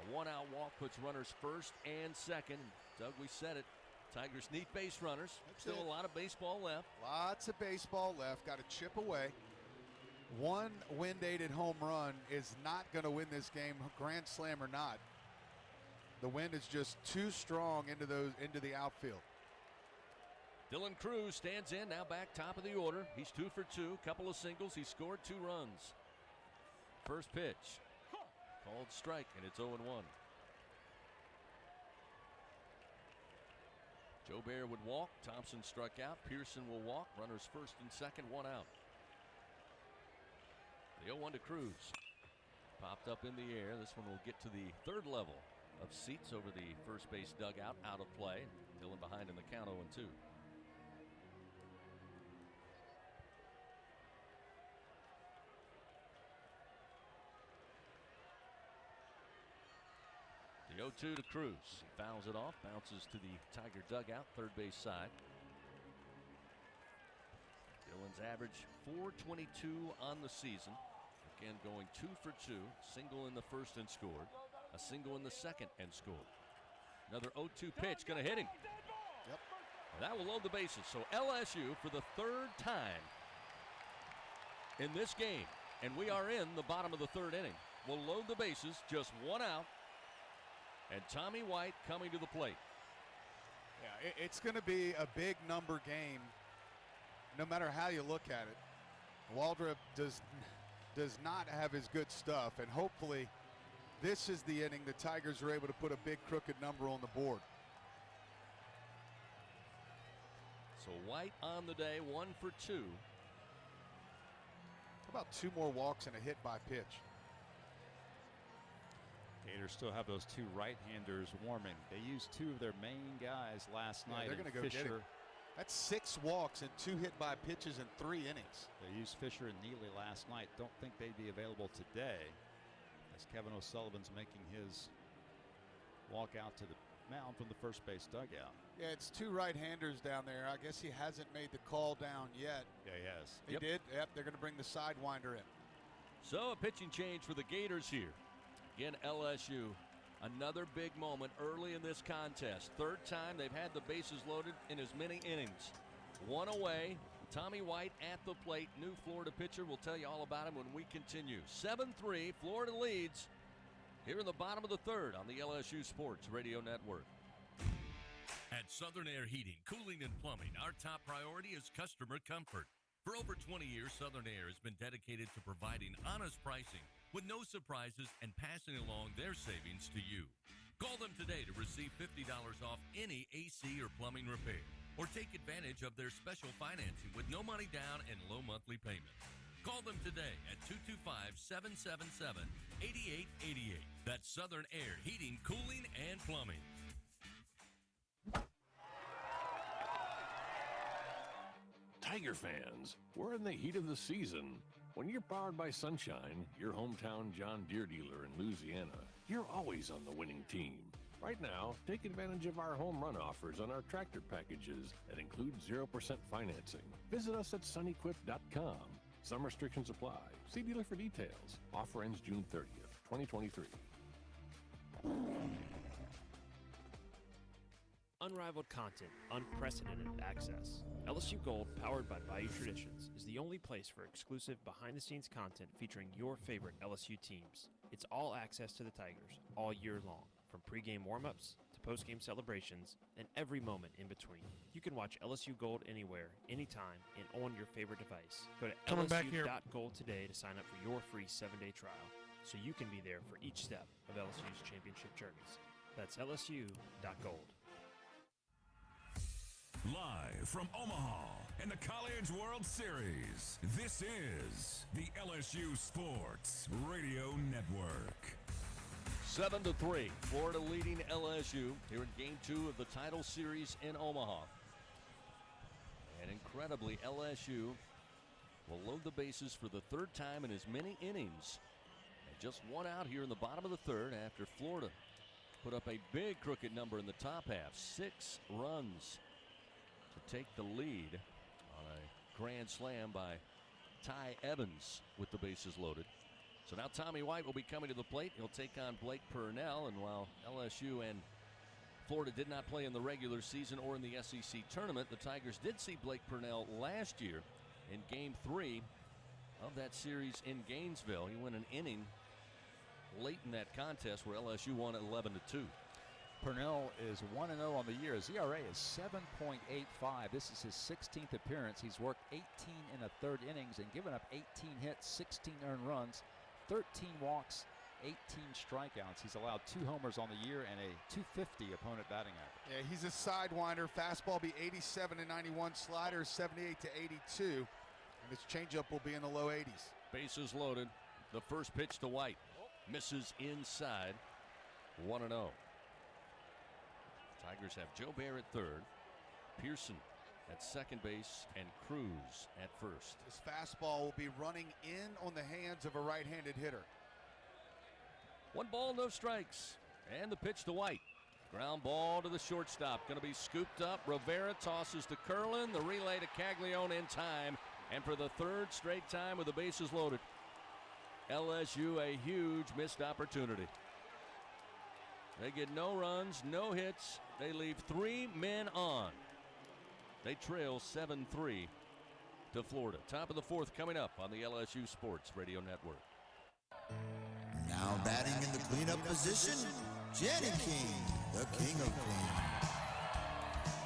A 1-out walk puts runners first and second. Doug, we said it. Tigers need base runners. Still a lot of baseball left. Lots of baseball left. Got to chip away. 1 wind-aided home run is not going to win this game, grand slam or not. The wind is just too strong into the outfield. Dylan Cruz stands in, now back top of the order. He's 2 for 2, couple of singles. He scored 2 runs. First pitch. Called strike, and it's 0-1. Joe Bear would walk. Thompson struck out. Pearson will walk. Runners first and second, 1 out. The 0-1 to Cruz. Popped up in the air. This one will get to the third level of seats over the first base dugout, out of play. Dillon behind in the count, 0-2. The 0-2 to Cruz. He fouls it off, bounces to the Tiger dugout, third base side. Dillon's average .422 on the season. Again, going 2 for 2. Single in the first and scored. A single in the second and scored. Another 0-2 pitch, going to hit him. Yep. That will load the bases. So LSU, for the third time in this game, and we are in the bottom of the third inning, will load the bases, just 1 out. And Tommy White coming to the plate. Yeah, it's going to be a big number game no matter how you look at it. Waldrop does not have his good stuff, and hopefully this is the inning the Tigers are able to put a big crooked number on the board. So White on the day, 1 for 2. How about 2 more walks and a hit by pitch? Gators still have those 2 right-handers warming. They used 2 of their main guys last night. They're going to go Fisher. get it. That's 6 walks and 2 hit by pitches in 3 innings. They used Fisher and Neely last night. Don't think they'd be available today, as Kevin O'Sullivan's making his walk out to the mound from the first base dugout. Yeah, it's 2 right-handers down there. I guess he hasn't made the call down yet. Yeah, he has. He did? Yep, they're going to bring the sidewinder in. So a pitching change for the Gators here. Again, LSU, another big moment early in this contest. Third time they've had the bases loaded in as many innings. 1 away. Tommy White at the plate. New Florida pitcher. We'll tell you all about him when we continue. 7-3, Florida leads here in the bottom of the third on the LSU Sports Radio Network. At Southern Air Heating, Cooling, and Plumbing, our top priority is customer comfort. For over 20 years, Southern Air has been dedicated to providing honest pricing with no surprises and passing along their savings to you. Call them today to receive $50 off any AC or plumbing repair, or take advantage of their special financing with no money down and low monthly payments. Call them today at 225-777-8888. That's Southern Air Heating, Cooling, and Plumbing. Tiger fans, we're in the heat of the season. When you're powered by Sunshine, your hometown John Deere dealer in Louisiana, you're always on the winning team. Right now, take advantage of our home run offers on our tractor packages that include 0% financing. Visit us at sunequip.com. Some restrictions apply. See dealer for details. Offer ends June 30th, 2023. Unrivaled content, unprecedented access. LSU Gold, powered by Bayou Traditions, is the only place for exclusive behind-the-scenes content featuring your favorite LSU teams. It's all access to the Tigers all year long, from pregame warm-ups to postgame celebrations and every moment in between. You can watch LSU Gold anywhere, anytime, and on your favorite device. Go to LSU.gold today to sign up for your free 7-day trial, so you can be there for each step of LSU's championship journeys. That's LSU.gold. Live from Omaha and the College World Series, this is the LSU Sports Radio Network. 7-3, Florida leading LSU here in Game 2 of the title series in Omaha. And incredibly, LSU will load the bases for the third time in as many innings. And just 1 out here in the bottom of the third after Florida put up a big crooked number in the top half. 6 runs to take the lead on a grand slam by Ty Evans with the bases loaded. So now Tommy White will be coming to the plate. He'll take on Blake Purnell. And while LSU and Florida did not play in the regular season or in the SEC tournament, the Tigers did see Blake Purnell last year in Game 3 of that series in Gainesville. He went an inning late in that contest where LSU won 11-2. Purnell is 1-0 on the year. His ERA is 7.85. This is his 16th appearance. He's worked 18 in the third innings and given up 18 hits, 16 earned runs, 13 walks, 18 strikeouts. He's allowed 2 homers on the year and a .250 opponent batting average. Yeah, he's a sidewinder. Fastball be 87 to 91, slider 78 to 82, and his changeup will be in the low 80s. Bases loaded. The first pitch to White. Misses inside. 1-0. Tigers have Joe Bear at third, Pearson at second base, and Cruz at first. His fastball will be running in on the hands of a right-handed hitter. 1 ball, no strikes. And the pitch to White. Ground ball to the shortstop. Going to be scooped up. Rivera tosses to Curlin. The relay to Caglione in time. And for the 3rd straight time with the bases loaded, LSU a huge missed opportunity. They get no runs, no hits. They leave 3 men on. They trail 7-3 to Florida. Top of the 4th coming up on the LSU Sports Radio Network. Now batting in the cleanup position, Jenny King, the king of clean.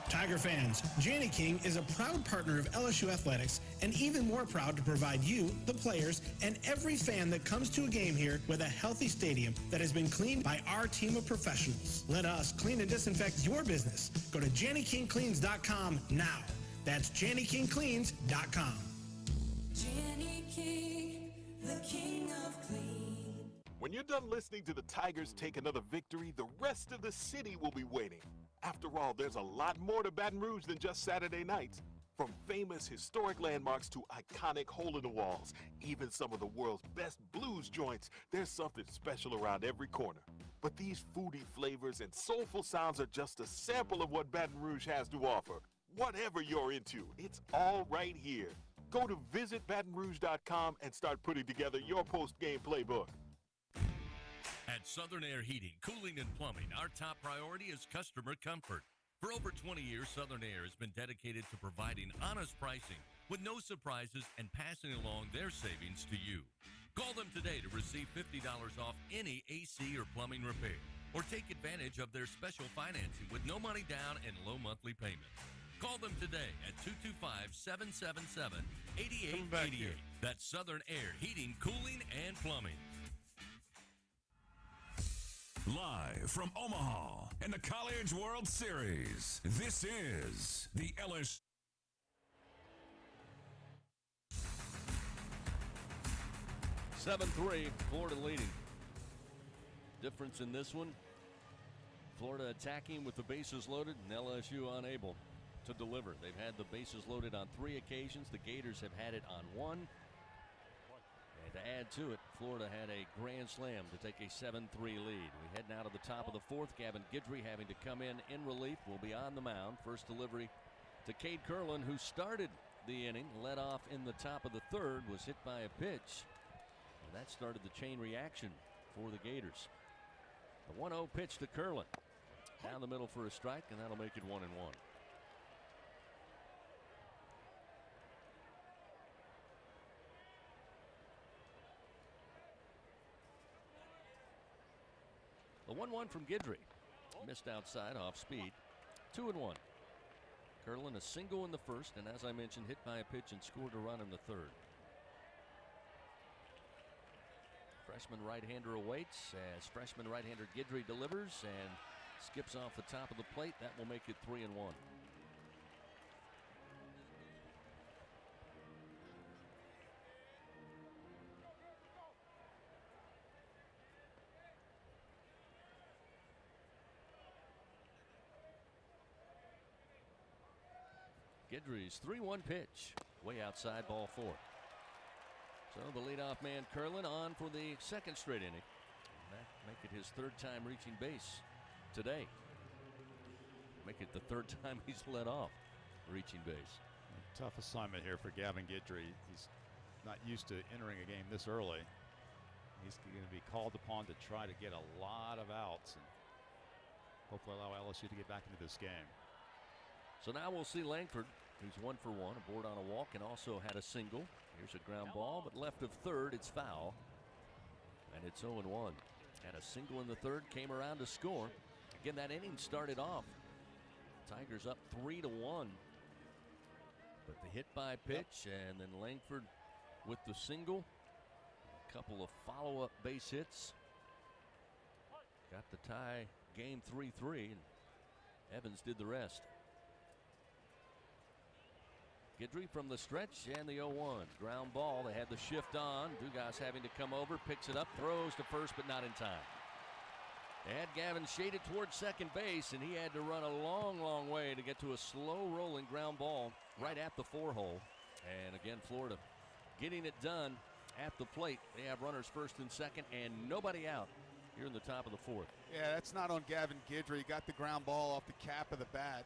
Tiger fans, Janny King is a proud partner of LSU Athletics and even more proud to provide you, the players, and every fan that comes to a game here with a healthy stadium that has been cleaned by our team of professionals. Let us clean and disinfect your business. Go to JannyKingCleans.com now. That's JannyKingCleans.com. Janny King, the king of clean. When you're done listening to the Tigers take another victory, the rest of the city will be waiting. After all, there's a lot more to Baton Rouge than just Saturday nights. From famous historic landmarks to iconic hole-in-the-walls, even some of the world's best blues joints, there's something special around every corner. But these foodie flavors and soulful sounds are just a sample of what Baton Rouge has to offer. Whatever you're into, it's all right here. Go to visitbatonrouge.com and start putting together your post-game playbook. At Southern Air Heating, Cooling, and Plumbing, our top priority is customer comfort. For over 20 years, Southern Air has been dedicated to providing honest pricing with no surprises and passing along their savings to you. Call them today to receive $50 off any AC or plumbing repair, or take advantage of their special financing with no money down and low monthly payments. Call them today at 225-777-8888. That's Southern Air Heating, Cooling, and Plumbing. Live from Omaha in the College World Series, this is the LSU. (7-3), Florida leading. Difference in this one, Florida attacking with the bases loaded and LSU unable to deliver. They've had the bases loaded on 3 occasions. The Gators have had it on 1. And to add to it, Florida had a grand slam to take a 7-3 lead. We head now to the top of the 4th. Gavin Guidry having to come in relief, will be on the mound. First delivery to Cade Curlin, who started the inning, led off in the top of the 3rd, was hit by a pitch. And that started the chain reaction for the Gators. The 1-0 pitch to Curlin. Down the middle for a strike, and that'll make it 1-1. The 1-1 from Guidry. Missed outside off speed. 2-1. Curlin a single in the 1st, and as I mentioned, hit by a pitch and scored a run in the 3rd. Freshman right-hander awaits as freshman right-hander Guidry delivers and skips off the top of the plate. That will make it 3-1. Guidry's 3-1 pitch, way outside, ball 4. So the leadoff man Curlin on for the 2nd straight inning. And that make it his 3rd time reaching base today. Make it the 3rd time he's led off reaching base. Tough assignment here for Gavin Guidry. He's not used to entering a game this early. He's going to be called upon to try to get a lot of outs and hopefully allow LSU to get back into this game. So now we'll see Langford, who's 1 for 1, aboard on a walk and also had a single. Here's a ground ball, but left of 3rd, it's foul. And it's 0-1. Had a single in the 3rd, came around to score. Again, that inning started off. Tigers up 3-1. But the hit by pitch, and then Langford with the single. A couple of follow-up base hits. Got the tie game 3-3, and Evans did the rest. Guidry from the stretch and the 0-1. Ground ball. They had the shift on. Dugas having to come over, picks it up, throws to first, but not in time. They had Gavin shaded towards second base, and he had to run a long, long way to get to a slow rolling ground ball right at the 4-hole. And again, Florida getting it done at the plate. They have runners first and second and nobody out here in the top of the 4th. Yeah, that's not on Gavin Guidry. He got the ground ball off the cap of the bat.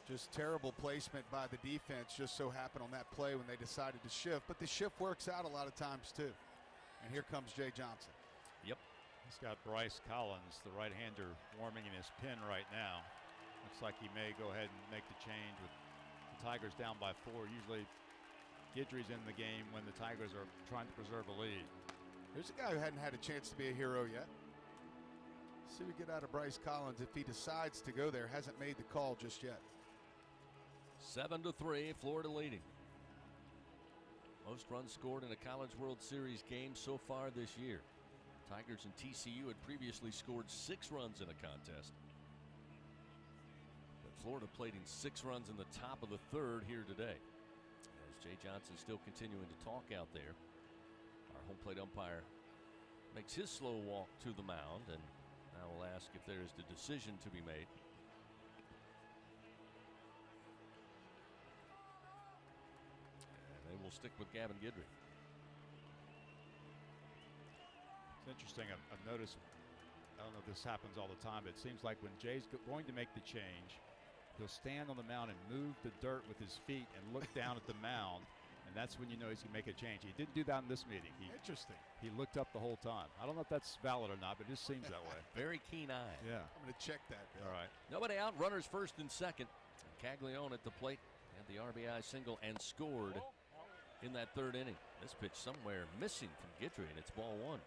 Just terrible placement by the defense. Just so happened on that play when they decided to shift. But the shift works out a lot of times too. And here comes Jay Johnson. Yep. He's got Bryce Collins, the right-hander, warming in his pin right now. Looks like he may go ahead and make the change with the Tigers down by 4. Usually Guidry's in the game when the Tigers are trying to preserve a lead. Here's a guy who hadn't had a chance to be a hero yet. See what we get out of Bryce Collins if he decides to go there. Hasn't made the call just yet. 7-3, Florida leading. Most runs scored in a College World Series game so far this year. Tigers and TCU had previously scored 6 runs in a contest. But Florida plating 6 runs in the top of the 3rd here today. As Jay Johnson still continuing to talk out there. Our home plate umpire makes his slow walk to the mound, and now we'll ask if there is the decision to be made. They will stick with Gavin Guidry. It's interesting. I've noticed, I don't know if this happens all the time, but it seems like when Jay's going to make the change, he'll stand on the mound and move the dirt with his feet and look down at the mound, and that's when you know he's going to make a change. He didn't do that in this meeting. Interesting. He looked up the whole time. I don't know if that's valid or not, but it just seems that way. Very keen eye. Yeah. I'm going to check that, Bill. All right. Nobody out, runners first and second. And Caglione at the plate had the RBI single and scored in that 3rd inning. This pitch somewhere missing from Guidry, and it's ball 1.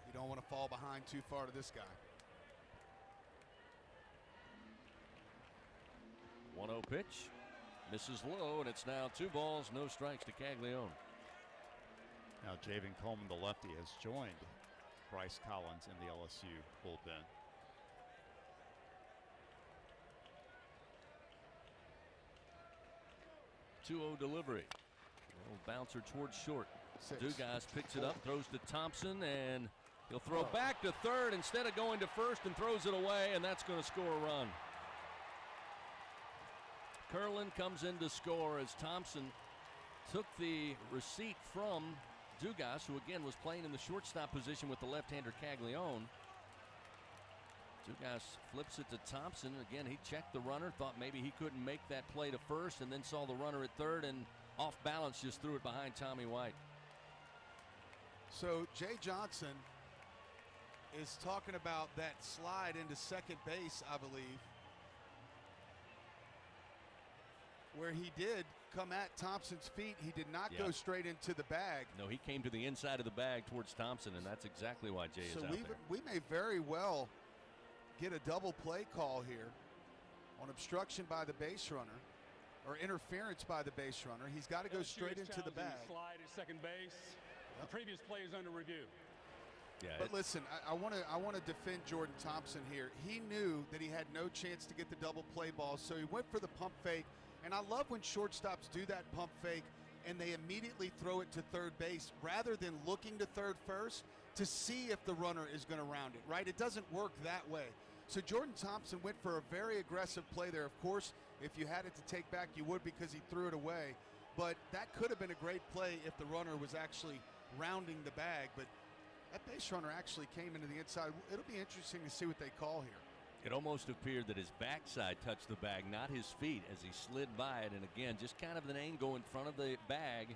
You don't want to fall behind too far to this guy. 1-0 pitch. Misses low, and it's now 2 balls, no strikes to Caglione. Now Javen Coleman, the lefty, has joined Bryce Collins in the LSU bullpen. 2-0 delivery. Little bouncer towards short. Dugas picks it up, throws to Thompson, and he'll throw back to third instead of going to first and throws it away, and that's going to score a run. Curlin comes in to score as Thompson took the receipt from Dugas, who again was playing in the shortstop position with the left-hander Caglione. Dugas flips it to Thompson. Again, he checked the runner, thought maybe he couldn't make that play to first, and then saw the runner at third, and off balance just threw it behind Tommy White. So Jay Johnson is talking about that slide into second base, I believe, where he did come at Thompson's feet. He did not go straight into the bag. No, he came to the inside of the bag towards Thompson, and that's exactly why Jay is out there. We may very well get a double play call here on obstruction by the base runner or interference by the base runner. He's got to go straight into the bag. Slide at second base. The previous play is under review. Yeah, but listen, I want to defend Jordan Thompson here. He knew that he had no chance to get the double play ball, so he went for the pump fake. And I love when shortstops do that pump fake and they immediately throw it to third base rather than looking to third first to see if the runner is going to round it, right? It doesn't work that way. So Jordan Thompson went for a very aggressive play there. Of course, if you had it to take back, you would because he threw it away. But that could have been a great play if the runner was actually rounding the bag. But that base runner actually came into the inside. It'll be interesting to see what they call here. It almost appeared that his backside touched the bag, not his feet, as he slid by it. And again, just kind of an angle in front of the bag.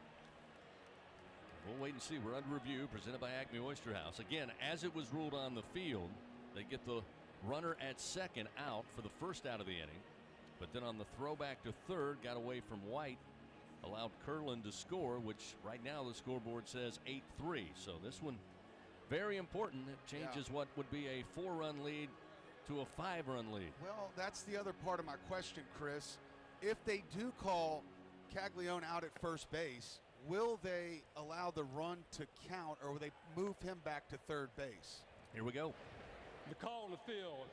We'll wait and see. We're under review, presented by Acme Oyster House. Again, as it was ruled on the field, they get the runner at second out for the first out of the inning. But then on the throwback to third, got away from White, allowed Curlin to score, which right now the scoreboard says 8-3. So this one very important. It changes what would be a 4-run lead to a 5-run lead. Well, that's the other part of my question, Chris. If they do call Caglione out at first base, will they allow the run to count, or will they move him back to third base? Here we go. The call on the field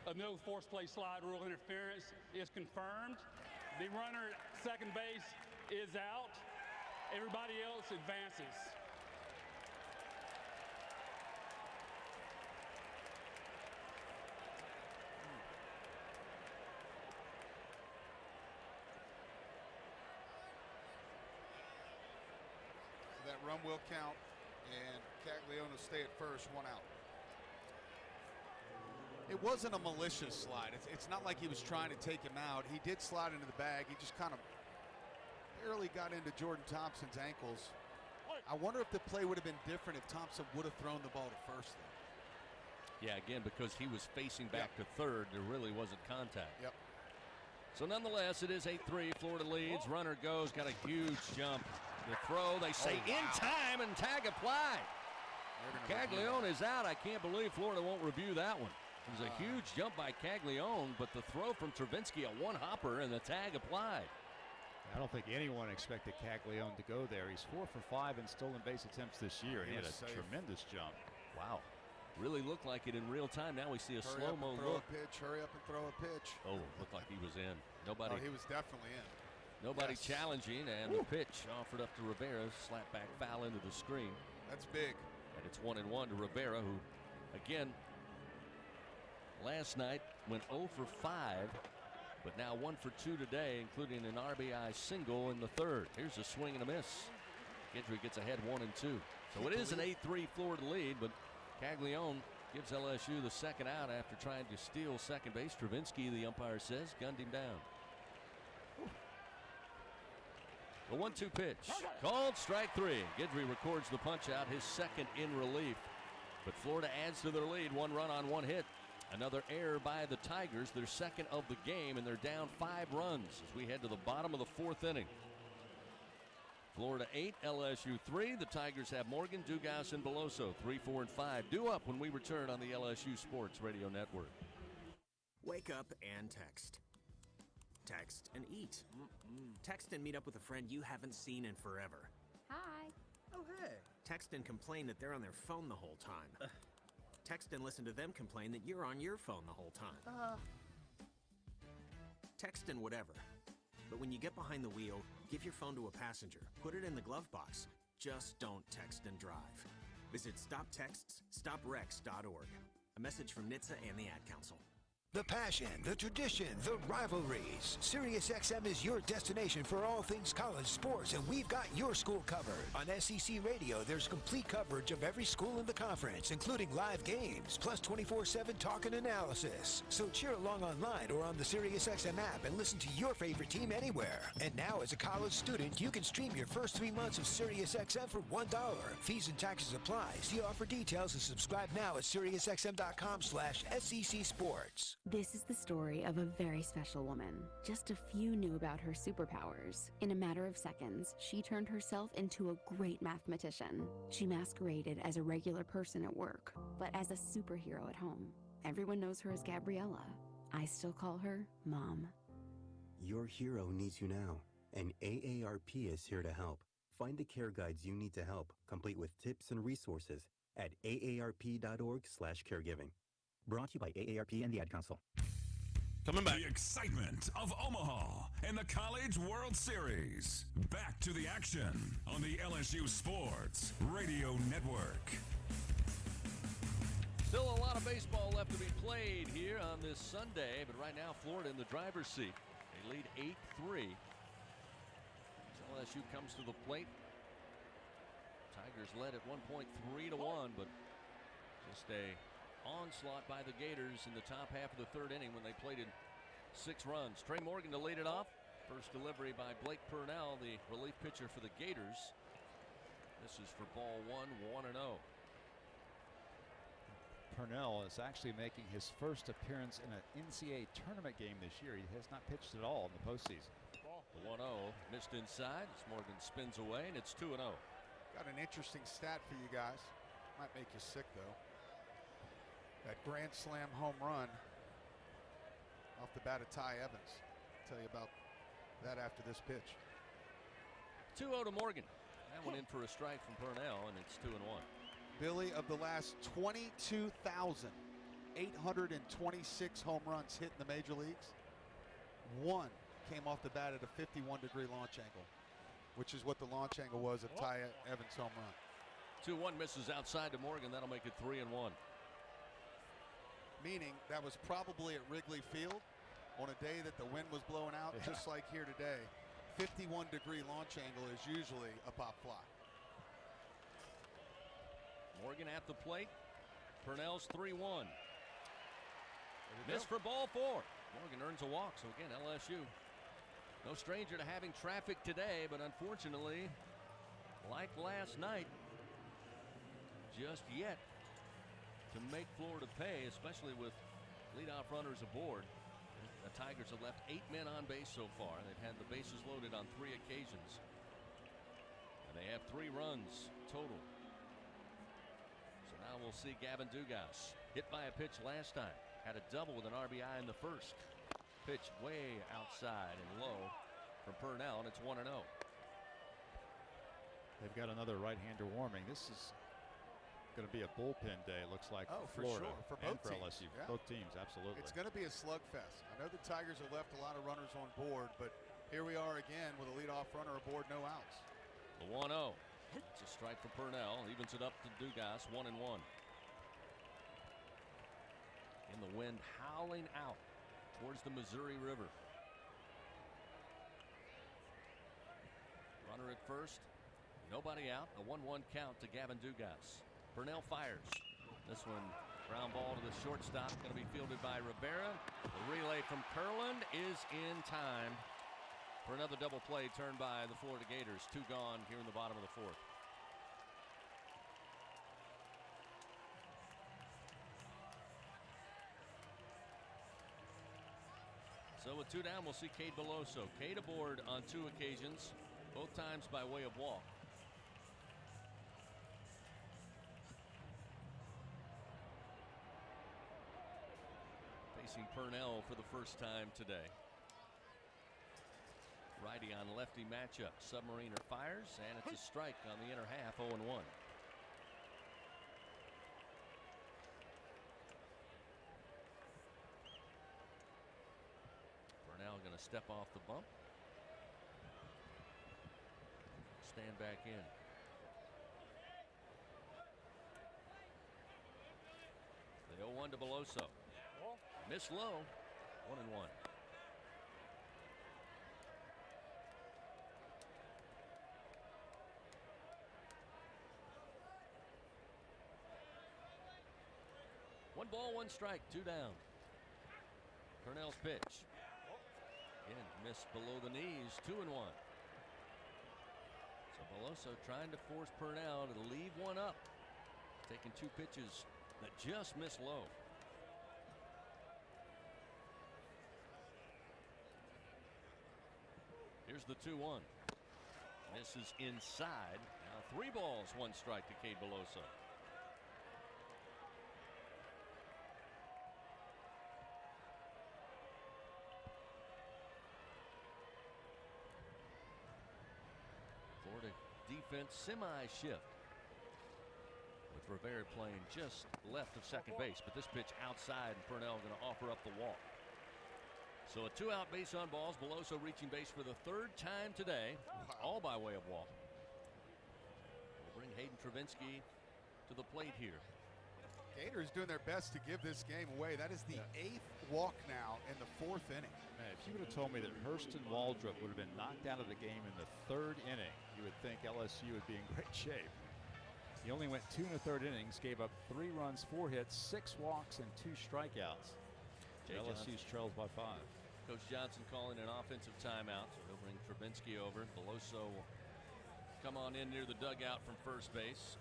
of no forced play slide rule interference is confirmed. The runner at second base is out. Everybody else advances. So that run will count, and Caglione will stay at first, one out. It wasn't a malicious slide. It's not like he was trying to take him out. He did slide into the bag. He just kind of barely got into Jordan Thompson's ankles. I wonder if the play would have been different if Thompson would have thrown the ball to first. Though. Yeah, again, because he was facing back to third, there really wasn't contact. Yep. So nonetheless, it is 8-3. Florida leads. Runner goes. Got a huge jump. The throw, they say, in time, and tag applied. Caglione is out. I can't believe Florida won't review that one. It was a huge jump by Caglione, but the throw from Travinski, a one-hopper, and the tag applied. I don't think anyone expected Caglione to go there. He's 4 for 5 in stolen base attempts this year. He had a tremendous jump. Wow. Really looked like it in real time. Now we see a slow-mo look. Hurry up and throw a pitch. Oh, looked like he was in. Nobody. Oh, he was definitely in. Nobody challenging, and the pitch offered up to Rivera. Slap back foul into the screen. That's big. And it's 1-1 to Rivera, who, again, last night went 0 for 5, but now 1 for 2 today, including an RBI single in the third. Here's a swing and a miss. Guidry gets ahead 1-2. So it is an 8-3 Florida lead, but Caglione gives LSU the second out after trying to steal second base. Travinski, the umpire says, gunned him down. The 1-2 pitch. Called strike 3. Guidry records the punch out, his second in relief. But Florida adds to their lead, 1 run on 1 hit. Another error by the Tigers, their second of the game, and they're down 5 runs as we head to the bottom of the 4th inning. Florida 8, LSU 3. The Tigers have Morgan, Dugas, and Beloso 3, 4, and 5. Due up when we return on the LSU Sports Radio Network. Wake up and text. Text and eat. Text and meet up with a friend you haven't seen in forever. Hi. Oh, hey. Text and complain that they're on their phone the whole time. Text and listen to them complain that you're on your phone the whole time. Text and whatever. But when you get behind the wheel, give your phone to a passenger. Put it in the glove box. Just don't text and drive. Visit StopTextsStopWrecks.org. A message from NHTSA and the Ad Council. The passion, the tradition, the rivalries. SiriusXM is your destination for all things college sports, and we've got your school covered. On SEC Radio, there's complete coverage of every school in the conference, including live games, plus 24/7 talk and analysis. So cheer along online or on the SiriusXM app and listen to your favorite team anywhere. And now, as a college student, you can stream your first 3 months of SiriusXM for $1. Fees and taxes apply. See offer details and subscribe now at SiriusXM.com/SEC Sports. This is the story of a very special woman. Just a few knew about her superpowers. In a matter of seconds, she turned herself into a great mathematician. She masqueraded as a regular person at work, but as a superhero at home. Everyone knows her as Gabriella. I still call her Mom. Your hero needs you now, and AARP is here to help. Find the care guides you need to help, complete with tips and resources at aarp.org/caregiving. Brought to you by AARP and the Ad Council. Coming back. The excitement of Omaha and the College World Series. Back to the action on the LSU Sports Radio Network. Still a lot of baseball left to be played here on this Sunday, but right now Florida in the driver's seat. They lead 8-3. LSU comes to the plate. Tigers led at one point 3-1, but just a onslaught by the Gators in the top half of the third inning when they played in 6 runs. Trey Morgan to lead it off. First delivery by Blake Purnell, the relief pitcher for the Gators. This is for ball 1, 1-0. Purnell is actually making his first appearance in an NCAA tournament game this year. He has not pitched at all in the postseason. The 1-0 missed inside as Morgan spins away, and it's 2-0. Got an interesting stat for you guys. Might make you sick, though. That grand slam home run off the bat of Ty Evans. I'll tell you about that after this pitch. 2-0 to Morgan. That one in for a strike from Purnell, and it's 2-1. Billy, of the last 22,826 home runs hit in the major leagues, one came off the bat at a 51-degree launch angle, which is what the launch angle was of Ty Evans' home run. 2-1 misses outside to Morgan. That'll make it 3-1. Meaning that was probably at Wrigley Field on a day that the wind was blowing out, just like here today. 51-degree launch angle is usually a pop fly. Morgan at the plate. Purnell's 3-1. Miss for ball 4. Morgan earns a walk, so again, LSU no stranger to having traffic today, but unfortunately, like last night, just yet to make Florida pay, especially with leadoff runners aboard. The Tigers have left 8 men on base so far. They've had the bases loaded on 3 occasions, and they have 3 runs total. So now we'll see Gavin Dugas hit by a pitch last time. Had a double with an RBI in the first. Pitch way outside and low from Purnell, and it's 1-0. They've got another right-hander warming. This is going to be a bullpen day, it looks like, for Florida sure. For both and for teams. LSU. Yeah. Both teams, absolutely. It's going to be a slugfest. I know the Tigers have left a lot of runners on board, but here we are again with a leadoff runner aboard, no outs. The 1-0. It's a strike for Purnell. Evens it up to Dugas, 1-1. In the wind howling out towards the Missouri River. Runner at first. Nobody out. A 1-1 count to Gavin Dugas. Purnell fires. This one, ground ball to the shortstop. Going to be fielded by Rivera. The relay from Kurland is in time for another double play turned by the Florida Gators. 2 gone here in the bottom of the 4th. So with 2 down, we'll see Cade Beloso. Cade aboard on 2 occasions, both times by way of walk. Facing Purnell for the first time today. Righty on lefty matchup. Submariner fires, and it's a strike on the inner half, 0-1. Purnell going to step off the bump. Stand back in. The 0-1 to Beloso. Miss low. 1-1. One ball, 1 strike, 2 down. Purnell's pitch. Again, missed below the knees, 2-1. So Beloso trying to force Purnell to leave one up. Taking 2 pitches that just missed low. Here's the 2-1. This is inside. Now 3 balls, 1 strike to Cade Beloso. Florida defense semi-shift with Rivera playing just left of second base, but this pitch outside, and Purnell going to offer up the walk. So a 2-out base on balls. Beloso reaching base for the 3rd time today, all by way of walk. We'll bring Hayden Travinski to the plate here. Gators doing their best to give this game away. That is the 8th walk now in the 4th inning. Man, if you would have told me that Hurston Waldrop would have been knocked out of the game in the 3rd inning, you would think LSU would be in great shape. He only went 2 1/3 innings, gave up 3 runs, 4 hits, 6 walks, and 2 strikeouts. LSU's trails by 5. Coach Johnson calling an offensive timeout. So he'll bring Travinski over. Beloso will come on in near the dugout from first base,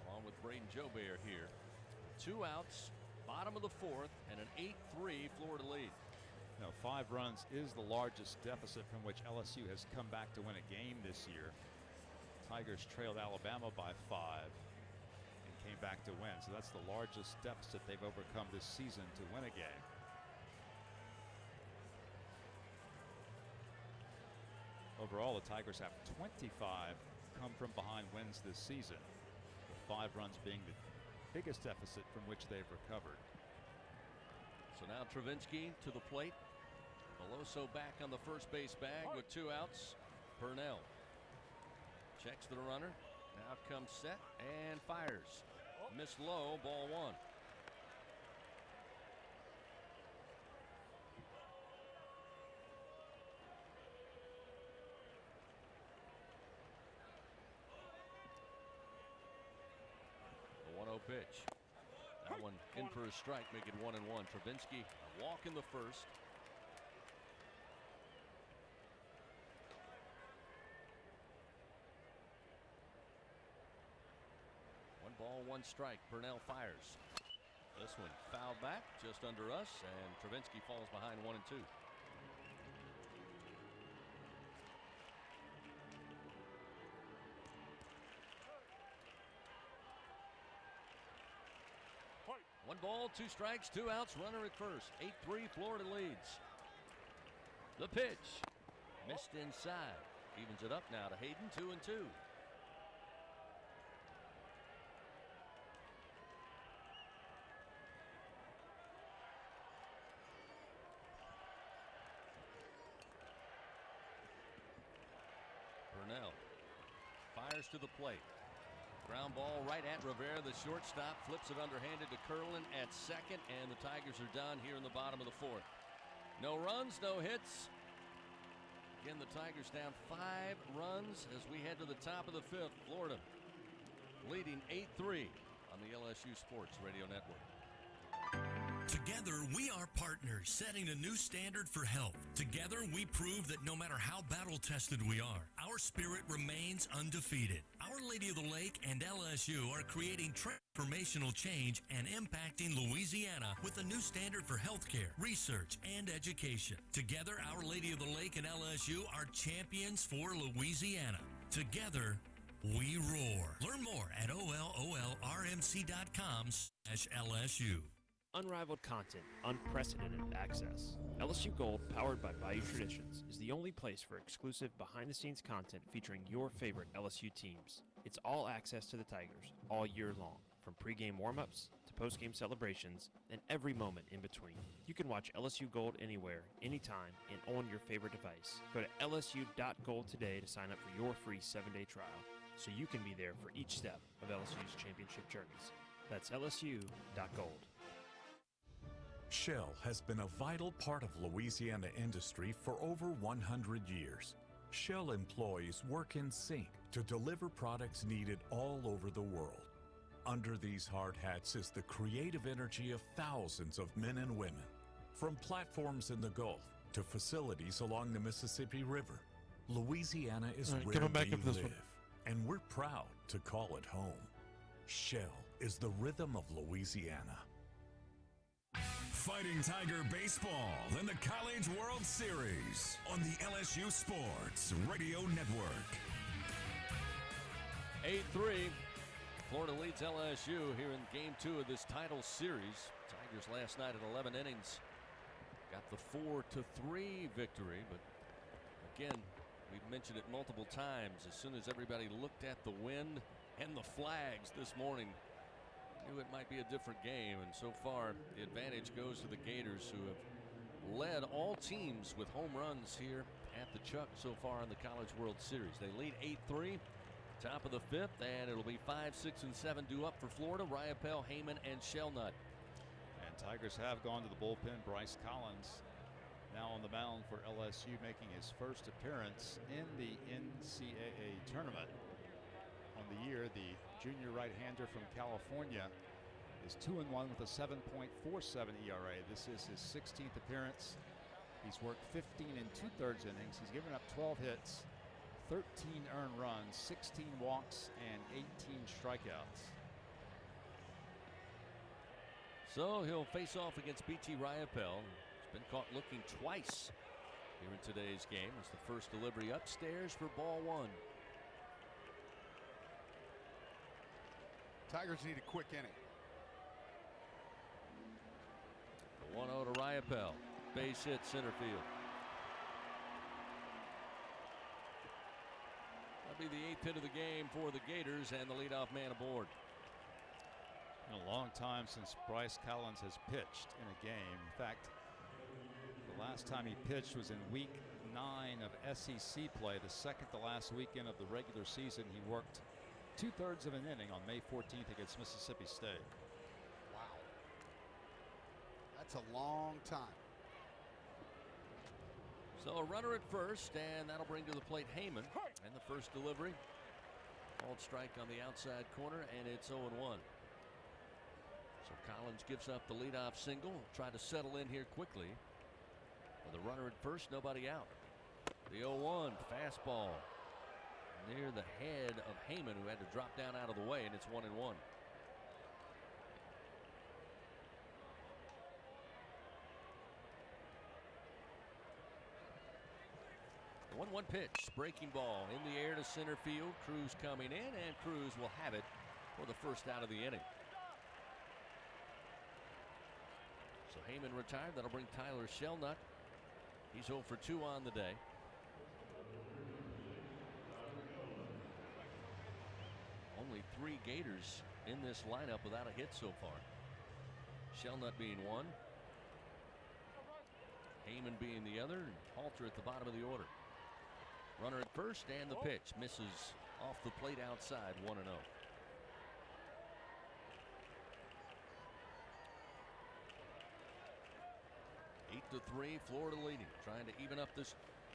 along with Braden Joubert here. 2 outs, bottom of the 4th, and an 8-3 Florida lead. Now, 5 runs is the largest deficit from which LSU has come back to win a game this year. Tigers trailed Alabama by 5 and came back to win. So that's the largest deficit they've overcome this season to win a game. Overall, the Tigers have 25 come from behind wins this season, with 5 runs being the biggest deficit from which they've recovered. So now Travinski to the plate. Veloso back on the first base bag with 2 outs. Purnell checks the runner. Now comes set and fires. Missed low, ball 1. The 1-0 pitch. That one in for a strike, make it 1-1. Travinski a walk in the first. Ball 1 strike. Purnell fires. This one fouled back just under us, and Travinski falls behind 1 and 2. One ball, 2 strikes, 2 outs, runner at first. 8-3, Florida leads. The pitch missed inside. Evens it up now to Hayden, 2 and 2. Purnell fires to the plate. Ground ball right at Rivera, the shortstop, flips it underhanded to Curlin at second, and the Tigers are done here in the bottom of the 4th. No runs, no hits. Again, the Tigers down 5 runs as we head to the top of the 5th. Florida leading 8-3 on the LSU Sports Radio Network. Together, we are partners, setting a new standard for health. Together, we prove that no matter how battle-tested we are, our spirit remains undefeated. Our Lady of the Lake and LSU are creating transformational change and impacting Louisiana with a new standard for healthcare, research, and education. Together, Our Lady of the Lake and LSU are champions for Louisiana. Together, we roar. Learn more at ololrmc.com/LSU. Unrivaled content, unprecedented access. LSU Gold, powered by Bayou Traditions, is the only place for exclusive behind-the-scenes content featuring your favorite LSU teams. It's all access to the Tigers all year long, from pregame warm-ups to postgame celebrations and every moment in between. You can watch LSU Gold anywhere, anytime, and on your favorite device. Go to lsu.gold today to sign up for your free 7-day trial, so you can be there for each step of LSU's championship journeys. That's lsu.gold. Shell has been a vital part of Louisiana industry for over 100 years. Shell employees work in sync to deliver products needed all over the world. Under these hard hats is the creative energy of thousands of men and women. From platforms in the Gulf to facilities along the Mississippi River, Louisiana is where we live, and we're proud to call it home. Shell is the rhythm of Louisiana. Fighting Tiger Baseball in the College World Series on the LSU Sports Radio Network. 8-3. Florida leads LSU here in Game 2 of this title series. Tigers last night at 11 innings got the 4-3 victory, but again, we've mentioned it multiple times. As soon as everybody looked at the wind and the flags this morning, knew it might be a different game, and so far the advantage goes to the Gators, who have led all teams with home runs here at the Chuck so far in the College World Series. They lead 8-3, top of the 5th, and it'll be 5, 6, and 7 due up for Florida. Riopelle, Heyman, and Shellnut. And Tigers have gone to the bullpen. Bryce Collins now on the mound for LSU, making his first appearance in the NCAA tournament. On the year, the junior right-hander from California is 2-1 with a 7.47 ERA. This is his 16th appearance. He's worked 15 2/3 innings. He's given up 12 hits, 13 earned runs, 16 walks, and 18 strikeouts. So he'll face off against B.T. Riopelle. He's been caught looking twice here in today's game. It's the first delivery upstairs for ball 1. Tigers need a quick inning. 1-0 to Riopelle. Base hit center field. That'll be the 8th hit of the game for the Gators and the leadoff man aboard. In a long time since Bryce Collins has pitched in a game. In fact, the last time he pitched was in week 9 of SEC play, the second to last weekend of the regular season. He worked 2/3 of an inning on May 14th against Mississippi State. Wow. That's a long time. So a runner at first, and that'll bring to the plate Heyman. And the first delivery, called strike on the outside corner, and it's 0-1. So Collins gives up the leadoff single. Try to settle in here quickly. With a runner at first, nobody out. The 0-1 fastball near the head of Heyman, who had to drop down out of the way, and it's 1-1. 1-1 pitch, breaking ball in the air to center field. Cruz coming in, and Cruz will have it for the first out of the inning. So Heyman retired. That'll bring Tyler Shelnut. He's 0 for 2 on the day. Only 3 Gators in this lineup without a hit so far. Shelnut being one, Heyman being the other, and Halter at the bottom of the order. Runner at first, and the pitch misses off the plate outside. 1-0. 8-3, Florida leading, trying to even up this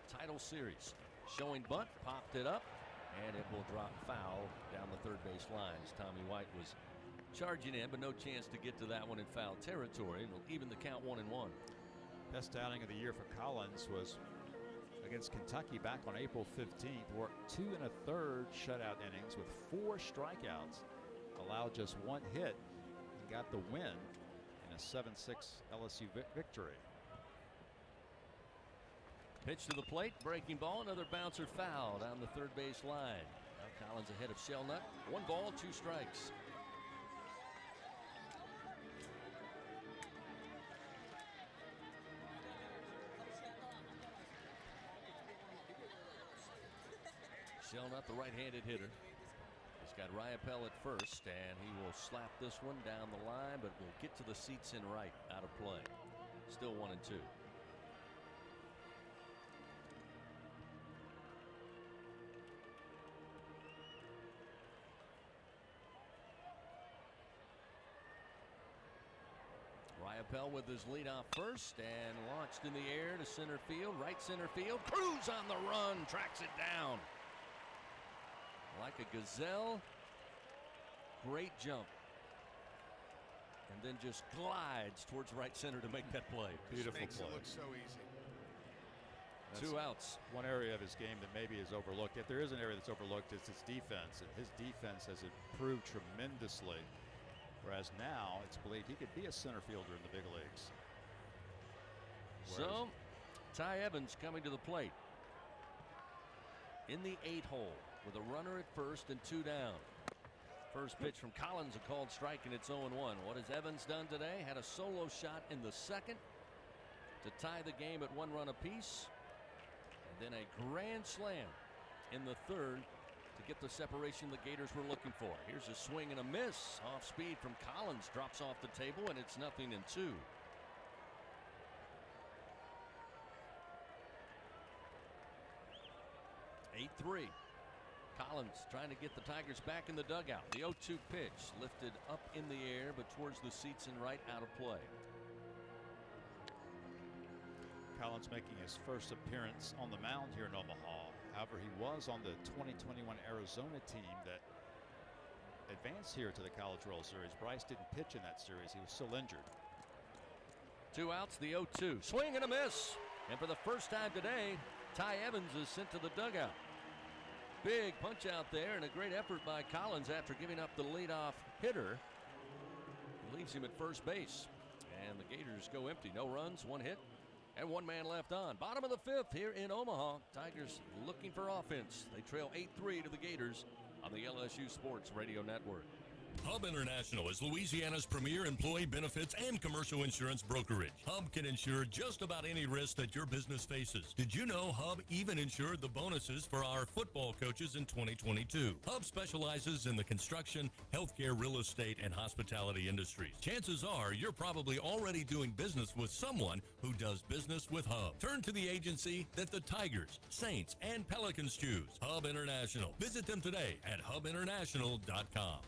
title series. Showing bunt, popped it up, and it will drop foul down the third base line as Tommy White was charging in, but no chance to get to that one in foul territory. It'll even the count 1-1. Best outing of the year for Collins was against Kentucky back on April 15th. Worked 2 1/3 shutout innings with 4 strikeouts, allowed just 1 hit, and got the win in a 7-6 LSU victory. Pitch to the plate, breaking ball, another bouncer foul down the third base line. Now Collins ahead of Shelnut. 1 ball, 2 strikes. Shelnut, the right-handed hitter. He's got Riopelle at first, and he will slap this one down the line, but will get to the seats in right, out of play. Still 1-2. Riopelle with his leadoff first, and launched in the air to center field, right center field. Cruz on the run, tracks it down. Like a gazelle, great jump, and then just glides towards right center to make that play. Beautiful makes play. It look so easy. That's 2 outs. One area of his game that maybe is overlooked. If there is an area that's overlooked, it's his defense. And his defense has improved tremendously. Whereas now it's believed he could be a center fielder in the big leagues. So, Ty Evans coming to the plate in the 8-hole with a runner at first and 2 down. First pitch from Collins, a called strike, and it's 0-1. What has Evans done today? Had a solo shot in the second to tie the game at 1 run apiece, and then a grand slam in the third to get the separation the Gators were looking for. Here's a swing and a miss. Off speed from Collins, drops off the table, and it's 0-2. Eight-3. Collins trying to get the Tigers back in the dugout. The 0-2 pitch lifted up in the air, but towards the seats and right, out of play. Collins making his first appearance on the mound here in Omaha. However, he was on the 2021 Arizona team that advanced here to the College World Series. Bryce didn't pitch in that series. He was still injured. 2 outs, the 0-2. Swing and a miss. And for the first time today, Ty Evans is sent to the dugout. Big punch out there, and a great effort by Collins after giving up the leadoff hitter. He leaves him at first base. And the Gators go empty. No runs, 1 hit, and 1 man left on. Bottom of the 5th here in Omaha. Tigers looking for offense. They trail 8-3 to the Gators on the LSU Sports Radio Network. Hub International is Louisiana's premier employee benefits and commercial insurance brokerage. Hub can insure just about any risk that your business faces. Did you know Hub even insured the bonuses for our football coaches in 2022? Hub specializes in the construction, healthcare, real estate, and hospitality industries. Chances are you're probably already doing business with someone who does business with Hub. Turn to the agency that the Tigers, Saints, and Pelicans choose. Hub International. Visit them today at hubinternational.com.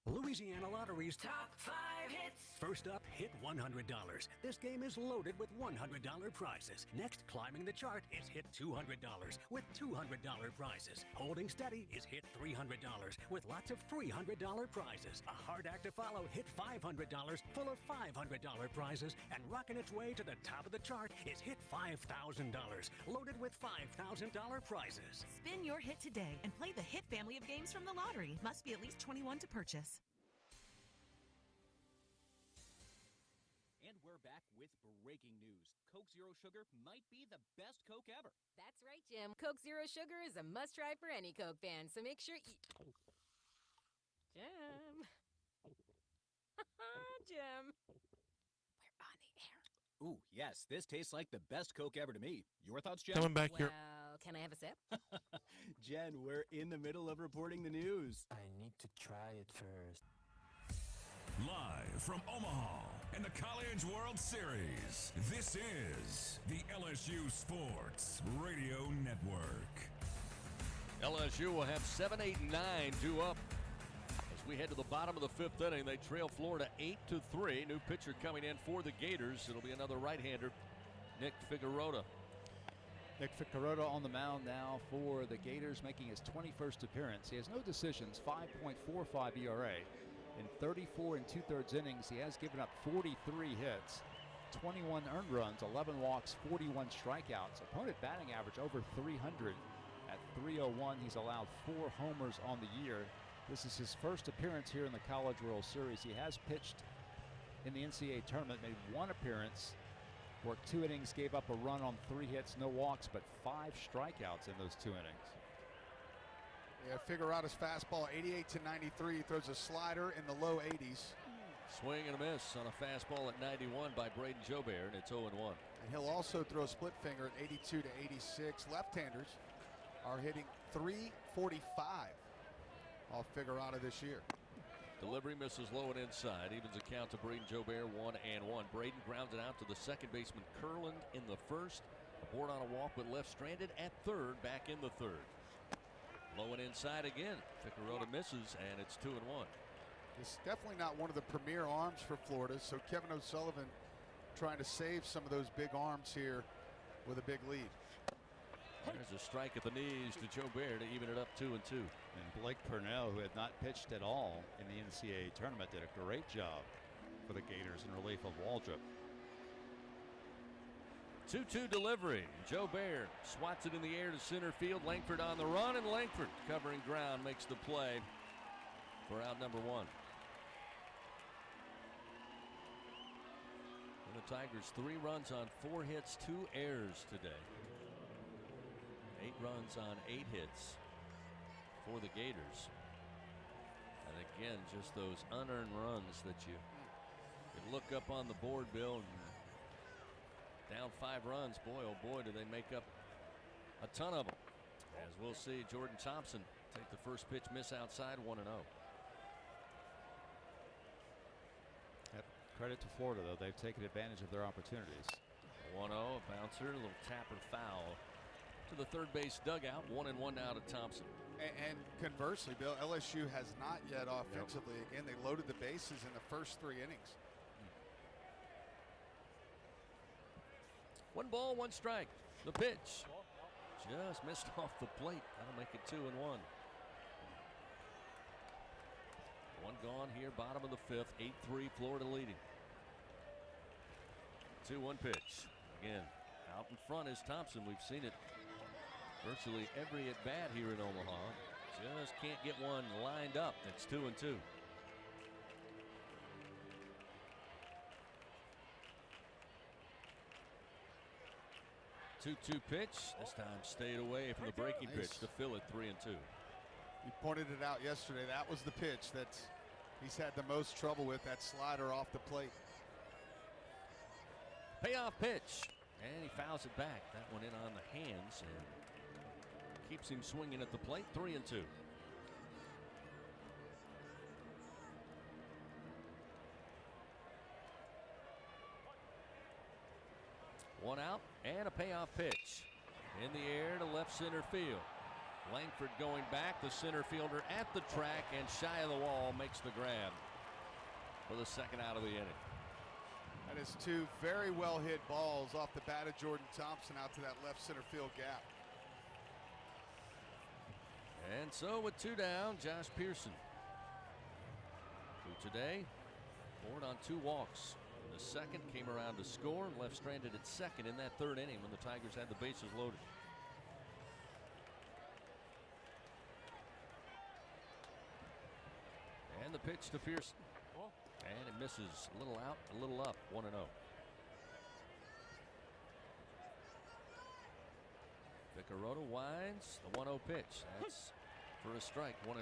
Louisiana Lottery's Top 5 Hits. First up, hit $100. This game is loaded with $100 prizes. Next, climbing the chart is hit $200 with $200 prizes. Holding steady is hit $300 with lots of $300 prizes. A hard act to follow, hit $500 full of $500 prizes. And rocking its way to the top of the chart is hit $5,000 loaded with $5,000 prizes. Spin your hit today and play the Hit family of games from the lottery. Must be at least 21 to purchase. And we're back with breaking news. Coke Zero Sugar might be the best Coke ever. That's right, Jim. Coke Zero Sugar is a must-try for any Coke fan, so make sure you... Jim. Jim. We're on the air. Ooh, yes, this tastes like the best Coke ever to me. Your thoughts, Jen? Coming back here. Well, can I have a sip? Jen, we're in the middle of reporting the news. I need to try it first. Live from Omaha and the College World Series, this is the LSU Sports Radio Network. LSU will have 7, 8, and 9 due up. As we head to the bottom of the fifth inning, they trail Florida 8-3. New pitcher coming in for the Gators. It'll be another right-hander, Nick Figueroa. Nick Figueroa on the mound now for the Gators, making his 21st appearance. He has no decisions, 5.45 ERA. In 34 2/3 innings, he has given up 43 hits, 21 earned runs, 11 walks, 41 strikeouts. Opponent batting average over 300 at 301. He's allowed 4 homers on the year. This is his first appearance here in the College World Series. He has pitched in the NCAA tournament, made 1 appearance, worked 2 innings, gave up a run on 3 hits, no walks, but 5 strikeouts in those 2 innings. Yeah, Figueroa's fastball 88-93. He throws a slider in the low 80s. Swing and a miss on a fastball at 91 by Braden Jobert, and it's 0-1. And he'll also throw a split finger at 82-86. Left-handers are hitting 345 off Figueroa this year. Delivery misses low and inside. Evens the count to Braden Jobert, 1-1. Braden grounds it out to the second baseman Kurland in the first. Aboard on a walk but left stranded at third, back in the third. Low and inside again. Figueroa misses, and it's 2-1. It's definitely not one of the premier arms for Florida, so Kevin O'Sullivan trying to save some of those big arms here with a big lead. There's a strike at the knees to Jobert to even it up 2-2. And Blake Purnell, who had not pitched at all in the NCAA tournament, did a great job for the Gators in relief of Waldrop. 2-2 delivery. Jobert swats it in the air to center field. Langford on the run, and Langford covering ground makes the play for out number 1. And the Tigers 3 runs on 4 hits, 2 errors today. 8 runs on 8 hits for the Gators. And again, just those unearned runs that you can look up on the board, Bill, and down 5 runs. Boy, oh boy, do they make up a ton of them. As we'll see Jordan Thompson take the first pitch, miss outside, 1-0. Yep. Credit to Florida, though. They've taken advantage of their opportunities. 1-0, a bouncer, a little tapper foul to the third base dugout. 1-1 now to Thompson. And conversely, Bill, LSU has not yet offensively. Again, they loaded the bases in the first 3 innings. 1 ball, 1 strike. The pitch just missed off the plate. That'll make it 2-1. 1 gone here, bottom of the 5th. 8-3, Florida leading. 2-1 pitch. Again, out in front is Thompson. We've seen it virtually every at bat here in Omaha. Just can't get one lined up. That's 2-2. 2-2 pitch. This time stayed away from the breaking pitch to fill it 3-2. You pointed it out yesterday. That was the pitch that he's had the most trouble with, that slider off the plate. Payoff pitch, and he fouls it back. That one in on the hands and keeps him swinging at the plate. 3-2. One out and a payoff pitch. In the air to left center field. Langford going back. The center fielder at the track and shy of the wall makes the grab for the second out of the inning. That is two very well hit balls off the bat of Jordan Thompson out to that left center field gap. And so with 2 down, Josh Pearson, who today poured on 2 walks. The second came around to score and left stranded at second in that 3rd inning when the Tigers had the bases loaded. And the pitch to Pearson. And it misses. A little out, a little up. 1-0. Ficarota winds. The 1-0 pitch. That's for a strike. 1-1.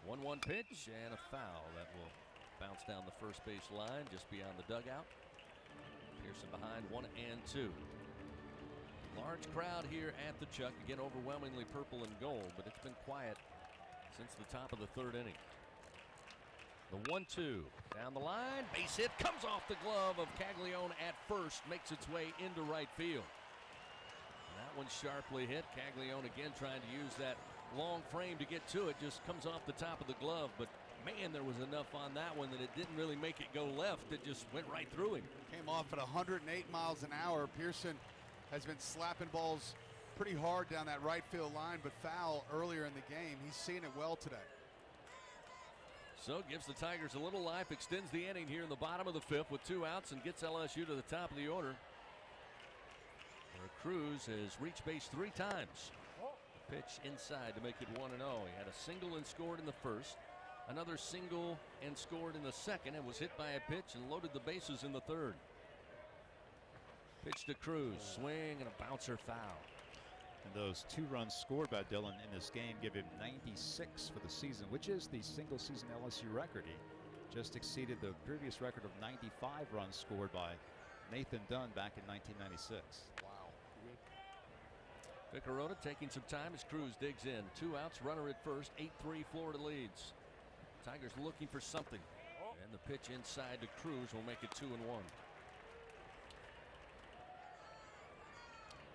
1-1 pitch and a foul that will bounce down the first base line just beyond the dugout. Pearson behind 1-2. Large crowd here at the Chuck. Again, overwhelmingly purple and gold, but it's been quiet since the top of the 3rd inning. The 1-2 down the line. Base hit comes off the glove of Caglione at first. Makes its way into right field. And that one's sharply hit. Caglione again trying to use that long frame to get to it. Just comes off the top of the glove. But man, there was enough on that one that it didn't really make it go left. It just went right through him. Came off at 108 miles an hour. Pearson has been slapping balls pretty hard down that right field line, but foul earlier in the game. He's seen it well today. So gives the Tigers a little life, extends the inning here in the bottom of the 5th with 2 outs and gets LSU to the top of the order. Where Cruz has reached base 3 times. The pitch inside to make it 1-0. He had a single and scored in the first, another single and scored in the second, and was hit by a pitch and loaded the bases in the 3rd. Pitch to Cruz, swing and a bouncer foul. And those 2 runs scored by Dillon in this game give him 96 for the season, which is the single season LSU record. He just exceeded the previous record of 95 runs scored by Nathan Dunn back in 1996. Wow. Ficarota taking some time as Cruz digs in. 2 outs, runner at first, 8-3 Florida leads. Tigers looking for something. And the pitch inside to Cruz will make it 2-1.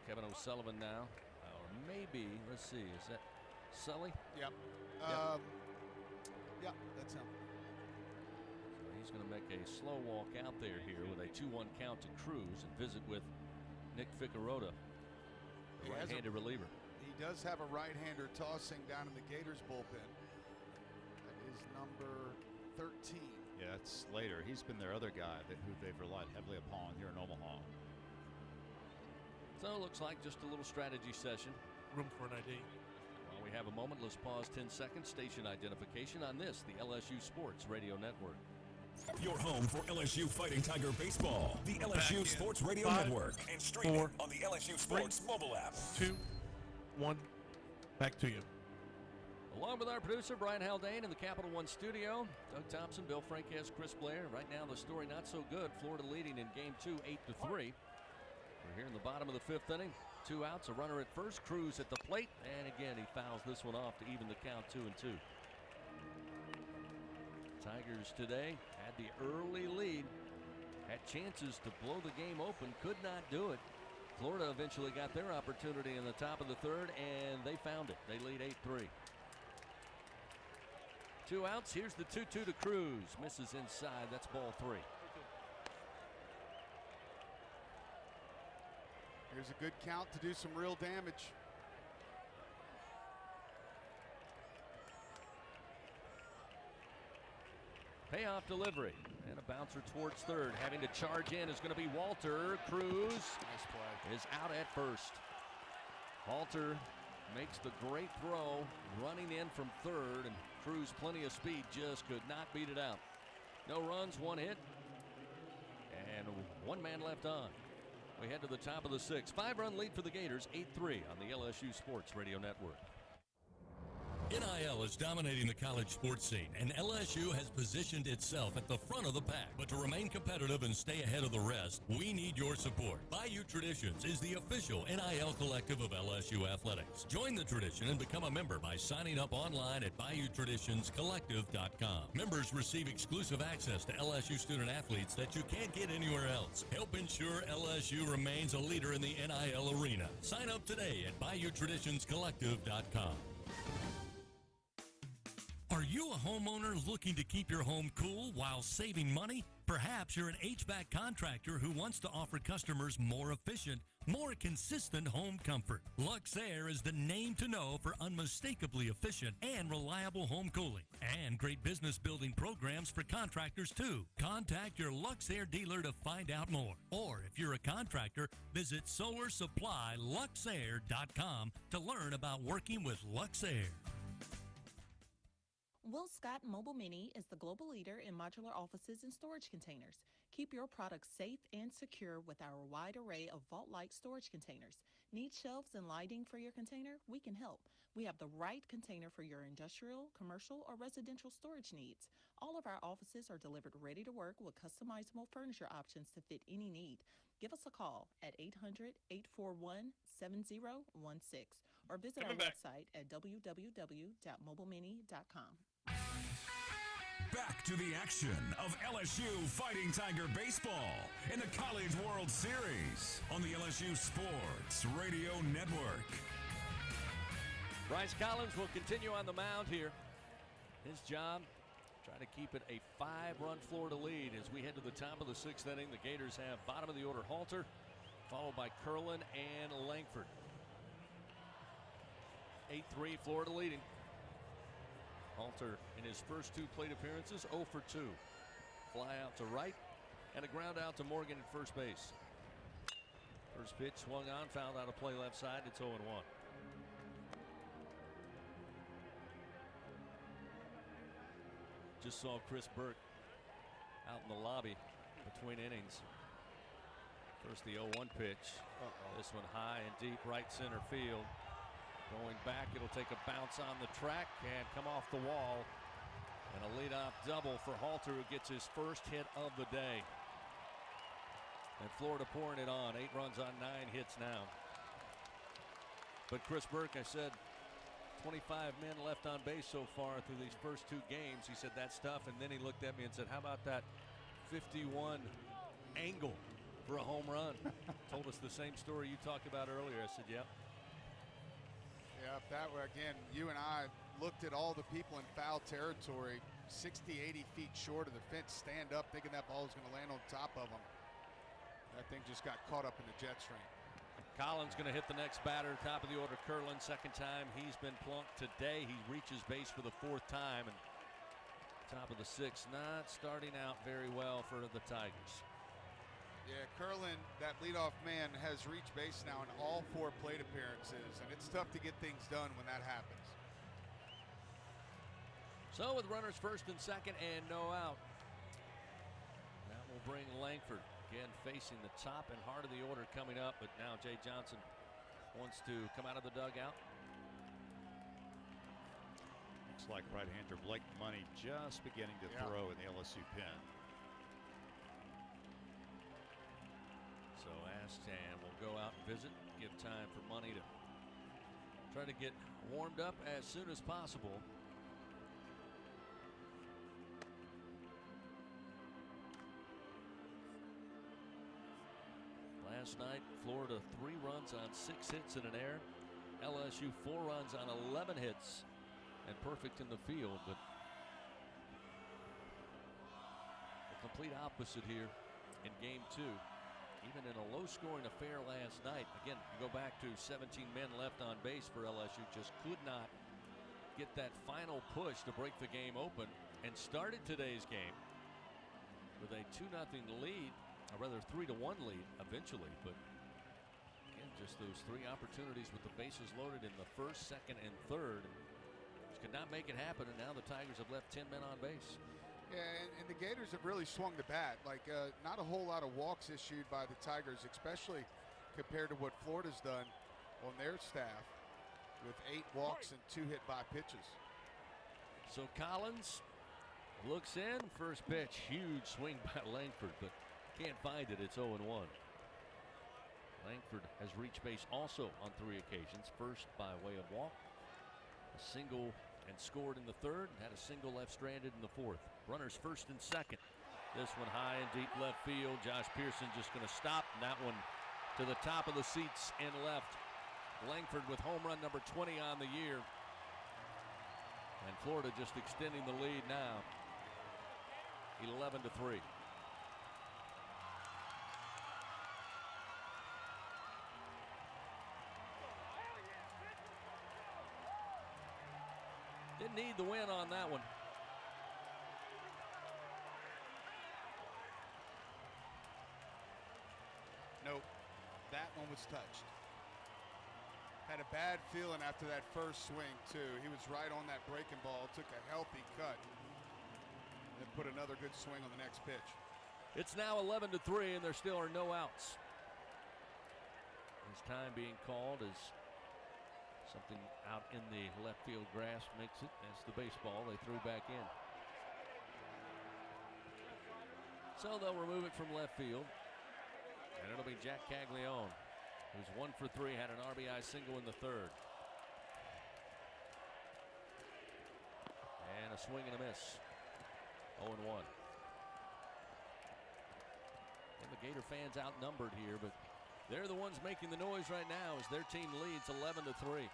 Kevin O'Sullivan now. Or maybe, let's see, is that Sully? Yep. Yep, that's him. So he's going to make a slow walk out there here with a 2-1 count to Cruz and visit with Nick Ficarota, the right-handed reliever. He does have a right-hander tossing down in the Gators bullpen. That is number 13. Yeah, it's Slater. He's been their other guy who they've relied heavily upon here in Omaha. So it looks like just a little strategy session. Room for an ID. While we have a moment, let's pause 10 seconds. Station identification on this, the LSU Sports Radio Network. Your home for LSU Fighting Tiger baseball, the LSU Sports Radio Network, and streaming on the LSU Sports mobile app. 2, 1, back to you. Along with our producer, Brian Haldane, in the Capital One studio, Doug Thompson, Bill Franquez, Chris Blair. Right now, the story not so good. Florida leading in Game 2, 8-3. We're here in the bottom of the 5th inning. 2 outs, a runner at first. Cruz at the plate, and again he fouls this one off to even the count 2-2. Tigers today had the early lead, had chances to blow the game open, could not do it. Florida eventually got their opportunity in the top of the 3rd, and they found it. They lead 8-3. 2 outs. Here's the 2-2 to Cruz. Misses inside. That's ball 3. Here's a good count to do some real damage. Payoff delivery and a bouncer towards 3rd. Having to charge in is going to be Walter. Cruz nice play. Is out at first. Halter makes the great throw, running in from 3rd, and Cruz, plenty of speed, just could not beat it out. No runs, 1 hit, and 1 man left on. We head to the top of the 6th. 5-run lead for the Gators, 8-3 on the LSU Sports Radio Network. NIL is dominating the college sports scene, and LSU has positioned itself at the front of the pack. But to remain competitive and stay ahead of the rest, we need your support. Bayou Traditions is the official NIL collective of LSU Athletics. Join the tradition and become a member by signing up online at BayouTraditionsCollective.com. Members receive exclusive access to LSU student athletes that you can't get anywhere else. Help ensure LSU remains a leader in the NIL arena. Sign up today at BayouTraditionsCollective.com. Are you a homeowner looking to keep your home cool while saving money? Perhaps you're an HVAC contractor who wants to offer customers more efficient, more consistent home comfort. Luxair is the name to know for unmistakably efficient and reliable home cooling. And great business building programs for contractors too. Contact your Luxair dealer to find out more. Or if you're a contractor, visit SolarSupplyLuxair.com to learn about working with Luxair. Will Scott Mobile Mini is the global leader in modular offices and storage containers. Keep your products safe and secure with our wide array of vault-like storage containers. Need shelves and lighting for your container? We can help. We have the right container for your industrial, commercial, or residential storage needs. All of our offices are delivered ready to work with customizable furniture options to fit any need. Give us a call at 800-841-7016 or visit our website at www.mobilemini.com. Back to the action of LSU Fighting Tiger baseball in the College World Series on the LSU Sports Radio Network. Bryce Collins will continue on the mound here. His job, trying to keep it a 5-run Florida lead as we head to the top of the 6th inning. The Gators have bottom of the order Halter, followed by Curlin and Langford. 8-3 Florida leading. Halter in his first 2 plate appearances, 0 for 2. Fly out to right and a ground out to Morgan at first base. First pitch swung on, fouled out of play left side. It's 0-1. Just saw Chris Burke out in the lobby between innings. First the 0-1 pitch. This one high and deep right center field. Going back, it'll take a bounce on the track and come off the wall. And a leadoff double for Halter, who gets his first hit of the day. And Florida pouring it on. 8 runs on 9 hits now. But Chris Burke, I said, 25 men left on base so far through these first 2 games. He said, that's tough. And then he looked at me and said, how about that 51 angle for a home run? Told us the same story you talked about earlier. I said, yep. Yeah, that were, again, you and I looked at all the people in foul territory, 60, 80 feet short of the fence, stand up thinking that ball was going to land on top of them. That thing just got caught up in the jet stream. Collins going to hit the next batter, top of the order, Curlin. Second time he's been plunked today. He reaches base for the 4th time. And top of the 6th, not starting out very well for the Tigers. Yeah, Curlin, that leadoff man, has reached base now in all 4 plate appearances, and it's tough to get things done when that happens. So with runners first and second and no out, that will bring Langford again facing the top and heart of the order coming up. But now Jay Johnson wants to come out of the dugout. Looks like right-hander Blake Money just beginning to throw in the LSU pen. So Astan will go out and visit, give time for Money to try to get warmed up as soon as possible. Last night, Florida 3 runs on 6 hits and an error. LSU 4 runs on 11 hits and perfect in the field, but the complete opposite here in game 2. Even in a low-scoring affair last night, again, you go back to 17 men left on base for LSU, just could not get that final push to break the game open, and started today's game with a 2-0 lead, or rather 3-1 lead eventually. But again, just those 3 opportunities with the bases loaded in the 1st, 2nd, and 3rd. Just could not make it happen, and now the Tigers have left 10 men on base. Yeah, and the Gators have really swung the bat. Like, not a whole lot of walks issued by the Tigers, especially compared to what Florida's done on their staff with 8 walks and 2 hit by pitches. So Collins looks in. First pitch, huge swing by Langford, but can't find it. It's 0-1. Langford has reached base also on 3 occasions. First by way of walk, a single and scored in the third, and had a single left stranded in the fourth. Runners first and second. This one high and deep left field. Josh Pearson just going to stop, and that one to the top of the seats and left. Langford with home run number 20 on the year. And Florida just extending the lead now, 11-3. Didn't need the win on that one. Nope, that one was touched. Had a bad feeling after that first swing, too. He was right on that breaking ball, took a healthy cut, and put another good swing on the next pitch. It's now 11-3, and there still are no outs. His time being called as something out in the left field grass makes it. That's the baseball they threw back in. So they'll remove it from left field. And it'll be Jack Caglione, who's 1 for 3, had an RBI single in the third. And a swing and a miss. 0-1. And the Gator fans outnumbered here, but they're the ones making the noise right now as their team leads 11-3.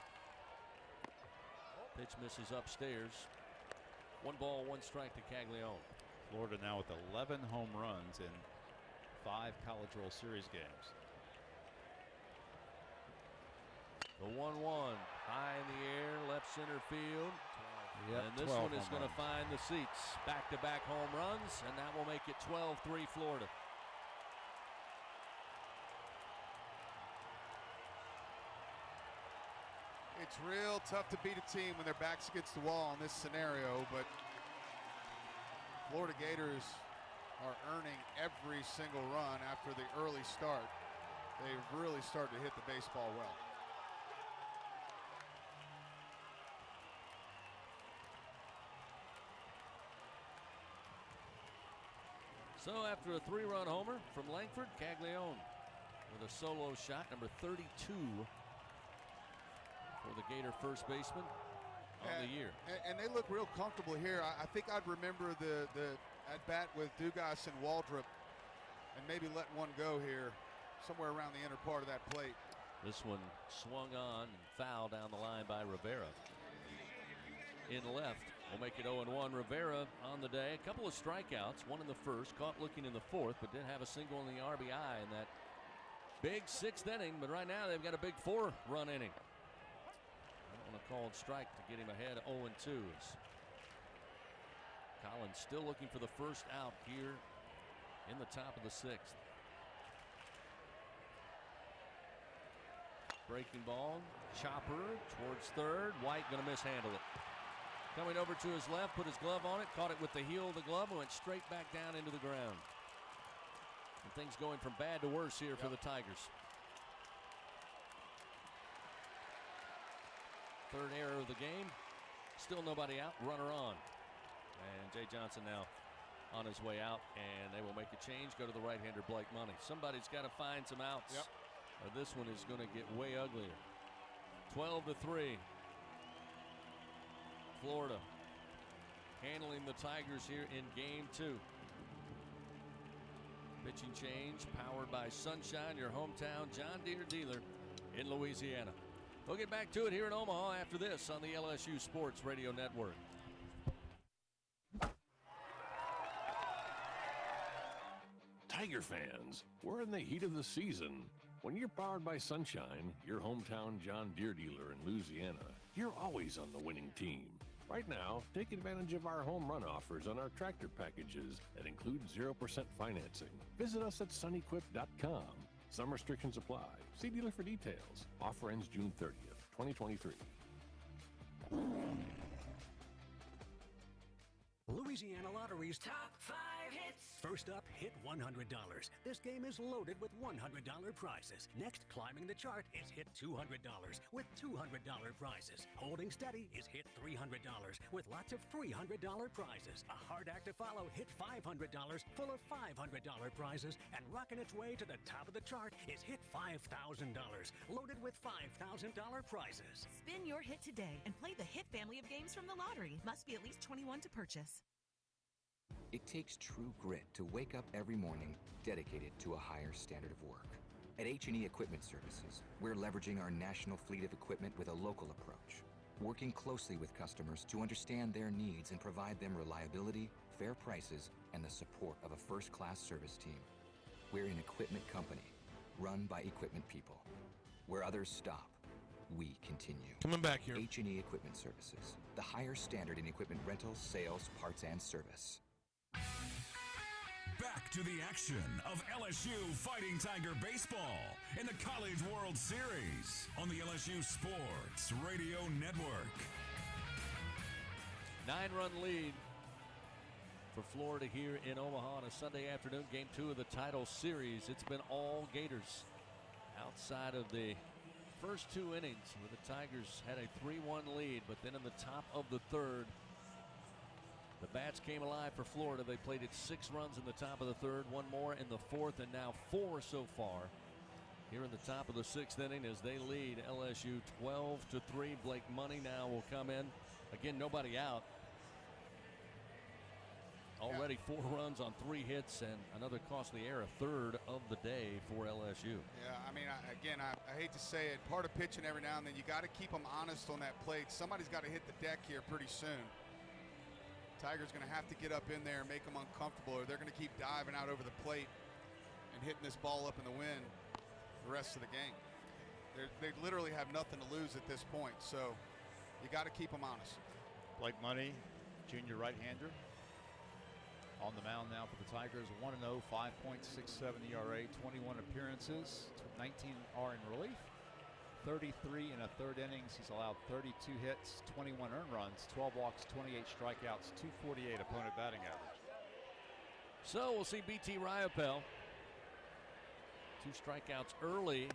Pitch misses upstairs. 1 ball, 1 strike to Caglione. Florida now with 11 home runs in 5 College World Series games. The 1-1 high in the air, left center field. Yep, and this one is going to find the seats. Back-to-back home runs, and that will make it 12-3 Florida. It's real tough to beat a team when their back's against the wall in this scenario, but Florida Gators are earning every single run after the early start. They've really started to hit the baseball well. So after a 3-run homer from Langford, Caglione with a solo shot, number 32 for the Gator first baseman on the year. And they look real comfortable here. I think I'd remember the at bat with Dugas and Waldrop and maybe let one go here somewhere around the inner part of that plate. This one swung on and fouled down the line by Rivera. In left will make it 0-1. Rivera on the day. A couple of strikeouts, one in the first, caught looking in the fourth, but did have a single in the RBI in that big 6th inning. But right now they've got a big 4-run inning. On a called strike to get him ahead 0-2. Collins still looking for the first out here in the top of the 6th. Breaking ball, chopper towards third. White going to mishandle it. Coming over to his left, put his glove on it, caught it with the heel of the glove, and went straight back down into the ground. And things going from bad to worse here for the Tigers. Third error of the game. Still nobody out. Runner on. And Jay Johnson now on his way out, and they will make a change. Go to the right-hander Blake Money. Somebody's got to find some outs. Or this one is going to get way uglier. 12-3. Florida handling the Tigers here in game 2. Pitching change powered by Sunshine, your hometown John Deere dealer in Louisiana. We'll get back to it here in Omaha after this on the LSU Sports Radio Network. Tiger fans, we're in the heat of the season. When you're powered by Sunshine, your hometown John Deere dealer in Louisiana, you're always on the winning team. Right now, take advantage of our home run offers on our tractor packages that include 0% financing. Visit us at sunequip.com. Some restrictions apply. See dealer for details. Offer ends June 30th, 2023. Louisiana Lottery's Top 5 Hits. First up, hit $100. This game is loaded with $100 prizes. Next, climbing the chart is hit $200 with $200 prizes. Holding steady is hit $300 with lots of $300 prizes. A hard act to follow, hit $500 full of $500 prizes. And rocking its way to the top of the chart is hit $5,000 loaded with $5,000 prizes. Spin your hit today and play the hit family of games from the lottery. Must be at least 21 to purchase. It takes true grit to wake up every morning dedicated to a higher standard of work. At H&E Equipment Services, we're leveraging our national fleet of equipment with a local approach, working closely with customers to understand their needs and provide them reliability, fair prices, and the support of a first-class service team. We're an equipment company, run by equipment people. Where others stop, we continue. Coming back here. H&E Equipment Services, the higher standard in equipment rentals, sales, parts, and service. Back to the action of LSU Fighting Tiger baseball in the College World Series on the LSU Sports Radio Network. 9-run lead for Florida here in Omaha on a Sunday afternoon, game 2 of the title series. It's been all Gators outside of the first 2 innings where the Tigers had a 3-1 lead, but then in the top of the third, the bats came alive for Florida. They played it 6 runs in the top of the third, 1 more in the fourth, and now 4 so far here in the top of the 6th inning as they lead LSU 12-3. Blake Money now will come in. Again, nobody out. Already 4 runs on 3 hits and another costly error, a third of the day for LSU. Yeah, I mean, I hate to say it. Part of pitching every now and then, you got to keep them honest on that plate. Somebody's got to hit the deck here pretty soon. Tiger's going to have to get up in there and make them uncomfortable, or they're going to keep diving out over the plate and hitting this ball up in the wind the rest of the game. They literally have nothing to lose at this point, so you got to keep them honest. Blake Money, junior right-hander, on the mound now for the Tigers. 1-0, 5.67 ERA, 21 appearances, 19 are in relief. 33 in a third innings. He's allowed 32 hits, 21 earned runs, 12 walks, 28 strikeouts, 248 opponent batting average. So we'll see BT Riopel. 2 strikeouts early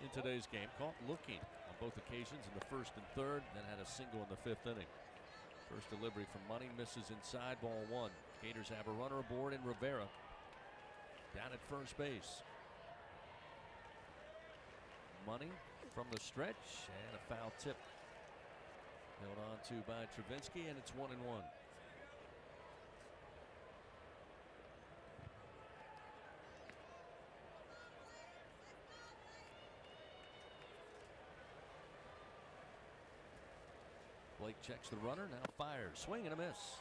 in today's game. Caught looking on both occasions in the first and third, then had a single in the 5th inning. First delivery from Money misses inside, ball 1. Gators have a runner aboard in Rivera down at first base. Money from the stretch and a foul tip held on to by Travinsky, and it's 1-1. Blake checks the runner, now fires, swing and a miss.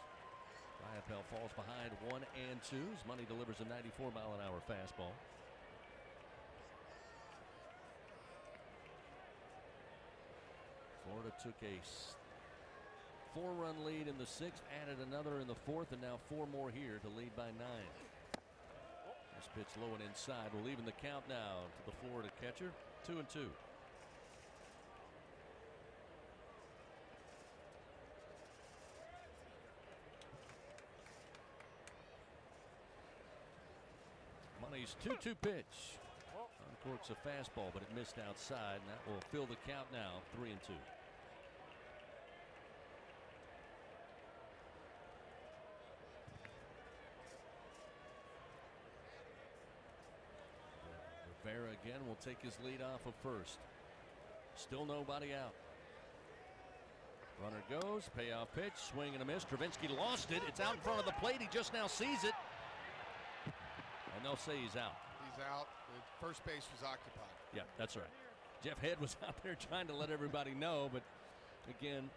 Riopel falls behind 1 and 2. Money delivers a 94-mile-an-hour fastball. Florida took a 4-run lead in the 6th, added another in the 4th, and now 4 more here to lead by 9. This pitch low and inside will even the count now to the Florida catcher, 2-2. Money's 2-2 pitch. Uncorks a fastball, but it missed outside, and that will fill the count now, 3-2. Rivera again will take his lead off of first. Still nobody out. Runner goes, payoff pitch, swing and a miss. Travinsky lost it. It's out in front of the plate. He just now sees it. And they'll say he's out. He's out. The first base was occupied. Yeah, that's right. Jeff Head was out there trying to let everybody know, but again,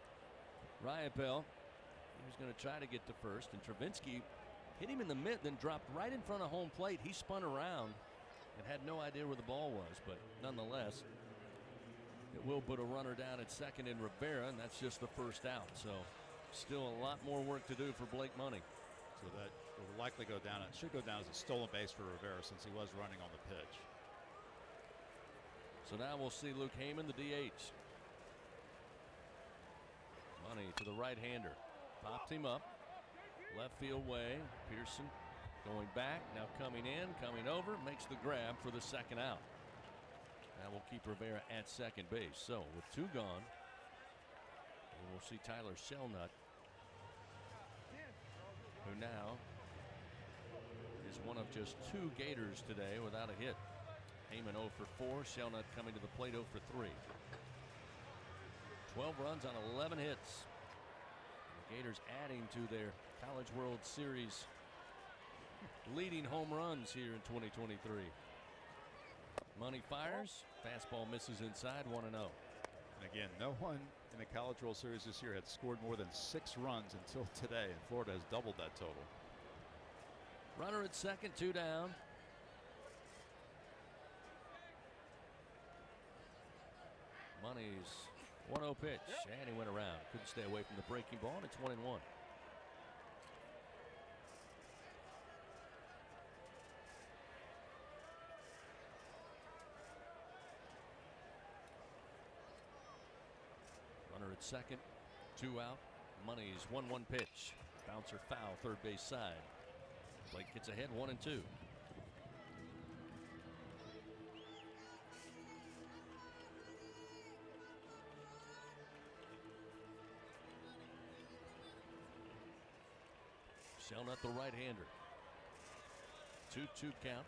Riopel, he was going to try to get to first, and Travinsky hit him in the mid, then dropped right in front of home plate. He spun around and had no idea where the ball was, but nonetheless, it will put a runner down at second in Rivera, and that's just the first out. So still a lot more work to do for Blake Money. So that will likely go down. It should go down as a stolen base for Rivera since he was running on the pitch. So now we'll see Luke Heyman, the DH. Money to the right-hander. Popped him up. Left field way. Pearson going back, now coming in, coming over, makes the grab for the second out. That will keep Rivera at second base. So with 2 gone, we'll see Tyler Selnut, who now is one of just 2 Gators today without a hit. Heyman 0 for 4. Selnut coming to the plate 0 for 3. 12 runs on 11 hits. The Gators adding to their College World Series leading home runs here in 2023. Money fires. Fastball misses inside, 1-0. And again, no one in the College World Series this year had scored more than 6 runs until today, and Florida has doubled that total. Runner at second, 2 down. Money's 1-0 pitch, and he went around. Couldn't stay away from the breaking ball, and it's 1-1. Runner at second, 2 out. Money's 1-1 pitch. Bouncer foul, third base side. Blake gets ahead, 1-2. Selnut, the right-hander. 2-2 count.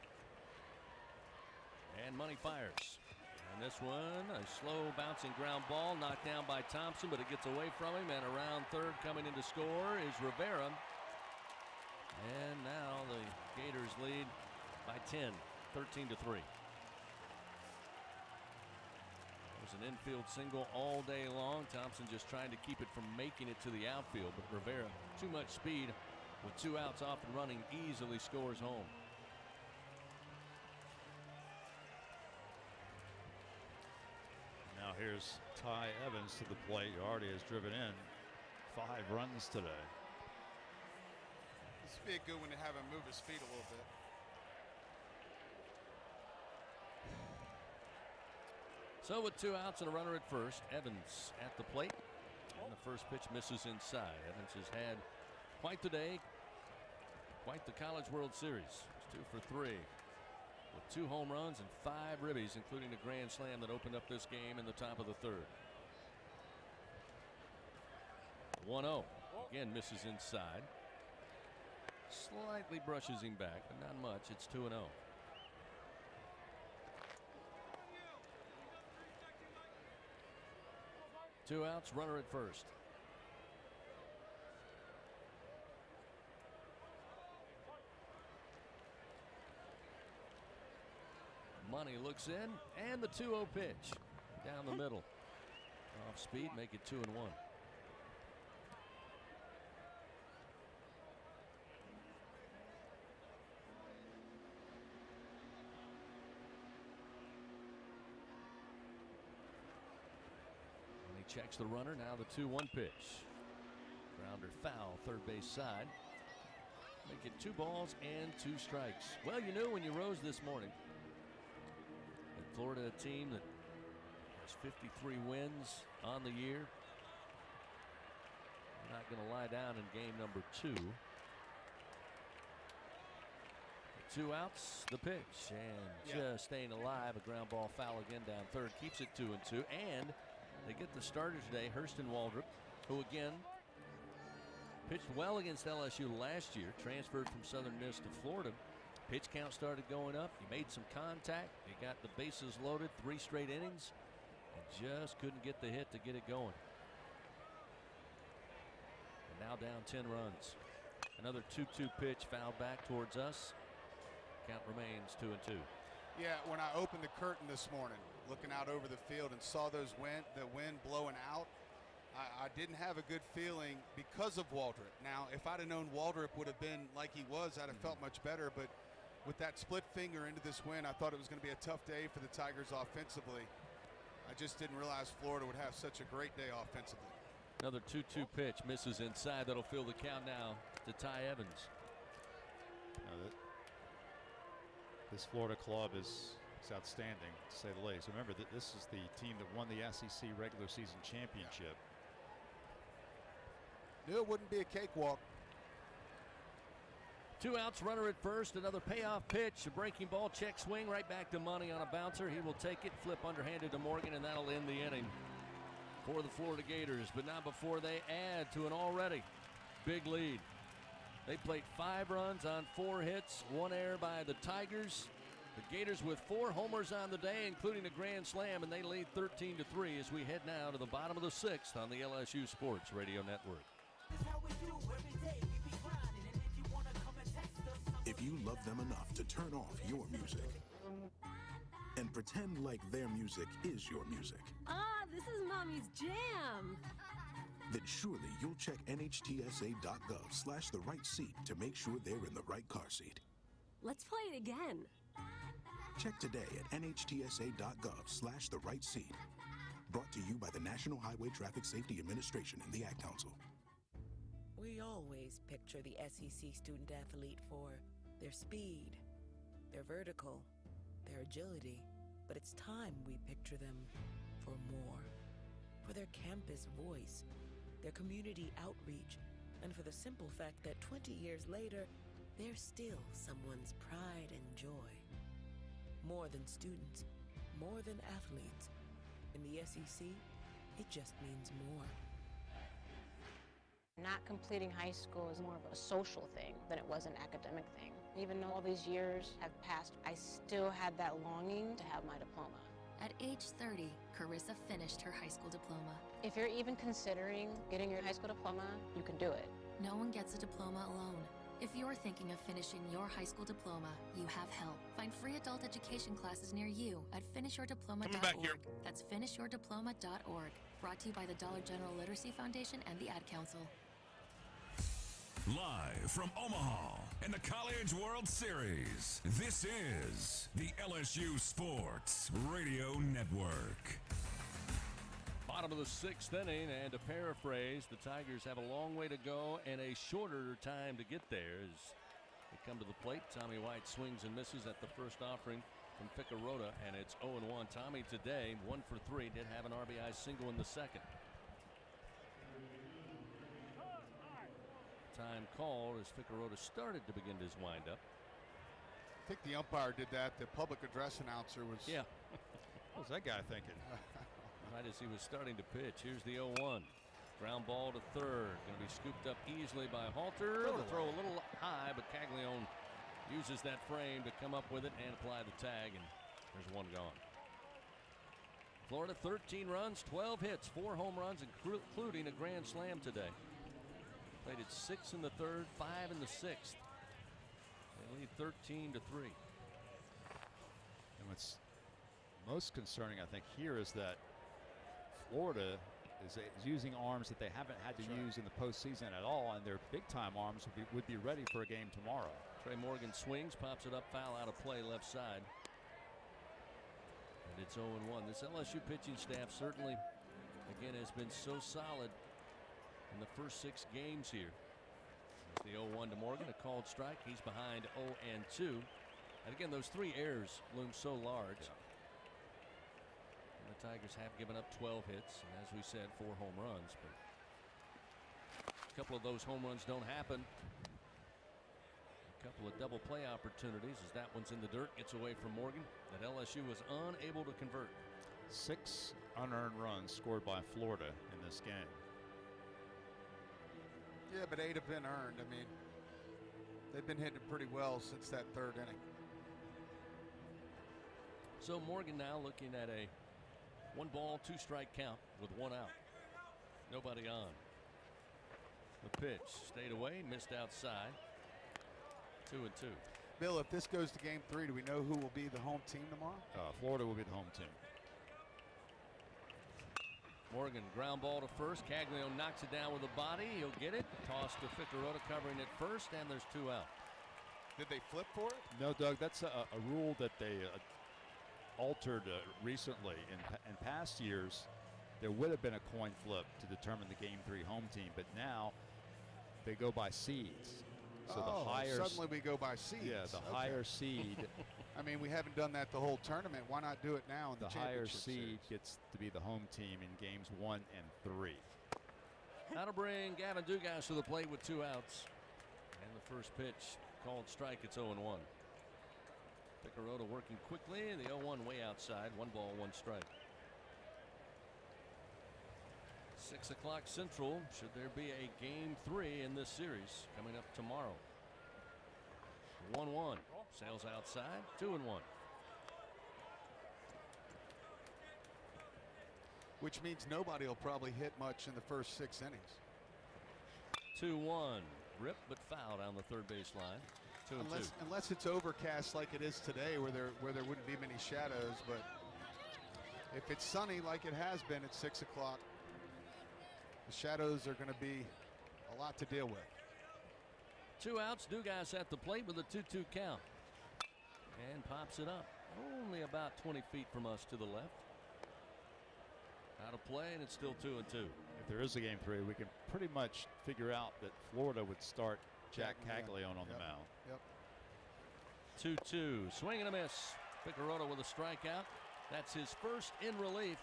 And Money fires. And this one, a slow bouncing ground ball knocked down by Thompson, but it gets away from him, and around third coming in to score is Rivera. And now the Gators lead by 10, 13-3. There's an infield single all day long. Thompson just trying to keep it from making it to the outfield, but Rivera, too much speed with 2 outs off and running, easily scores home. Now here's Ty Evans to the plate, who already has driven in 5 runs today. This would be a good one to have him move his feet a little bit. So with 2 outs and a runner at first, Evans at the plate, and the first pitch misses inside. Evans has had quite the day, quite the College World Series. It's 2 for 3 with 2 home runs and 5 ribbies, including a grand slam that opened up this game in the top of the third. 1-0. Again misses inside. Slightly brushes him back, but not much. It's 2-0. Two outs, runner at first. Money looks in, and the 2-0 pitch down the middle. Off speed, make it 2-1. Checks the runner. Now the 2-1 pitch. Grounder foul, third base side. Make it 2 balls and 2 strikes. Well, you knew when you rose this morning that Florida, a team that has 53 wins on the year, not going to lie down in game number 2. The 2 outs, the pitch, and just staying alive. A ground ball foul again down third, keeps it 2-2, and they get the starter today, Hurston Waldrop, who again pitched well against LSU last year, transferred from Southern Miss to Florida. Pitch count started going up. He made some contact. He got the bases loaded, 3 straight innings, and just couldn't get the hit to get it going. And now down 10 runs. Another 2-2 pitch fouled back towards us. Count remains 2-2. Yeah, when I opened the curtain this morning, looking out over the field and saw the wind blowing out, I didn't have a good feeling because of Waldrop. Now, if I'd have known Waldrop would have been like he was, I'd have felt much better. But with that split finger into this wind, I thought it was going to be a tough day for the Tigers offensively. I just didn't realize Florida would have such a great day offensively. Another 2-2 pitch misses inside. That'll fill the count now to Ty Evans. This Florida club is outstanding, to say the least. Remember that this is the team that won the SEC regular season championship. Knew it wouldn't be a cakewalk. 2 outs, runner at first, another payoff pitch, a breaking ball, check swing, right back to Money on a bouncer. He will take it, flip underhanded to Morgan, and that'll end the inning for the Florida Gators. But not before they add to an already big lead. They played 5 runs on 4 hits, 1 error by the Tigers. The Gators with 4 homers on the day, including a grand slam, and they lead 13-3 as we head now to the bottom of the 6th on the LSU Sports Radio Network. If you love them enough to turn off your music and pretend like their music is your music, This is Mommy's jam. then surely you'll check nhtsa.gov/the right seat to make sure they're in the right car seat. Let's play it again. Check today at nhtsa.gov/the right seat. Brought to you by the National Highway Traffic Safety Administration and the Ad Council. We always picture the SEC student athlete for their speed, their vertical, their agility, but it's time we picture them for more. For their campus voice, their community outreach, and for the simple fact that 20 years later, they're still someone's pride and joy. More than students, more than athletes. In the SEC, it just means more. Not completing high school is more of a social thing than it was an academic thing. Even though all these years have passed, I still had that longing to have my diploma. At age 30, Carissa finished her high school diploma. If you're even considering getting your high school diploma, you can do it. No one gets a diploma alone. If you're thinking of finishing your high school diploma, you have help. Find free adult education classes near you at finishyourdiploma.org. That's finishyourdiploma.org. Brought to you by the Dollar General Literacy Foundation and the Ad Council. Live from Omaha and the College World Series, this is the LSU Sports Radio Network. Bottom of the 6th inning, and to paraphrase, the Tigers have a long way to go and a shorter time to get there as they come to the plate. Tommy White swings and misses at the first offering from Ficarota, and it's 0-1. Tommy today, 1 for 3, did have an RBI single in the second. Time called as Ficarota started to begin his windup. I think the umpire did that. The public address announcer was. Yeah. What was that guy thinking? Right as he was starting to pitch. Here's the 0-1. Ground ball to third. Going to be scooped up easily by Halter. The throw a little high, but Caglione uses that frame to come up with it and apply the tag, and there's one gone. Florida 13 runs, 12 hits, 4 home runs, including a grand slam today. Played at 6 in the third, 5 in the 6th. They lead 13-3. And what's most concerning, I think, here is that Florida is using arms that they haven't had to use in the postseason at all, and their big-time arms would be ready for a game tomorrow. Trey Morgan swings, pops it up, foul out of play left side. And it's 0-1. This LSU pitching staff certainly, again, has been so solid in the first 6 games here. There's the 0-1 to Morgan, a called strike. He's behind 0-2. And again, those 3 errors loom so large. Yeah. And the Tigers have given up 12 hits, and as we said, 4 home runs. But a couple of those home runs don't happen. A couple of double play opportunities as that one's in the dirt, gets away from Morgan, that LSU was unable to convert. 6 unearned runs scored by Florida in this game. Yeah, but 8 have been earned. I mean, they've been hitting pretty well since that 3rd inning. So Morgan now looking at a 1-ball, 2-strike count with 1 out. Nobody on. The pitch stayed away, missed outside. 2-2. Bill, if this goes to game 3, do we know who will be the home team tomorrow? Florida will be the home team. Morgan ground ball to first. Caglione knocks it down with a body. He'll get it. Toss to Ficarota covering it first, and there's 2 out. Did they flip for it? No, Doug, that's a rule that they altered recently. In past years, there would have been a coin flip to determine the game 3 home team, but now they go by seeds. So the higher suddenly we go by seeds. Yeah, the higher seed. I mean, we haven't done that the whole tournament. Why not do it now in the higher championship seed series? gets to be the home team in games 1 and 3. Now to bring Gavin Dugas to the plate with 2 outs. And the first pitch called strike. It's 0-1. Picarota working quickly. The 0-1 way outside. 1 ball, 1 strike. 6 o'clock Central. Should there be a game 3 in this series coming up tomorrow? 1-1. Sails outside. 2-1. Which means nobody will probably hit much in the first 6 innings. 2-1. Rip, but foul down the third base line. 2-2. Unless it's overcast like it is today, where there wouldn't be many shadows. But if it's sunny like it has been at 6 o'clock, the shadows are going to be a lot to deal with. 2 outs. Dugas at the plate with a 2-2 count. And pops it up. Only about 20 feet from us to the left. Out of play, and it's still 2-2. If there is a game 3, we can pretty much figure out that Florida would start Jack Caglione on the mound. Yep. 2-2. Swing and a miss. Picarota with a strikeout. That's his first in relief,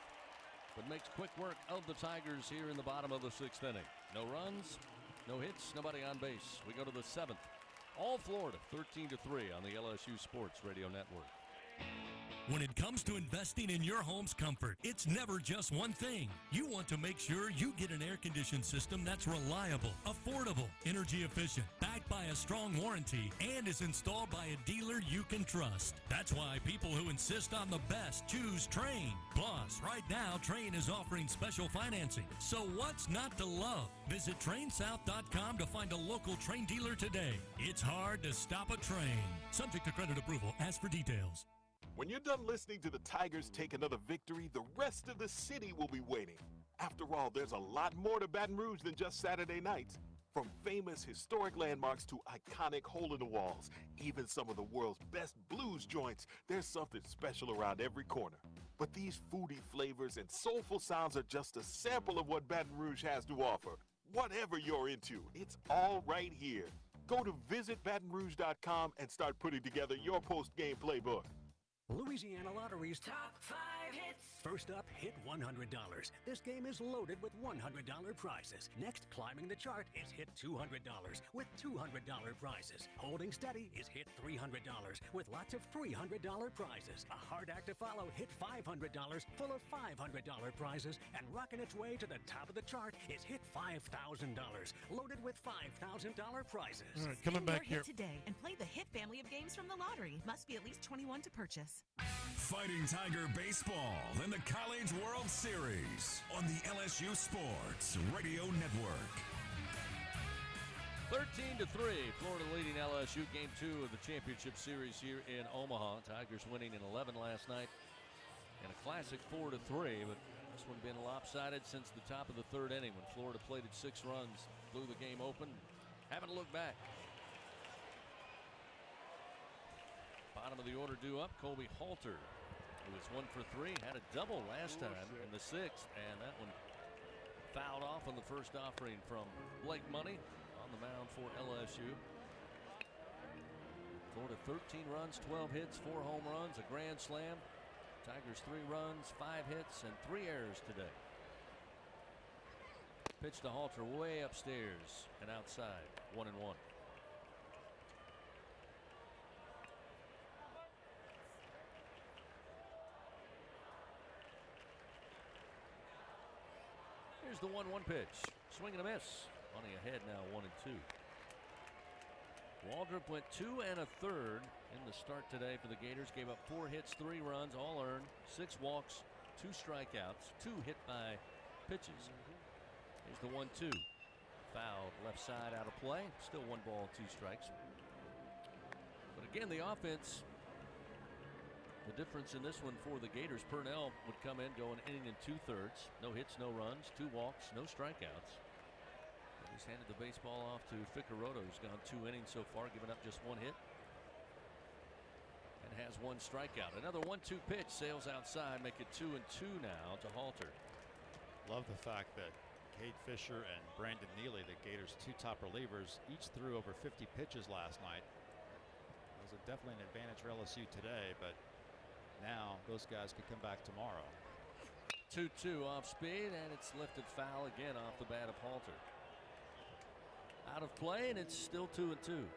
but makes quick work of the Tigers here in the bottom of the 6th inning. No runs, no hits, nobody on base. We go to the 7th. All Florida, 13-3 on the LSU Sports Radio Network. When it comes to investing in your home's comfort, it's never just one thing. You want to make sure you get an air-conditioned system that's reliable, affordable, energy efficient, backed by a strong warranty, and is installed by a dealer you can trust. That's why people who insist on the best choose Trane. Plus, right now, Trane is offering special financing. So what's not to love? Visit TraneSouth.com to find a local Trane dealer today. It's hard to stop a train. Subject to credit approval. Ask for details. When you're done listening to the Tigers take another victory, the rest of the city will be waiting. After all, there's a lot more to Baton Rouge than just Saturday nights. From famous historic landmarks to iconic hole-in-the-walls, even some of the world's best blues joints, there's something special around every corner. But these foodie flavors and soulful sounds are just a sample of what Baton Rouge has to offer. Whatever you're into, it's all right here. Go to visitbatonrouge.com and start putting together your post-game playbook. Louisiana Lottery's Top 5 Hits. First up, hit $100. This game is loaded with $100 prizes. Next, climbing the chart is hit $200 with $200 prizes. Holding steady is hit $300 with lots of $300 prizes. A hard act to follow, hit $500 full of $500 prizes. And rocking its way to the top of the chart is hit $5,000 loaded with $5,000 prizes. All right, coming back here. Hit today and play the hit family of games from the lottery. Must be at least 21 to purchase. Fighting Tiger Baseball in the College World Series on the LSU Sports Radio Network. 13-3, Florida leading LSU game 2 of the championship series here in Omaha. Tigers winning in 11 last night in a classic 4-3, but this one been lopsided since the top of the 3rd inning when Florida plated 6 runs, blew the game open. Haven't looked back. Bottom of the order due up, Colby Halter, who was 1 for 3, had a double last time in the 6th, and that one fouled off on the first offering from Blake Money on the mound for LSU. Florida 13 runs, 12 hits, 4 home runs, a grand slam. Tigers 3 runs, 5 hits, and 3 errors today. Pitch to Halter way upstairs and outside, 1-1. Here's the 1-1 pitch. Swing and a miss. Money ahead now, 1-2. Waldrop went 2 1/3 in the start today for the Gators. Gave up 4 hits, 3 runs, all earned, 6 walks, 2 strikeouts, 2 hit by pitches. Here's the 1-2. Fouled left side out of play. Still 1 ball, 2 strikes. But again, the offense. The difference in this one for the Gators, Purnell would come in going inning and 2/3. No hits, no runs, 2 walks, no strikeouts. And he's handed the baseball off to Picarota, who's gone 2 innings so far, giving up just 1 hit. And has 1 strikeout. Another 1-2 pitch sails outside, make it 2-2 now to Halter. Love the fact that Cade Fisher and Brandon Neely, the Gators' 2 top relievers, each threw over 50 pitches last night. It was definitely an advantage for LSU today, but now those guys could come back tomorrow. 2-2 off speed, and it's lifted foul again off the bat of Halter. Out of play, and it's still 2-2.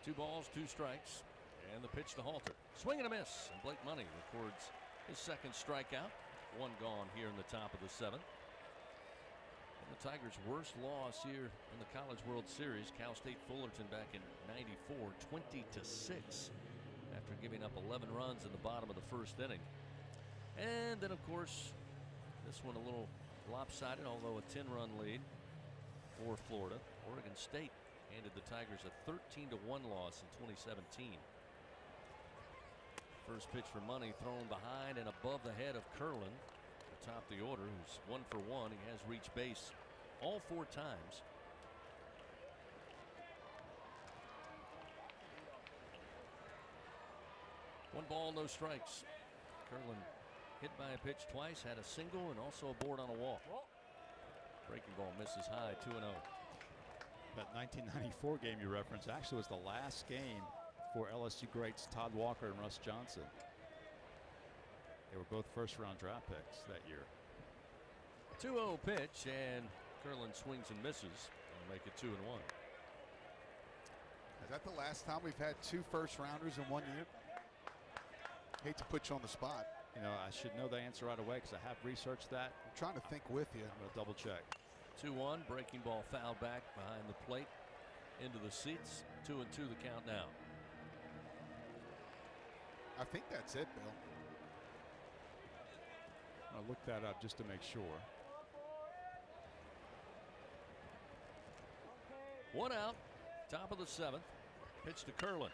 2 balls, 2 strikes, and the pitch to Halter. Swing and a miss, and Blake Money records his second strikeout. 1 gone here in the top of the 7th. And the Tigers' worst loss here in the College World Series, Cal State Fullerton back in '94, 20-6, after giving up 11 runs in the bottom of the 1st inning. And then, of course, this one a little lopsided, although a 10-run lead for Florida. Oregon State handed the Tigers a 13-1 loss in 2017. First pitch for Money thrown behind and above the head of Curlin atop the order, who's 1 for 1. He has reached base all 4 times. One ball, no strikes. Curlin hit by a pitch twice, had a single and also a board on a walk. Breaking ball misses high, 2-0. That 1994 game you referenced actually was the last game for LSU greats Todd Walker and Russ Johnson. They were both first-round draft picks that year. 2-0 pitch, and Curlin swings and misses and make it 2-1. Is that the last time we've had 2 first-rounders in 1 year? Hate to put you on the spot. You know, I should know the answer right away because I have researched that. I'm trying to think with you. I'm going to double check. 2-1, breaking ball fouled back behind the plate into the seats. 2-2 the count now. I think that's it, Bill. I'll look that up just to make sure. 1 out, top of the 7th. Pitch to Curlin.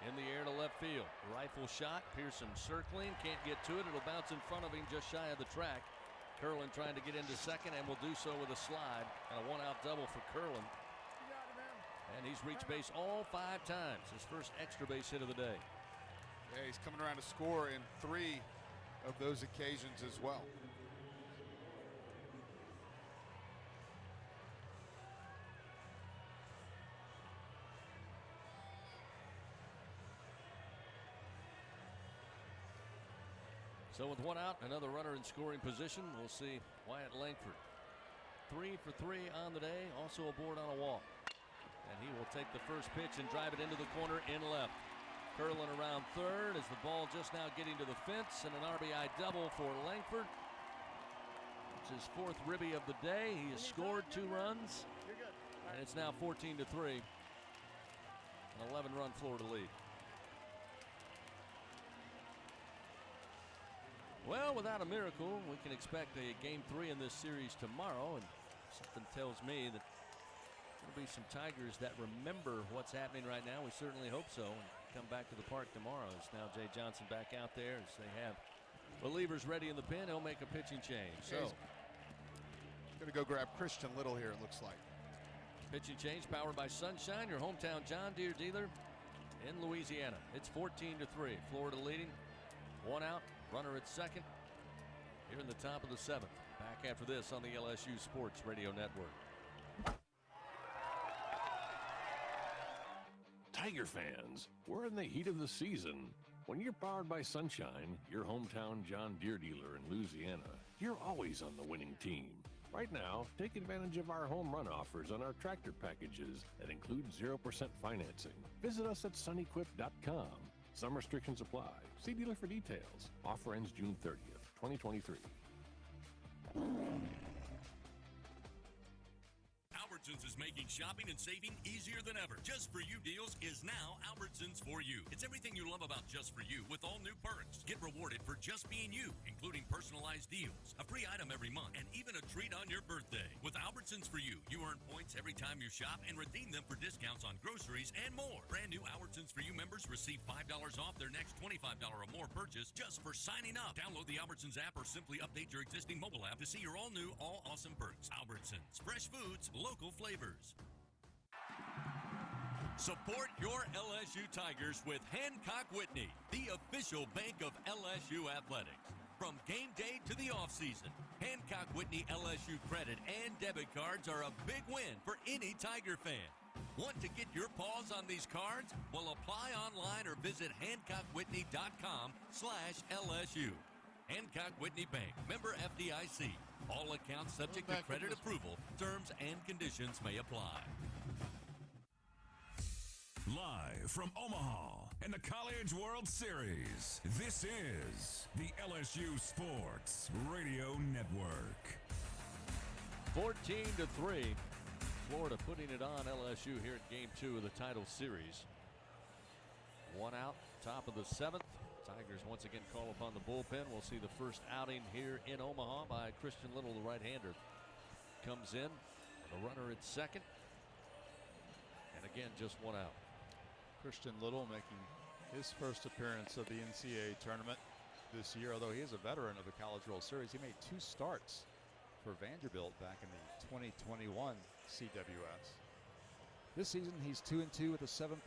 In the air to left field. Rifle shot. Pearson circling. Can't get to it. It'll bounce in front of him just shy of the track. Curlin trying to get into second and will do so with a slide. And a 1-out double for Curlin. And he's reached base all 5 times. His first extra base hit of the day. Yeah, he's coming around to score in 3 of those occasions as well. So with 1 out, another runner in scoring position. We'll see Wyatt Langford. 3 for 3 on the day, also aboard on a walk. And he will take the first pitch and drive it into the corner in left. Curlin around third as the ball just now getting to the fence, and an RBI double for Langford. It's his 4th ribby of the day. He has scored 2 runs, and it's now 14-3. An 11-run Florida lead. Well, without a miracle, we can expect a game 3 in this series tomorrow, and something tells me that there'll be some Tigers that remember what's happening right now. We certainly hope so, and come back to the park tomorrow. It's now Jay Johnson back out there as they have relievers ready in the pen. He'll make a pitching change. So going to go grab Christian Little here, it looks like. Pitching change powered by Sunshine, your hometown John Deere dealer in Louisiana. It's 14-3. Florida leading. 1 out. Runner at second here in the top of the 7th. Back after this on the LSU Sports Radio Network. Tiger fans, we're in the heat of the season. When you're powered by Sunshine, your hometown John Deere dealer in Louisiana, you're always on the winning team. Right now, take advantage of our home run offers on our tractor packages that include 0% financing. Visit us at sunequip.com. Some restrictions apply. See dealer for details. Offer ends June 30th, 2023. Albertsons is making shopping and saving easier than ever. Just For You deals is now Albertsons For You. It's everything you love about Just For You with all new perks. Get rewarded for just being you, including personalized deals, a free item every month, and even a treat on your birthday. With Albertsons For You, you earn points every time you shop and redeem them for discounts on groceries and more. Brand new Albertsons For You members receive $5 off their next $25 or more purchase just for signing up. Download the Albertsons app or simply update your existing mobile app to see your all new, all awesome perks. Albertsons, fresh foods, local flavors. Support your LSU Tigers with Hancock Whitney, the official bank of LSU athletics. From game day to the offseason, Hancock Whitney LSU credit and debit cards are a big win for any Tiger fan. Want to get your paws on these cards? Well, apply online or visit HancockWhitney.com/LSU. Hancock Whitney Bank, member FDIC. All accounts subject to credit approval. Terms and conditions may apply. Live from Omaha and the College World Series, this is the LSU Sports Radio Network. 14-3. Florida putting it on LSU here at Game 2 of the title series. 1 out, top of the 7th. Tigers once again call upon the bullpen. We'll see the first outing here in Omaha by Christian Little, the right-hander. Comes in, the runner at second. And again, just 1 out. Christian Little making his first appearance of the NCAA tournament this year, although he is a veteran of the College World Series. He made 2 starts for Vanderbilt back in the 2021 CWS. This season, he's 2-2 with a 7.09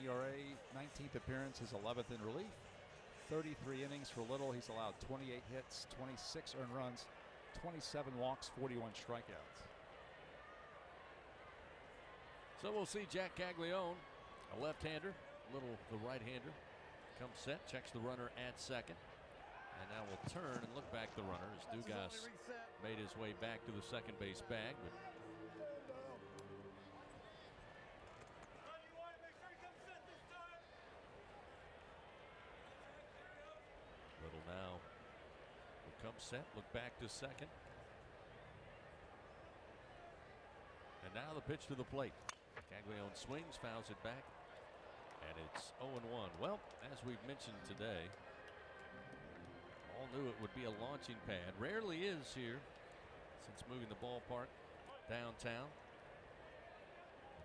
ERA, 19th appearance, his 11th in relief. 33 innings for Little. He's allowed 28 hits, 26 earned runs, 27 walks, 41 strikeouts. So we'll see Jack Caglione, a left-hander, Little the right-hander. Comes set, checks the runner at second. And now we'll turn and look back the runner as Dugas made his way back to the second base bag. But Little now will come set, look back to second. And now the pitch to the plate. Caglione swings, fouls it back, and it's 0-1. Well, as we've mentioned today, all knew it would be a launching pad. Rarely is here since moving the ballpark downtown.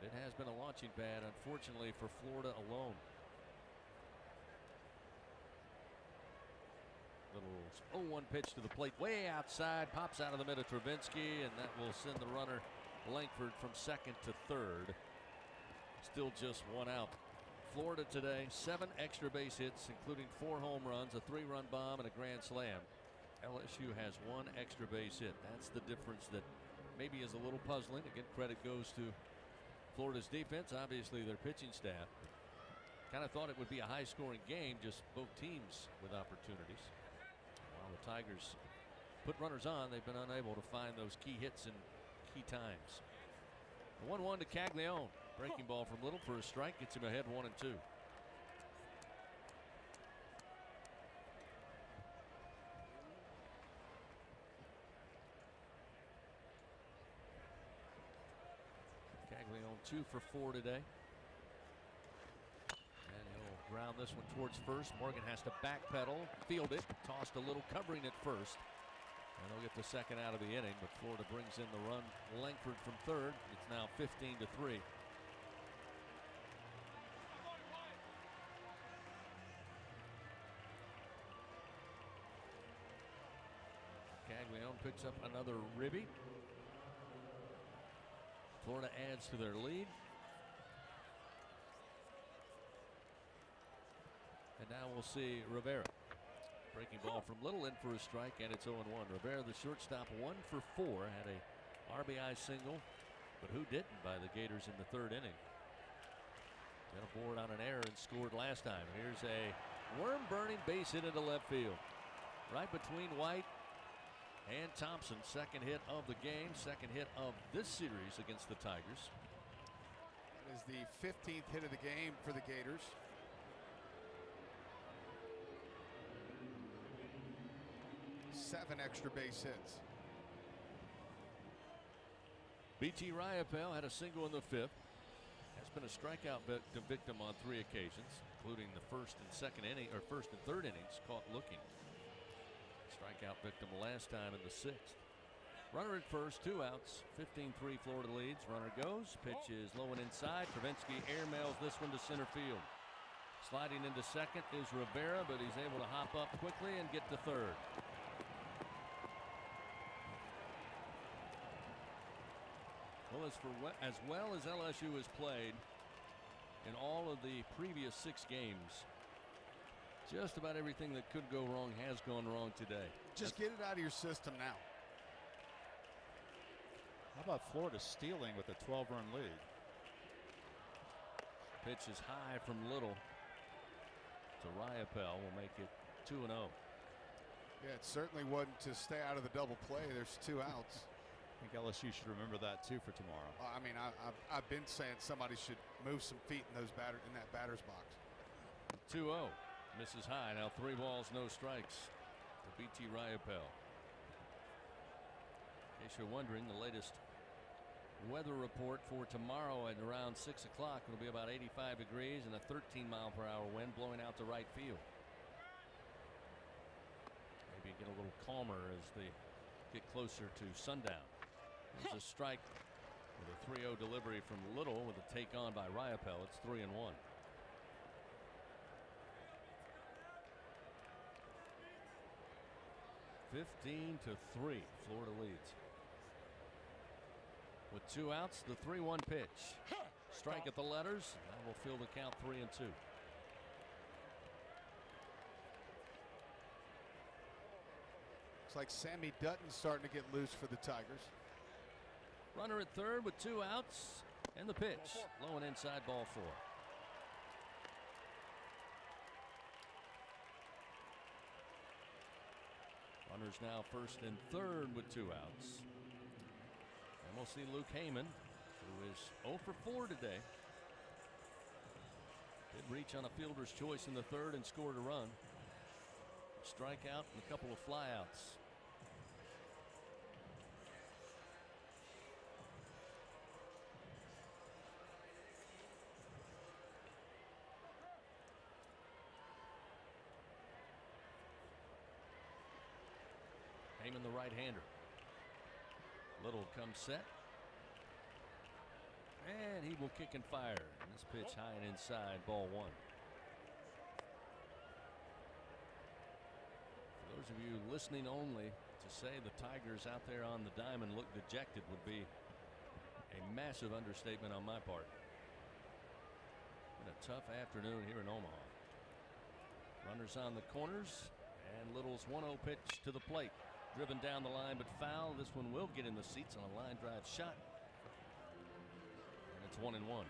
But it has been a launching pad, unfortunately, for Florida alone. Little 0-1 pitch to the plate, way outside, pops out of the middle of Travinsky, and that will send the runner Langford from second to third. Still just 1 out. Florida today, 7 extra base hits, including 4 home runs, a 3-run bomb, and a grand slam. LSU has 1 extra base hit. That's the difference that maybe is a little puzzling. Again, credit goes to Florida's defense, obviously their pitching staff. Kind of thought it would be a high-scoring game, just both teams with opportunities. While the Tigers put runners on, they've been unable to find those key hits in key times. 1-1 to Caglione. Breaking ball from Little for a strike, gets him ahead 1-2. Caglione 2 for 4 today. And he'll ground this one towards first. Morgan has to backpedal, field it, tossed a little, covering it first. And they'll get the second out of the inning, but Florida brings in the run. Langford from third. It's now 15-3. Caglione picks up another ribby. Florida adds to their lead. And now we'll see Rivera. Breaking ball from Little, in for a strike, and it's 0-1. Rivera, the shortstop, 1 for 4, had a RBI single, but who didn't by the Gators in the 3rd inning? Got aboard on an error and scored last time. Here's a worm-burning base hit into left field. Right between White and Thompson. Second hit of the game, second hit of this series against the Tigers. That is the 15th hit of the game for the Gators. Seven extra base hits. BT Riopel had a single in the 5th. Has been a strikeout victim on 3 occasions, including the first and third innings, caught looking. Strikeout victim last time in the 6th. Runner at first, 2 outs, 15-3 Florida leads. Runner goes, pitch is low and inside. Travinsky airmails this one to center field. Sliding into second is Rivera, but he's able to hop up quickly and get to third. Well, as well as LSU has played in all of the previous 6 games, just about everything that could go wrong has gone wrong today. Just get it out of your system now. How about Florida stealing with a 12-run lead? Pitch is high from Little to Riopel. Will make it 2-0. Yeah, it certainly wasn't to stay out of the double play. There's 2 outs. I think LSU should remember that too for tomorrow. I mean, I've been saying somebody should move some feet in that batter's box. 2-0. Misses high. Now 3 balls, no strikes to BT Riopel. In case you're wondering, the latest weather report for tomorrow at around 6 o'clock, it'll be about 85 degrees and a 13-mile-per-hour wind blowing out to right field. Maybe get a little calmer as they get closer to sundown. There's a strike with a 3-0 delivery from Little with a take on by Riopel. It's 3-1. (15-3), Florida leads. With 2 outs, the 3-1 pitch. Strike at the letters. That will fill the count 3-2. Looks like Sammy Dutton's starting to get loose for the Tigers. Runner at third with 2 outs. And the pitch. Low and inside, ball 4. Runners now first and third with 2 outs. And we'll see Luke Heyman, who is 0 for 4 today. Did reach on a fielder's choice in the third and scored a run. Strikeout and a couple of flyouts. Heyman, the right-hander. Little comes set. And he will kick and fire. And this pitch high and inside, ball 1. For those of you listening only, to say the Tigers out there on the diamond look dejected would be a massive understatement on my part. Been a tough afternoon here in Omaha. Runners on the corners, and Little's 1-0 pitch to the plate. Driven down the line, but foul. This one will get in the seats on a line drive shot. And it's 1-1.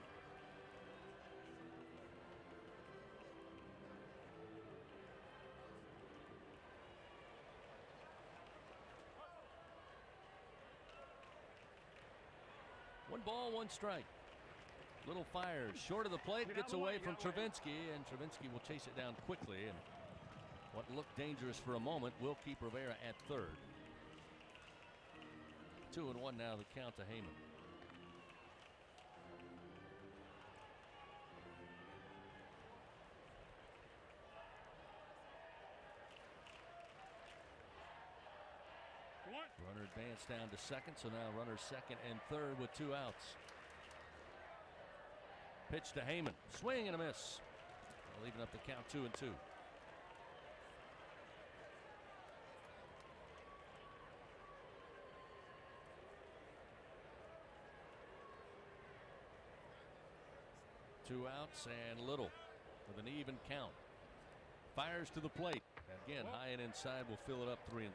One ball, 1 strike. Little fires short of the plate, gets away from Travinski, and Travinski will chase it down quickly. And what looked dangerous for a moment will keep Rivera at third. 2-1 now, the count to Heyman. Runner advanced down to second, so now runners second and third with 2 outs. Pitch to Heyman, swing and a miss. Leaving up the count 2-2. Two outs, and Little with an even count. Fires to the plate. Again, high and inside will fill it up 3-2.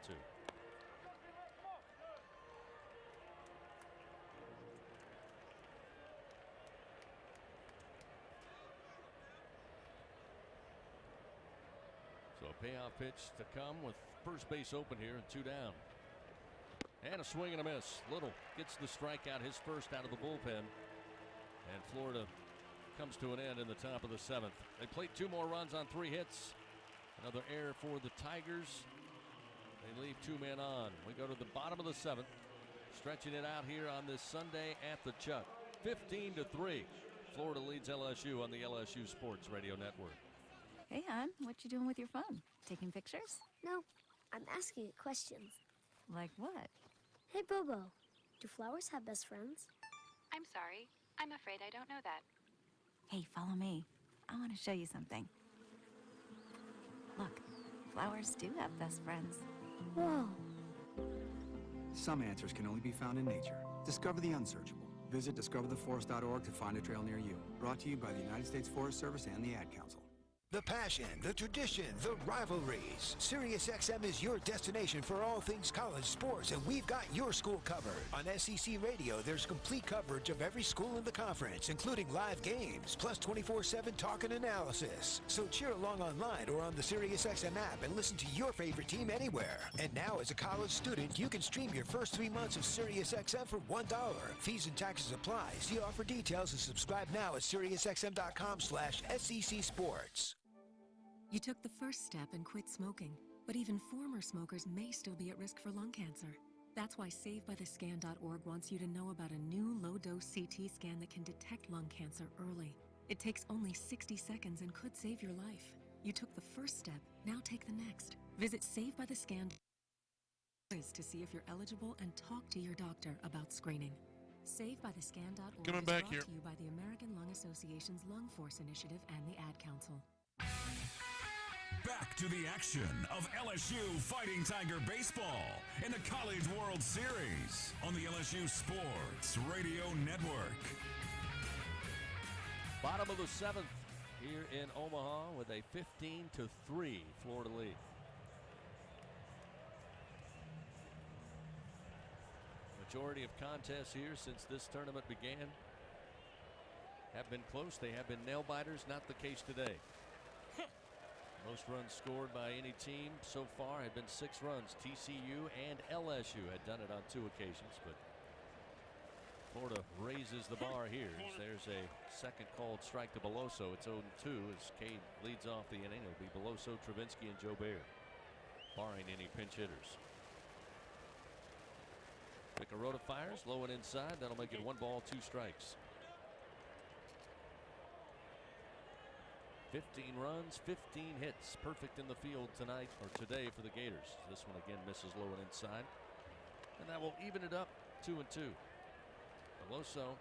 So a payoff pitch to come with first base open here and 2 down. And a swing and a miss. Little gets the strikeout, his first out of the bullpen. And Florida comes to an end in the top of the 7th. They played 2 more runs on 3 hits. Another error for the Tigers. They leave 2 men on. We go to the bottom of the 7th. Stretching it out here on this Sunday at the Chuck. 15-3. Florida leads LSU on the LSU Sports Radio Network. Hey, hon, what you doing with your phone? Taking pictures? No, I'm asking it questions. Like what? Hey, Bobo, do flowers have best friends? I'm sorry. I'm afraid I don't know that. Hey, follow me. I want to show you something. Look, flowers do have best friends. Whoa. Some answers can only be found in nature. Discover the unsearchable. Visit discovertheforest.org to find a trail near you. Brought to you by the United States Forest Service and the Ad Council. The passion, the tradition, the rivalries. SiriusXM is your destination for all things college sports, and we've got your school covered. On SEC Radio, there's complete coverage of every school in the conference, including live games, plus 24/7 talk and analysis. So cheer along online or on the SiriusXM app and listen to your favorite team anywhere. And now, as a college student, you can stream your first 3 months of SiriusXM for $1. Fees and taxes apply. See offer details and subscribe now at SiriusXM.com/SEC Sports. You took the first step and quit smoking, but even former smokers may still be at risk for lung cancer. That's why SaveByTheScan.org wants you to know about a new low-dose CT scan that can detect lung cancer early. It takes only 60 seconds and could save your life. You took the first step, now take the next. Visit SaveByTheScan.org to see if you're eligible and talk to your doctor about screening. SaveByTheScan.org Coming is back brought here. to you by the American Lung Association's Lung Force Initiative and the Ad Council. Back to the action of LSU Fighting Tiger baseball in the College World Series on the LSU Sports Radio Network. Bottom of the 7th here in Omaha with a 15-3 Florida lead. Majority of contests here since this tournament began have been close. They have been nail biters. Not the case today. Most runs scored by any team so far had been 6 runs. TCU and LSU had done it on 2 occasions, but Florida raises the bar here. There's a second called strike to Beloso. It's 0-2 as Cade leads off the inning. It'll be Beloso, Travinsky, and Joe Baer, barring any pinch hitters. Picarota fires, low and inside. That'll make it 1 ball, 2 strikes. 15 runs, 15 hits. Perfect in the field tonight or today for the Gators. This one again misses low and inside. And that will even it up 2-2. Beloso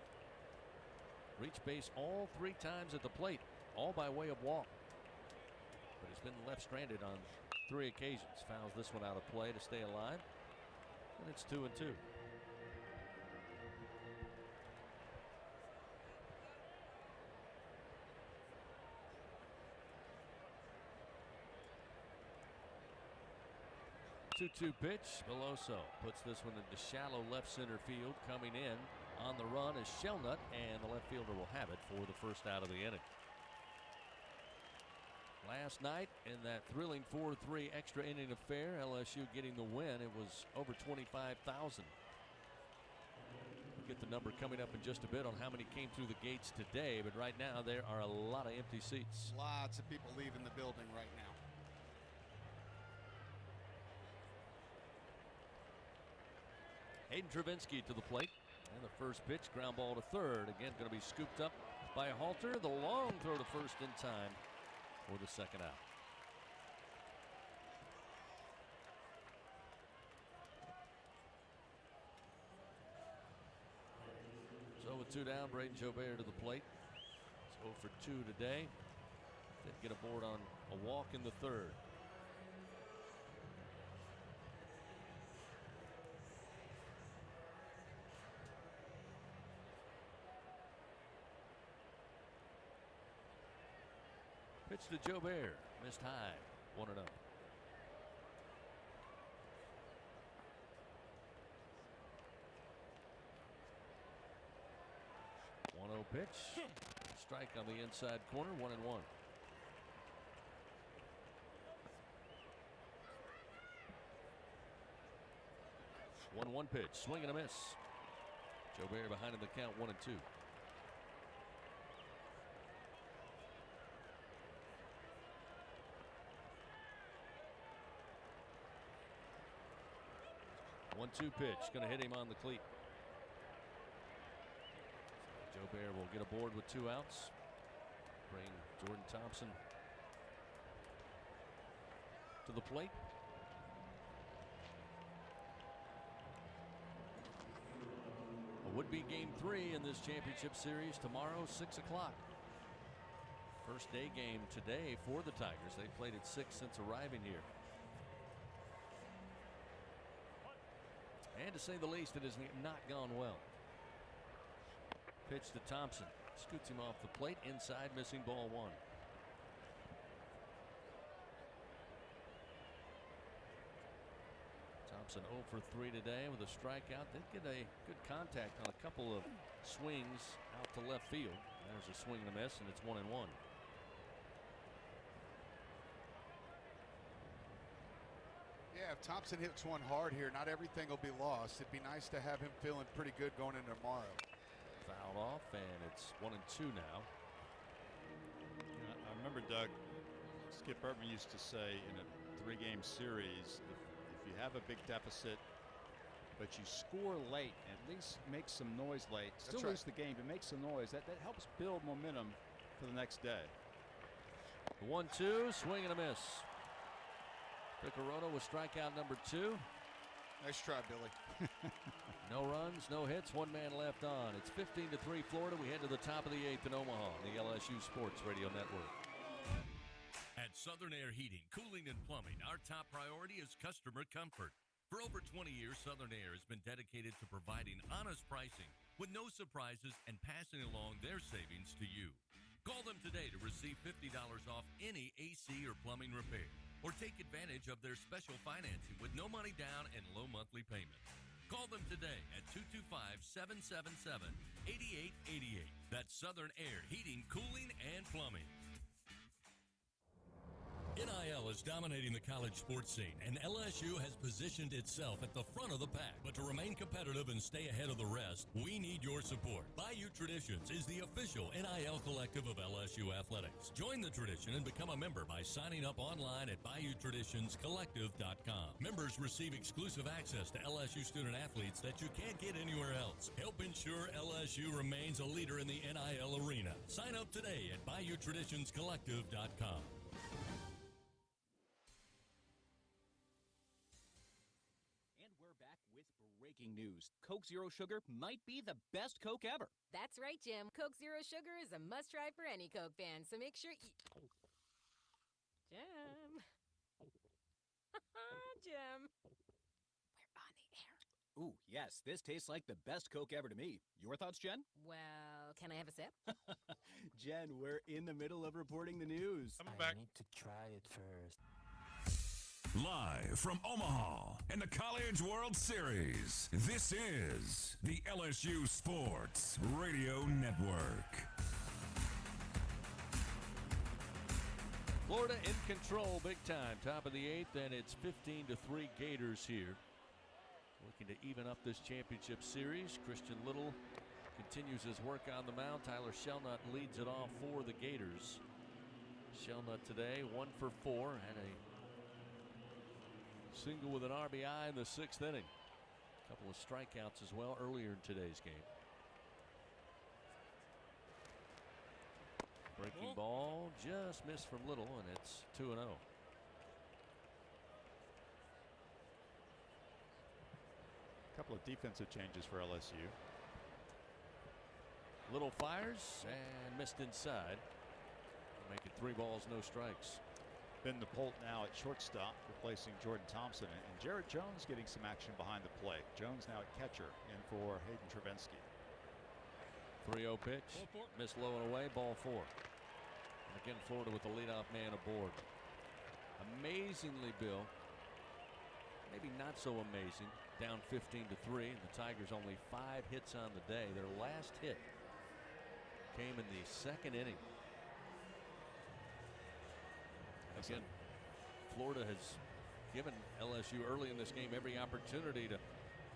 reached base all 3 times at the plate, all by way of walk. But he's been left stranded on 3 occasions. Fouls this one out of play to stay alive. And it's 2-2. Two pitch. Beloso puts this one into shallow left center field. Coming in on the run is Shelnut, and the left fielder will have it for the first out of the inning. Last night in that thrilling 4-3 extra inning affair, LSU getting the win. It was over 25,000. We'll get the number coming up in just a bit on how many came through the gates today, but right now there are a lot of empty seats. Lots of people leaving the building right now. Hayden Travinsky to the plate, and the first pitch, ground ball to third. Again, going to be scooped up by Halter. The long throw to first in time for the second out. So with 2 down, Braden Jobert to the plate. It's 0 for 2 today. Did get a board on a walk in the third. Pitch to Jobert, missed high, 1-0. Pitch, strike on the inside corner, 1-1. One pitch, swing and a miss. Jobert behind in the count, 1-2. One-two pitch, going to hit him on the cleat. Jobert will get aboard with 2 outs. Bring Jordan Thompson to the plate. A would-be game 3 in this championship series tomorrow, 6 o'clock. First day game today for the Tigers. They've played at 6 since arriving here. And to say the least, it has not gone well. Pitch to Thompson. Scoots him off the plate. Inside, missing ball 1. Thompson 0 for 3 today with a strikeout. Did get a good contact on a couple of swings out to left field. There's a swing and a miss, and it's 1-1. Yeah, if Thompson hits one hard here, not everything will be lost. It'd be nice to have him feeling pretty good going into tomorrow. Fouled off, and it's 1-2 now. I remember, Doug, Skip Urban used to say in a 3-game series, if you have a big deficit, but you score late, at least make some noise late. Still lose the game, but make some noise. That helps build momentum for the next day. The 1-2, swing and a miss. Picarotto with strikeout number 2. Nice try, Billy. No runs, no hits, one man left on. It's 15-3 Florida. We head to the top of the 8th in Omaha, the LSU Sports Radio Network. At Southern Air Heating, Cooling, and Plumbing, our top priority is customer comfort. For over 20 years, Southern Air has been dedicated to providing honest pricing with no surprises and passing along their savings to you. Call them today to receive $50 off any AC or plumbing repair, or take advantage of their special financing with no money down and low monthly payments. Call them today at 225-777-8888. That's Southern Air Heating, Cooling, and Plumbing. NIL is dominating the college sports scene, and LSU has positioned itself at the front of the pack. But to remain competitive and stay ahead of the rest, we need your support. Bayou Traditions is the official NIL collective of LSU Athletics. Join the tradition and become a member by signing up online at BayouTraditionsCollective.com. Members receive exclusive access to LSU student athletes that you can't get anywhere else. Help ensure LSU remains a leader in the NIL arena. Sign up today at BayouTraditionsCollective.com. Breaking news. Coke Zero Sugar might be the best Coke ever. That's right, Jim. Coke Zero Sugar is a must-try for any Coke fan, so make sure you... Jim. Jim. We're on the air. Ooh, yes, this tastes like the best Coke ever to me. Your thoughts, Jen? Well, can I have a sip? Jen, we're in the middle of reporting the news. I'm back. I need to try it first. Live from Omaha and the College World Series, this is the LSU Sports Radio Network. Florida in control big time. Top of the 8th, and it's 15-3 Gators here. Looking to even up this championship series. Christian Little continues his work on the mound. Tyler Shelnut leads it off for the Gators. Shelnut today 1 for 4, had a single with an RBI in the 6th inning. A couple of strikeouts as well earlier in today's game. Breaking ball just missed from Little, and it's 2-0. A couple of defensive changes for LSU. Little fires and missed inside. Make it 3 balls, no strikes. Ben DePolt now at shortstop, replacing Jordan Thompson, and Jared Jones getting some action behind the plate. Jones now at catcher, in for Hayden Travinsky. 3-0 pitch, missed low and away, ball 4. And again, Florida with the leadoff man aboard. Amazingly, Bill, maybe not so amazing, down 15-3, and the Tigers only 5 hits on the day. Their last hit came in the 2nd inning. Again, Florida has given LSU early in this game every opportunity to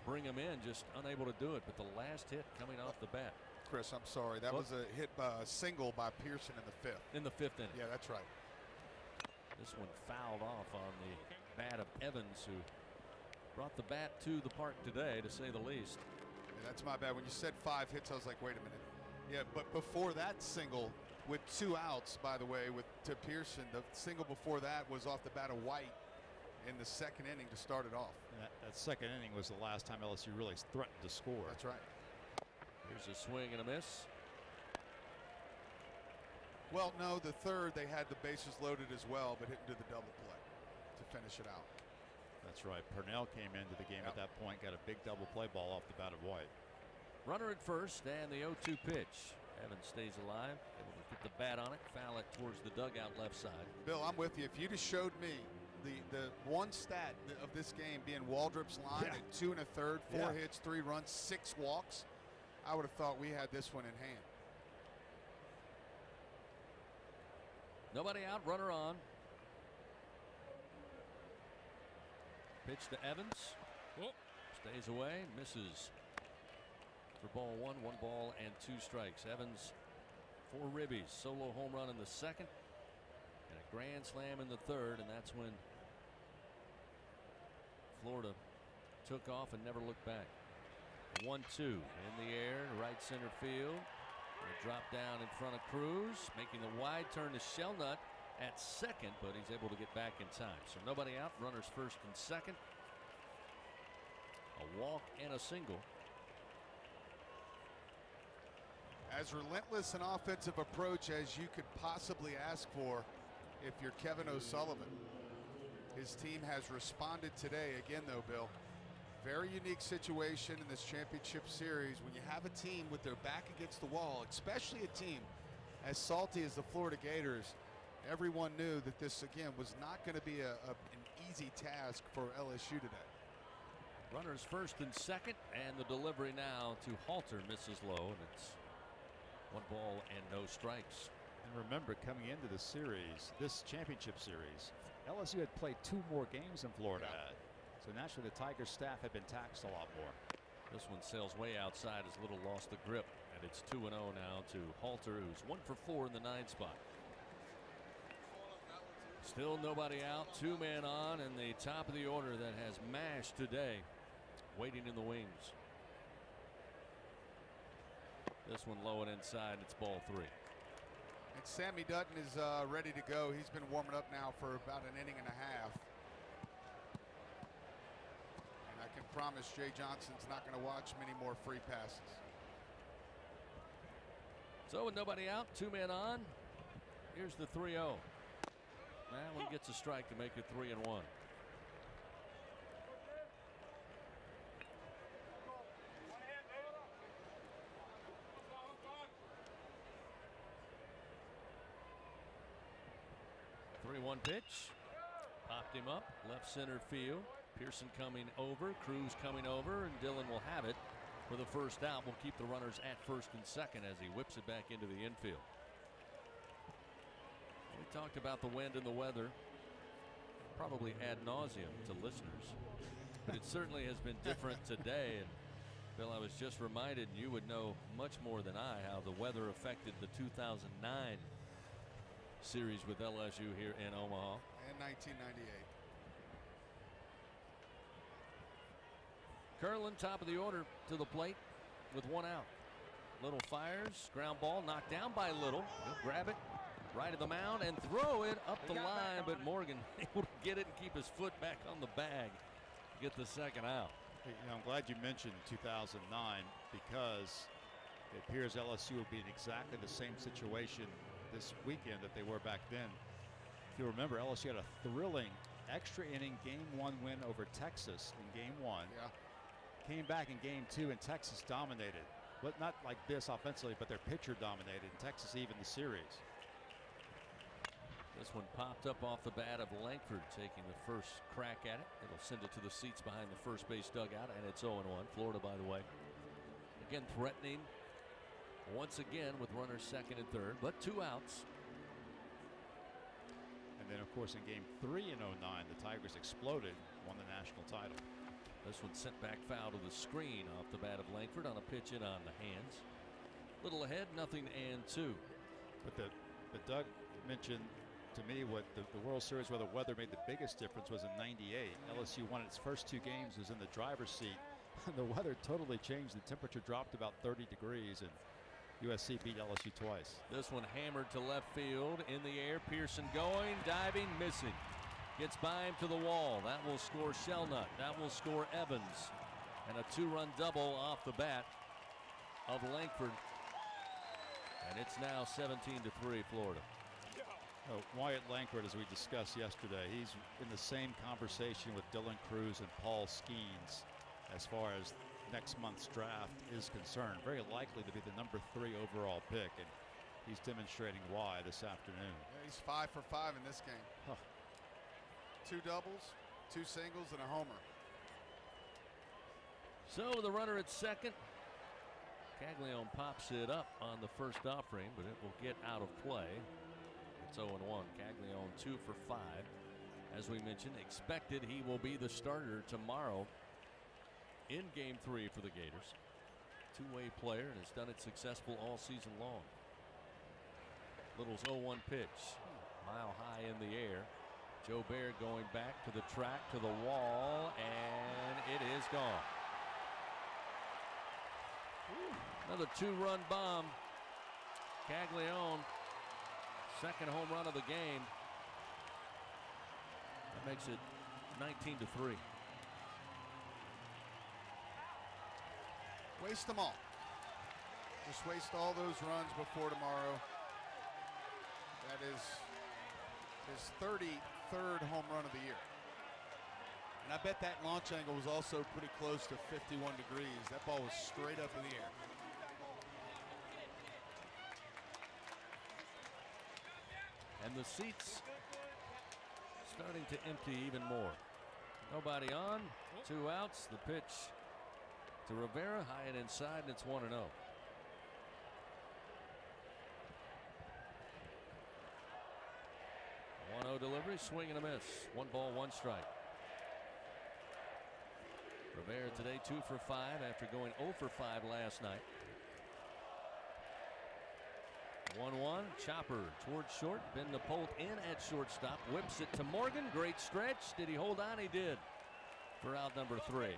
bring them in, just unable to do it. But the last hit coming off the bat. Chris, I'm sorry. That was a hit by a single by Pearson in the 5th. In the 5th inning. Yeah, that's right. This one fouled off on the bat of Evans, who brought the bat to the park today, to say the least. Yeah, that's my bad. When you said 5 hits, I was like, wait a minute. Yeah, but before that single, with 2 outs, by the way, to Pearson, the single before that was off the bat of White in the 2nd inning to start it off. And that 2nd inning was the last time LSU really threatened to score. That's right. Here's a swing and a miss. Well, no, the 3rd they had the bases loaded as well, but hit into the double play to finish it out. That's right. Purnell came into the game at that point, got a big double play ball off the bat of White. Runner at first, and the 0-2 pitch. Evans stays alive, able to get the bat on it, foul it towards the dugout left side. Bill, I'm with you. If you'd have showed me the one stat of this game being Waldrop's line at 2 1/3, 4 hits, 3 runs, 6 walks. I would have thought we had this one in hand. Nobody out, runner on. Pitch to Evans. Stays away, misses. For ball 1, 1 ball and 2 strikes. Evans, 4 ribbies, solo home run in the second, and a grand slam in the third, and that's when Florida took off and never looked back. 1-2 in the air, right center field. A drop down in front of Cruz, making the wide turn to Shelnut at second, but he's able to get back in time. So nobody out, runners first and second. A walk and a single. As relentless an offensive approach as you could possibly ask for if you're Kevin O'Sullivan. His team has responded today. Again, though, Bill, very unique situation in this championship series when you have a team with their back against the wall, especially a team as salty as the Florida Gators. Everyone knew that this, again, was not going to be an easy task for LSU today. Runners first and second, and the delivery now to Halter misses low, and it's 1 ball and no strikes. And remember, coming into the series, this championship series, LSU had played 2 more games than Florida had. So naturally the Tigers staff had been taxed a lot more. This one sails way outside as Little lost the grip, and it's 2-0 now to Halter, who's 1 for 4 in the 9 spot. Still nobody out, 2 men on, and the top of the order that has mashed today, waiting in the wings. This one low and inside, it's ball 3. And Sammy Dutton is ready to go. He's been warming up now for about an inning and a half. And I can promise Jay Johnson's not going to watch many more free passes. So with nobody out, 2 men on, here's the 3-0. That one gets a strike to make it 3-1. One pitch, popped him up, left center field. Pearson coming over, Cruz coming over, and Dillon will have it for the first out. We'll keep the runners at first and second as he whips it back into the infield. We talked about the wind and the weather, probably ad nauseum to listeners, but it certainly has been different today. And Bill, I was just reminded, you would know much more than I, how the weather affected the 2009 series with LSU here in Omaha. And 1998. Curlin, top of the order, to the plate with 1 out. Little fires, ground ball knocked down by Little. He'll grab it right at the mound and throw it up the line, but Morgan able to get it and keep his foot back on the bag to get the second out. Hey, I'm glad you mentioned 2009 because it appears LSU will be in exactly the same situation this weekend that they were back then. If you remember, LSU had a thrilling extra inning game 1 win over Texas in game 1. Yeah. Came back in game 2 and Texas dominated. But not like this offensively, but their pitcher dominated. Texas even the series. This one popped up off the bat of Langford, taking the first crack at it. It'll send it to the seats behind the first base dugout, and it's 0-1. Florida, by the way, again threatening once again with runners second and third, but 2 outs. And then, of course, in game 3 in 09, the Tigers exploded, won the national title. This one sent back foul to the screen off the bat of Langford on a pitch in on the hands. Little ahead, 0-2. But Doug mentioned to me what the World Series where the weather made the biggest difference was in '98. LSU won its first 2 games, was in the driver's seat. The weather totally changed. The temperature dropped about 30 degrees, and USC beat LSU twice. This one hammered to left field, in the air. Pearson going, diving, missing. Gets by him to the wall. That will score Shelnut. That will score Evans. And a 2-run double off the bat of Langford. And it's now 17-3 Florida. Oh, Wyatt Langford, as we discussed yesterday, he's in the same conversation with Dylan Cruz and Paul Skeens as far as next month's draft is concerned. Very likely to be the number 3 overall pick, and he's demonstrating why this afternoon. Yeah, he's 5 for 5 in this game. Huh. 2 doubles, 2 singles, and a homer. So the runner at second. Caglione pops it up on the first offering, but it will get out of play. It's 0-1. Caglione 2 for 5. As we mentioned, expected he will be the starter tomorrow in Game 3 for the Gators. Two-way player and has done it successful all season long. Little's 0-1 pitch. Mile high in the air. Joe Baird going back to the track, to the wall, and it is gone. Another 2-run bomb. Caglione, second home run of the game. That makes it 19-3. Waste them all. Just waste all those runs before tomorrow. That is his 33rd home run of the year. And I bet that launch angle was also pretty close to 51 degrees. That ball was straight up in the air. And the seats starting to empty even more. Nobody on, 2 outs. The pitch to Rivera, high and inside, and it's 1-0. 1-0 delivery, swing and a miss. 1 ball, 1 strike. Rivera today 2 for 5 after going 0 for 5 last night. 1-1, chopper towards short. Ben Napolt in at shortstop, whips it to Morgan. Great stretch. Did he hold on? He did for out number 3.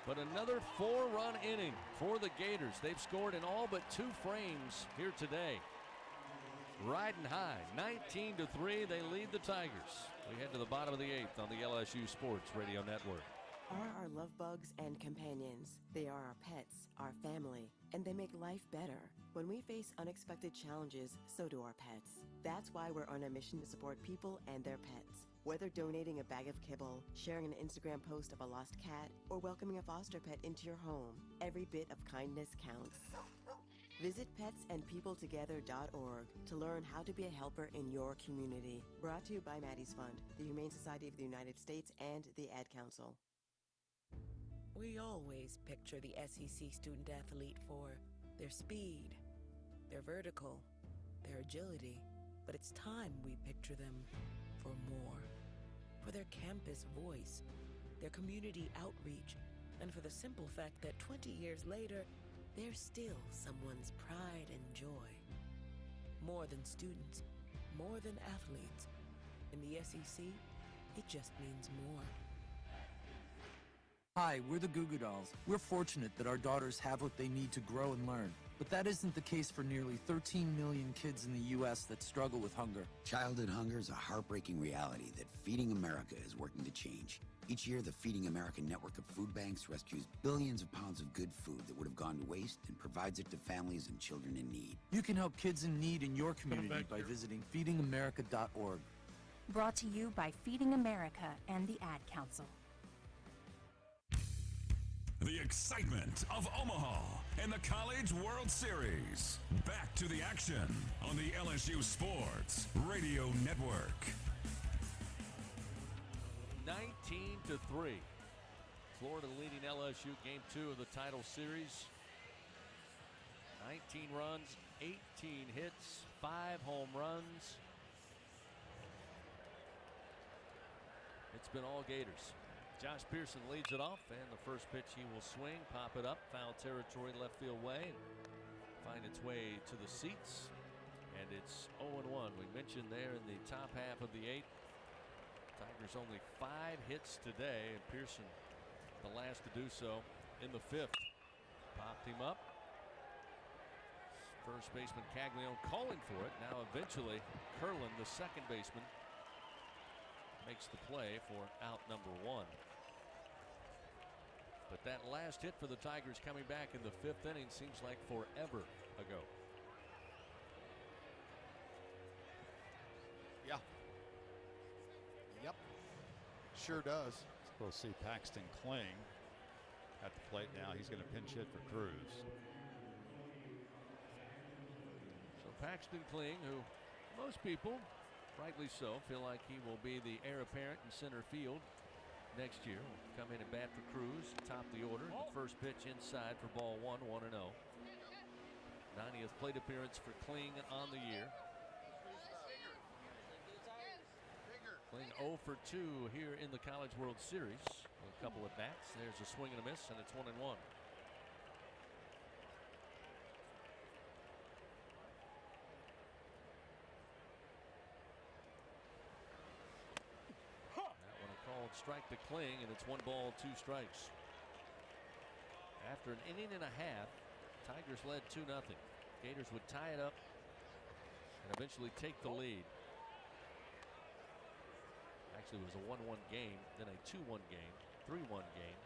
But another 4-run inning for the Gators. They've scored in all but 2 frames here today. Riding high, 19-3. They lead the Tigers. We head to the bottom of the 8th on the LSU Sports Radio Network. Are our love bugs and companions. They are our pets, our family, and they make life better. When we face unexpected challenges, so do our pets. That's why we're on a mission to support people and their pets. Whether donating a bag of kibble, sharing an Instagram post of a lost cat, or welcoming a foster pet into your home, every bit of kindness counts. Visit petsandpeopletogether.org to learn how to be a helper in your community. Brought to you by Maddie's Fund, the Humane Society of the United States, and the Ad Council. We always picture the SEC student athlete for their speed, their vertical, their agility, but it's time we picture them for more. For their campus voice, their community outreach, and for the simple fact that 20 years later, they're still someone's pride and joy. More than students, more than athletes. In the SEC, it just means more. Hi, we're the Goo Goo Dolls. We're fortunate that our daughters have what they need to grow and learn. But that isn't the case for nearly 13 million kids in the U.S. that struggle with hunger. Childhood hunger is a heartbreaking reality that Feeding America is working to change. Each year, the Feeding America network of food banks rescues billions of pounds of good food that would have gone to waste and provides it to families and children in need. You can help kids in need in your community by visiting feedingamerica.org. Brought to you by Feeding America and the Ad Council. The excitement of Omaha and the College World Series. Back to the action on the LSU Sports Radio Network. 19-3. Florida leading LSU game 2 of the title series. 19 runs, 18 hits, 5 home runs. It's been all Gators. Josh Pearson leads it off, and the first pitch he will swing, pop it up, foul territory, left field way, and find its way to the seats. And it's 0-1. We mentioned there in the top half of the 8th. Tigers only 5 hits today, and Pearson the last to do so in the 5th. Popped him up. First baseman Caglione calling for it. Now eventually Curlin, the second baseman, makes the play for out number 1. But that last hit for the Tigers coming back in the 5th inning seems like forever ago. Yeah. Yep. Sure does. We'll see Paxton Kling at the plate now. He's going to pinch hit for Cruz. So Paxton Kling, who most people Rightly so. Feel like he will be the heir apparent in center field next year. Will come in and bat for Cruz, top the order. The first pitch inside for ball 1, 1-0. 90th plate appearance for Kling on the year. Kling 0 for 2 here in the College World Series. A couple of bats. There's a swing and a miss, and it's 1-1. That one a called strike to Kling, and it's 1 ball, 2 strikes. After an inning and a half, Tigers led 2-0. Gators would tie it up and eventually take the lead. Actually, it was a 1-1 game, then a 2-1 game, 3-1 game,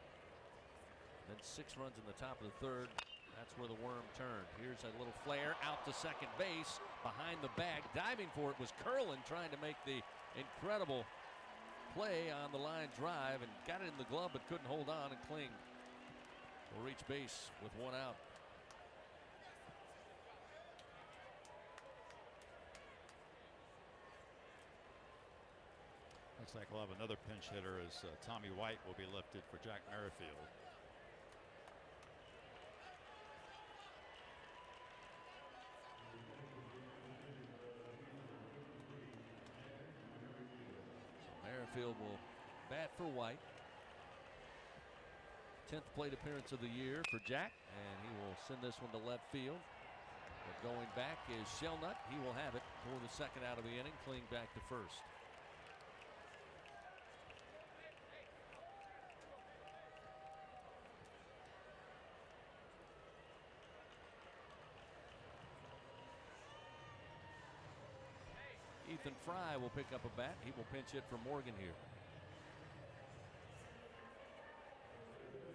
then 6 runs in the top of the third. That's where the worm turned. Here's a little flare out to second base, behind the bag, diving for it was Curlin, trying to make the incredible play on the line drive and got it in the glove but couldn't hold on, and Kling will reach base with 1 out. Looks like we'll have another pinch hitter as Tommy White will be lifted for Jack Merrifield. So Merrifield will bat for White. 10th plate appearance of the year for Jack, and he will send this one to left field. But going back is Shelnut. He will have it for the second out of the inning. Kling back to first. Ethan Fry will pick up a bat. He will pinch hit for Morgan here.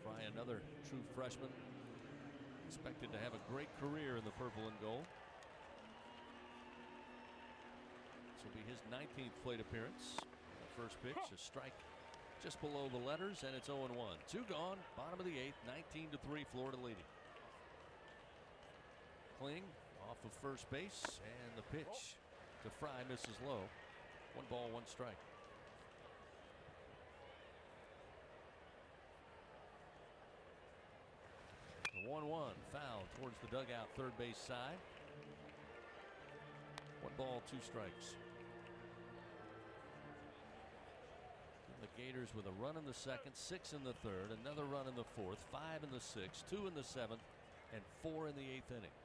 Fry, another true freshman, expected to have a great career in the purple and gold. This will be his 19th plate appearance. The first pitch, a strike just below the letters, and it's 0-1. 2 gone, bottom of the 8th, 19-3, Florida leading. Kling off of first base, and the pitch to Fry misses low. 1 ball, 1 strike. The 1-1 foul towards the dugout, third base side. 1 ball, 2 strikes. The Gators with a run in the second, 6 in the third, another run in the fourth, 5 in the sixth, 2 in the seventh, and 4 in the 8th inning.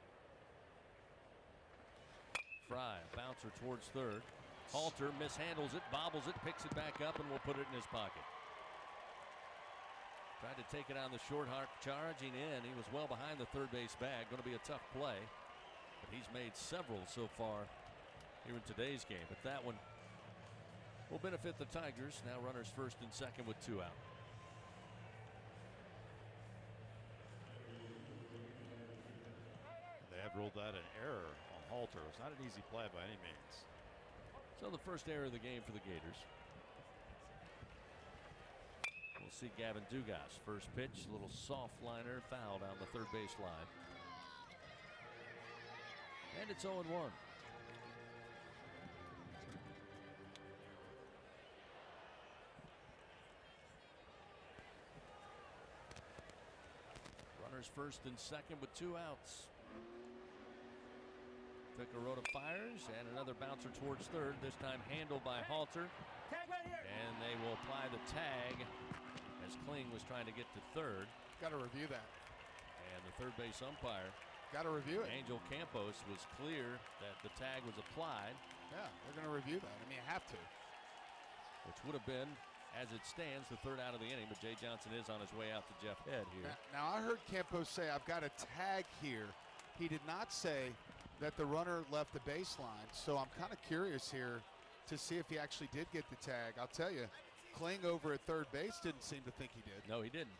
Fry, bouncer towards third. Halter mishandles it, bobbles it, picks it back up, and will put it in his pocket. Tried to take it on the short arc, charging in. He was well behind the third base bag. Going to be a tough play. But he's made several so far here in today's game. But that one will benefit the Tigers. Now runners first and second with 2 out. They have ruled that an error on Halter. It's not an easy play by any means. So the first error of the game for the Gators. We'll see Gavin Dugas. First pitch, a little soft liner, foul down the third base line. And it's 0-1. Runners first and second with 2 outs. Ficarota fires, and another bouncer towards third, this time handled by Halter. And they will apply the tag as Kling was trying to get to third. Got to review that. And the third base umpire, got to review it. Angel Campos, was clear that the tag was applied. Yeah, they're going to review that. I mean, you have to. Which would have been, as it stands, the third out of the inning, but Jay Johnson is on his way out to Jeff Head here. Now I heard Campos say, I've got a tag here. He did not say that the runner left the baseline, so I'm kind of curious here to see if he actually did get the tag. I'll tell you, Kling over at third base didn't seem to think he did. No, he didn't.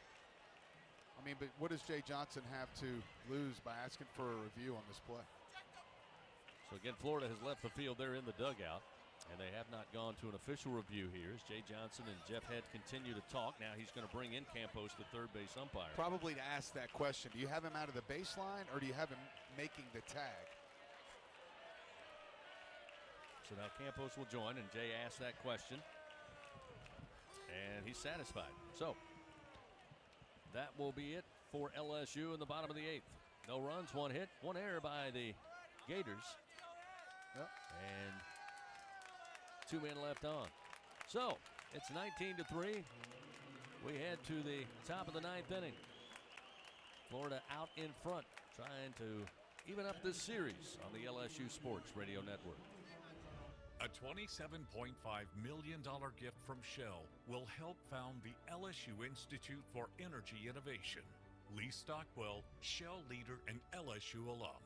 I mean, but what does Jay Johnson have to lose by asking for a review on this play? So again, Florida has left the field. They're in the dugout, and they have not gone to an official review here as Jay Johnson and Jeff Head continue to talk. Now he's going to bring in Campos, the third base umpire. Probably to ask that question. Do you have him out of the baseline, or do you have him making the tag? So now Campos will join, and Jay asked that question. And he's satisfied. So that will be it for LSU in the bottom of the 8th. No runs, 1 hit, 1 error by the Gators. Yep. And 2 men left on. So it's 19-3. We head to the top of the 9th inning. Florida out in front, trying to even up this series on the LSU Sports Radio Network. A $27.5 million gift from Shell will help found the LSU Institute for Energy Innovation. Lee Stockwell, Shell leader and LSU alum.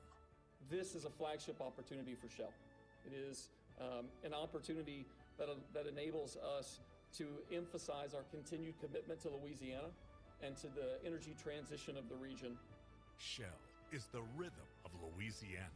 This is a flagship opportunity for Shell. It is an opportunity that enables us to emphasize our continued commitment to Louisiana and to the energy transition of the region. Shell is the rhythm of Louisiana.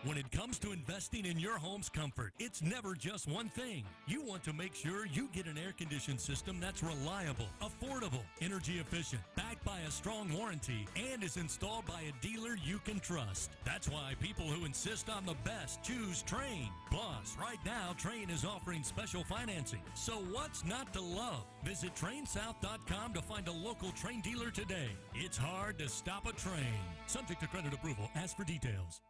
When it comes to investing in your home's comfort, it's never just one thing. You want to make sure you get an air-conditioned system that's reliable, affordable, energy efficient, backed by a strong warranty, and is installed by a dealer you can trust. That's why people who insist on the best choose Trane. Plus, right now, Trane is offering special financing. So what's not to love? Visit TraneSouth.com to find a local Trane dealer today. It's hard to stop a Trane. Subject to credit approval. Ask for details.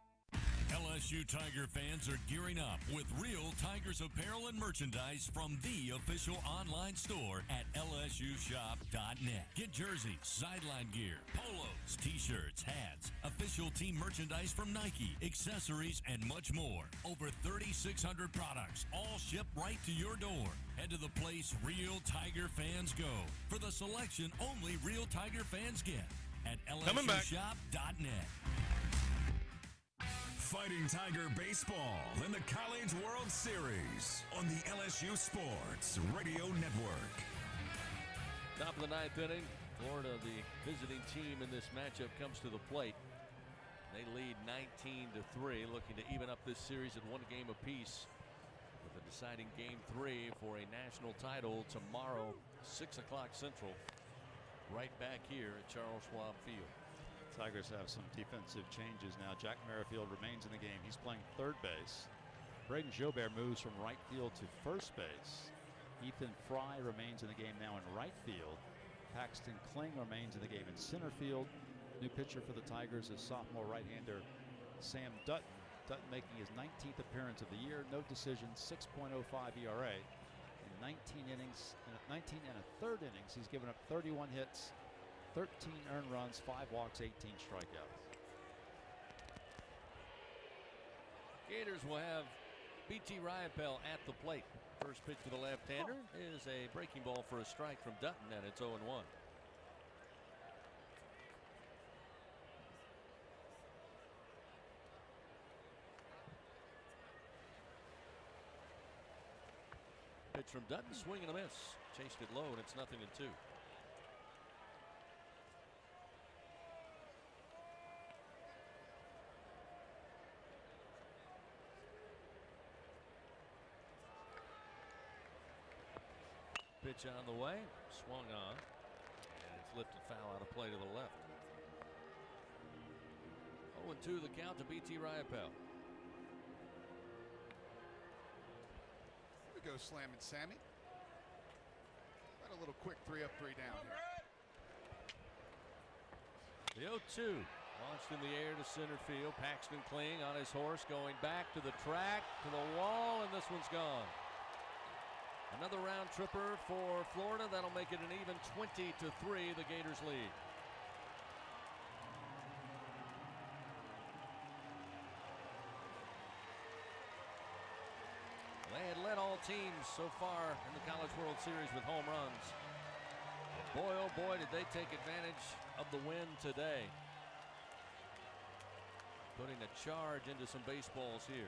LSU Tiger fans are gearing up with real Tigers apparel and merchandise from the official online store at lsushop.net. Get jerseys, sideline gear, polos, t-shirts, hats, official team merchandise from Nike, accessories, and much more. Over 3,600 products, all shipped right to your door. Head to the place real Tiger fans go for the selection only real Tiger fans get at lsushop.net. Fighting Tiger Baseball in the College World Series on the LSU Sports Radio Network. Top of the 9th inning. Florida, the visiting team in this matchup, comes to the plate. They lead 19-3, looking to even up this series at 1 game apiece with a deciding Game 3 for a national title tomorrow, 6 o'clock Central, right back here at Charles Schwab Field. Tigers have some defensive changes now. Jack Merrifield remains in the game. He's playing third base. Braden Jobert moves from right field to first base. Ethan Fry remains in the game now in right field. Paxton Kling remains in the game in center field. New pitcher for the Tigers is sophomore right-hander Sam Dutton. Dutton making his 19th appearance of the year. No decision, 6.05 ERA. In 19 innings, 19 and a third innings, he's given up 31 hits, 13 earned runs, 5 walks, 18 strikeouts. Gators will have B.T. Riopel at the plate. First pitch to the left-hander is a breaking ball for a strike from Dutton, and it's 0-1. Pitch from Dutton, swing and a miss. Chased it low, and it's 0-2. Pitch on the way, swung on, and it's lifted foul out of play to the left. 0-2 the count to B.T. Riopel. Here we go, slamming Sammy. Got a little quick 3 up, 3 down The here. 0-2 launched in the air to center field. Paxton Kling on his horse, going back to the track, to the wall, and this one's gone. Another round tripper for Florida. That'll make it an even 20-3. The Gators lead. They had led all teams so far in the College World Series with home runs. And boy, oh boy, did they take advantage of the win today. Putting a charge into some baseballs here.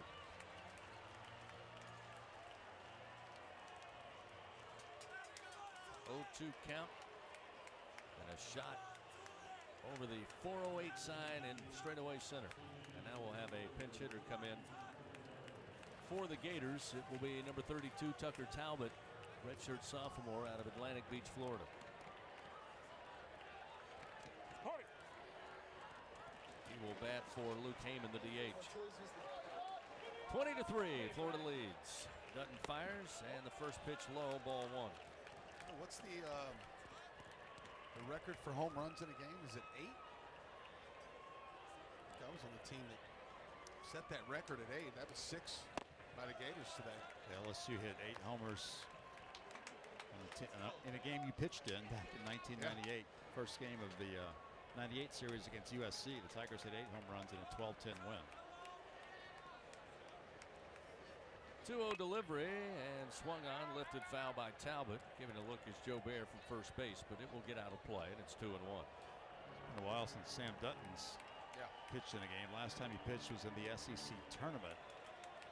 0-2 count, and a shot over the 408 sign in straightaway center. And now we'll have a pinch hitter come in for the Gators. It will be number 32, Tucker Talbot, redshirt sophomore out of Atlantic Beach, Florida. He He will bat for Luke Heyman, the DH. 20-3, Florida leads. Dutton fires, and the first pitch low, ball 1. What's the record for home runs in a game? Is it 8? I was on the team that set that record at 8. That was 6 by the Gators today. The LSU hit 8 homers in a game you pitched in back in 1998. First game of the 98 series against USC. The Tigers hit 8 home runs in a 12-10 win. 2-0 delivery and swung on, lifted foul by Talbot. Giving a look is Joe Bear from first base, but it will get out of play, and it's 2-1. It's been a while since Sam Dutton's pitched in a game. Last time he pitched was in the SEC tournament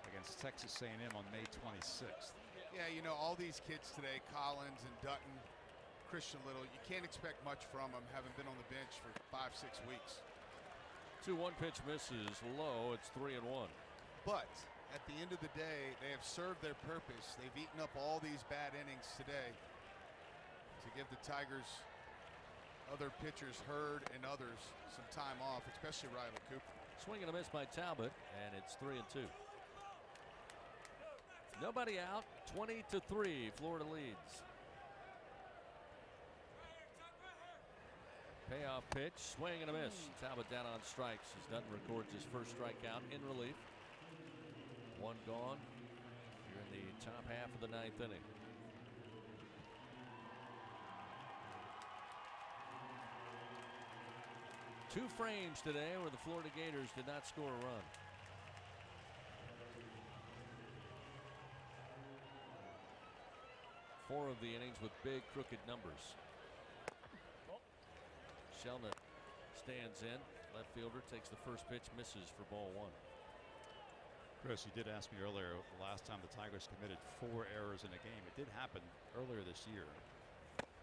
against Texas A&M on May 26th. Yeah, you know, all these kids today, Collins and Dutton, Christian Little, you can't expect much from them, having been on the bench for 5-6 weeks. 2-1 pitch misses low. It's 3-1. But at the end of the day, they have served their purpose. They've eaten up all these bad innings today to give the Tigers, other pitchers, Hurd and others, some time off, especially Riley Cooper. Swing and a miss by Talbot, and it's 3-2. Nobody out. 20-3. Florida leads. Payoff pitch, swing and a miss. Talbot down on strikes as Dutton records his first strikeout in relief. 1 gone here in the top half of the 9th inning. Two frames today where the Florida Gators did not score a run. Four of the innings with big crooked numbers. Shelnut stands in. Left fielder takes the first pitch, misses for ball 1. Chris, you did ask me earlier the last time the Tigers committed 4 errors in a game. It did happen earlier this year.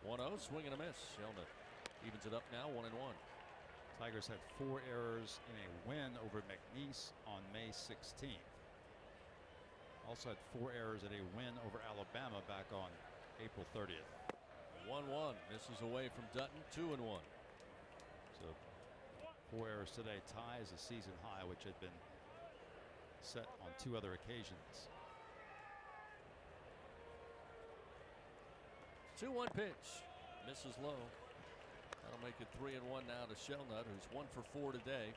1-0, swing and a miss. Shelnut evens it up now, 1-1. Tigers had 4 errors in a win over McNeese on May 16th. Also had 4 errors at a win over Alabama back on April 30th. 1-1, misses away from Dutton, 2-1. So 4 errors today ties a season high, which had been set on 2 other occasions. 2-1 pitch, misses low. That'll make it 3-1 now to Shelnut, who's 1 for 4 today.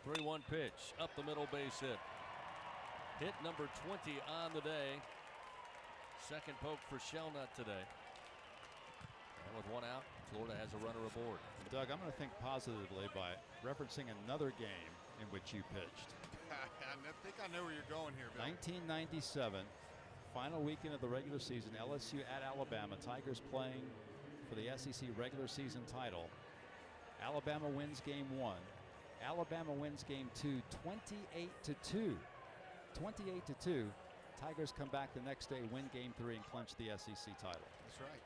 Three-1 pitch, up the middle, base hit. Hit number 20 on the day. Second poke for Shelnut today. And with 1 out, Florida has a runner aboard. Doug, I'm going to think positively by referencing another game in which you pitched. I think I know where you're going here, Bill. 1997, final weekend of the regular season, LSU at Alabama. Tigers playing for the SEC regular season title. Alabama wins game 1. Alabama wins game 2, 28-2. 28-2. Tigers come back the next day, win game 3, and clinch the SEC title. That's right.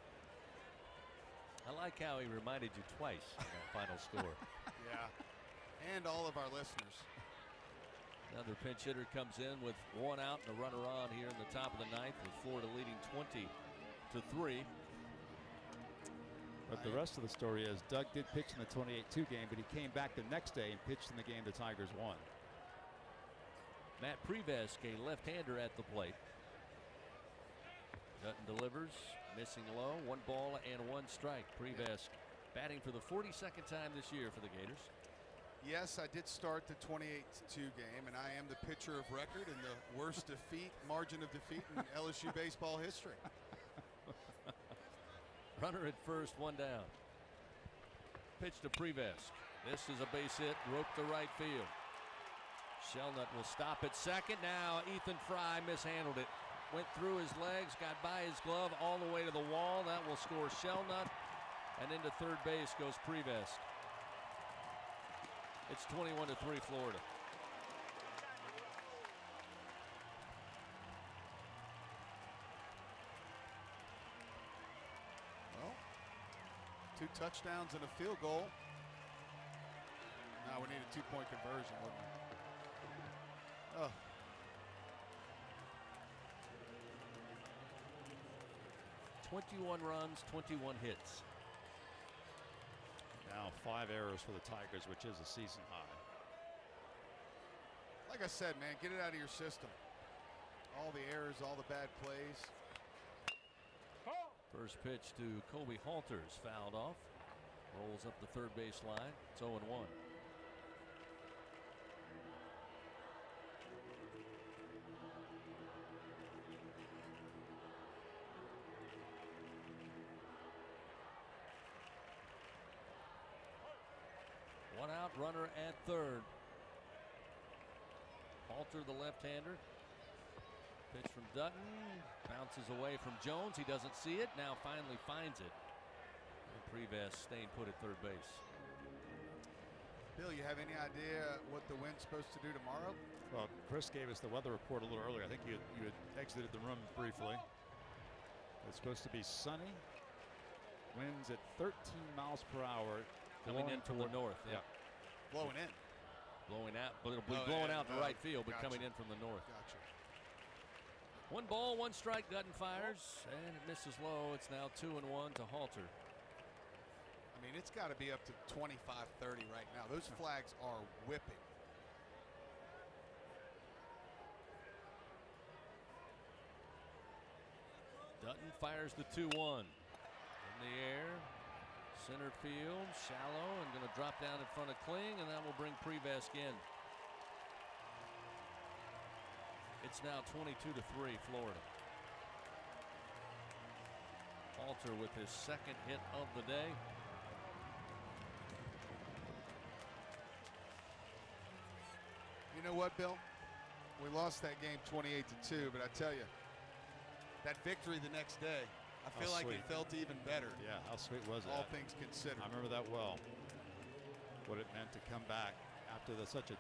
I like how he reminded you twice in that final score. Yeah, and all of our listeners. Another pinch hitter comes in with 1 out and a runner on here in the top of the 9th, with Florida leading 20-3. But the rest of the story is Doug did pitch in the 28-2 game, but he came back the next day and pitched in the game the Tigers won. Matt Prevesk, a left-hander at the plate. Dutton delivers, missing low, 1 ball and 1 strike. Prevesk batting for the 42nd time this year for the Gators. Yes, I did start the 28-2 game, and I am the pitcher of record and the worst margin of defeat in LSU baseball history. Runner at first, 1 down. Pitch to Prevesk. This is a base hit, roped to right field. Shelnut will stop at second. Now Ethan Fry mishandled it. Went through his legs, got by his glove all the way to the wall. That will score Shelnut. And into third base goes Prevesk. It's 21-3 Florida. Well, 2 touchdowns and a field goal. Now we need a 2-point conversion, wouldn't we? Oh. 21 runs, 21 hits. Now 5 errors for the Tigers, which is a season high. Like I said, man, get it out of your system. All the errors, all the bad plays. First pitch to Kobe Halters, fouled off. Rolls up the third base line. It's 0-1. One out, runner at third. Halter, the left-hander. Pitch from Dutton. Bounces away from Jones. He doesn't see it. Now finally finds it. And Privas staying put at third base. Bill, you have any idea what the wind's supposed to do tomorrow? Well, Chris gave us the weather report a little earlier. I think you had exited the room briefly. It's supposed to be sunny. Winds at 13 miles per hour. Coming in from the north. Yeah. Blowing in. Blowing out, but it'll be blowing out in the right field, but coming in from the north. Gotcha. 1 ball, 1 strike. Dutton fires, and it misses low. It's now 2-1 to Halter. I mean, it's got to be up to 25-30 right now. Those flags are whipping. Dutton fires the 2-1. In the air, center field, shallow, and going to drop down in front of Kling, and that will bring Privas in. It's now 22-3 Florida. Halter with his second hit of the day. You know what, Bill? We lost that game 28-2, but I tell you, that victory the next day, I feel like it felt even better. Yeah, how sweet was it? All things considered. I remember that well. What it meant to come back after such a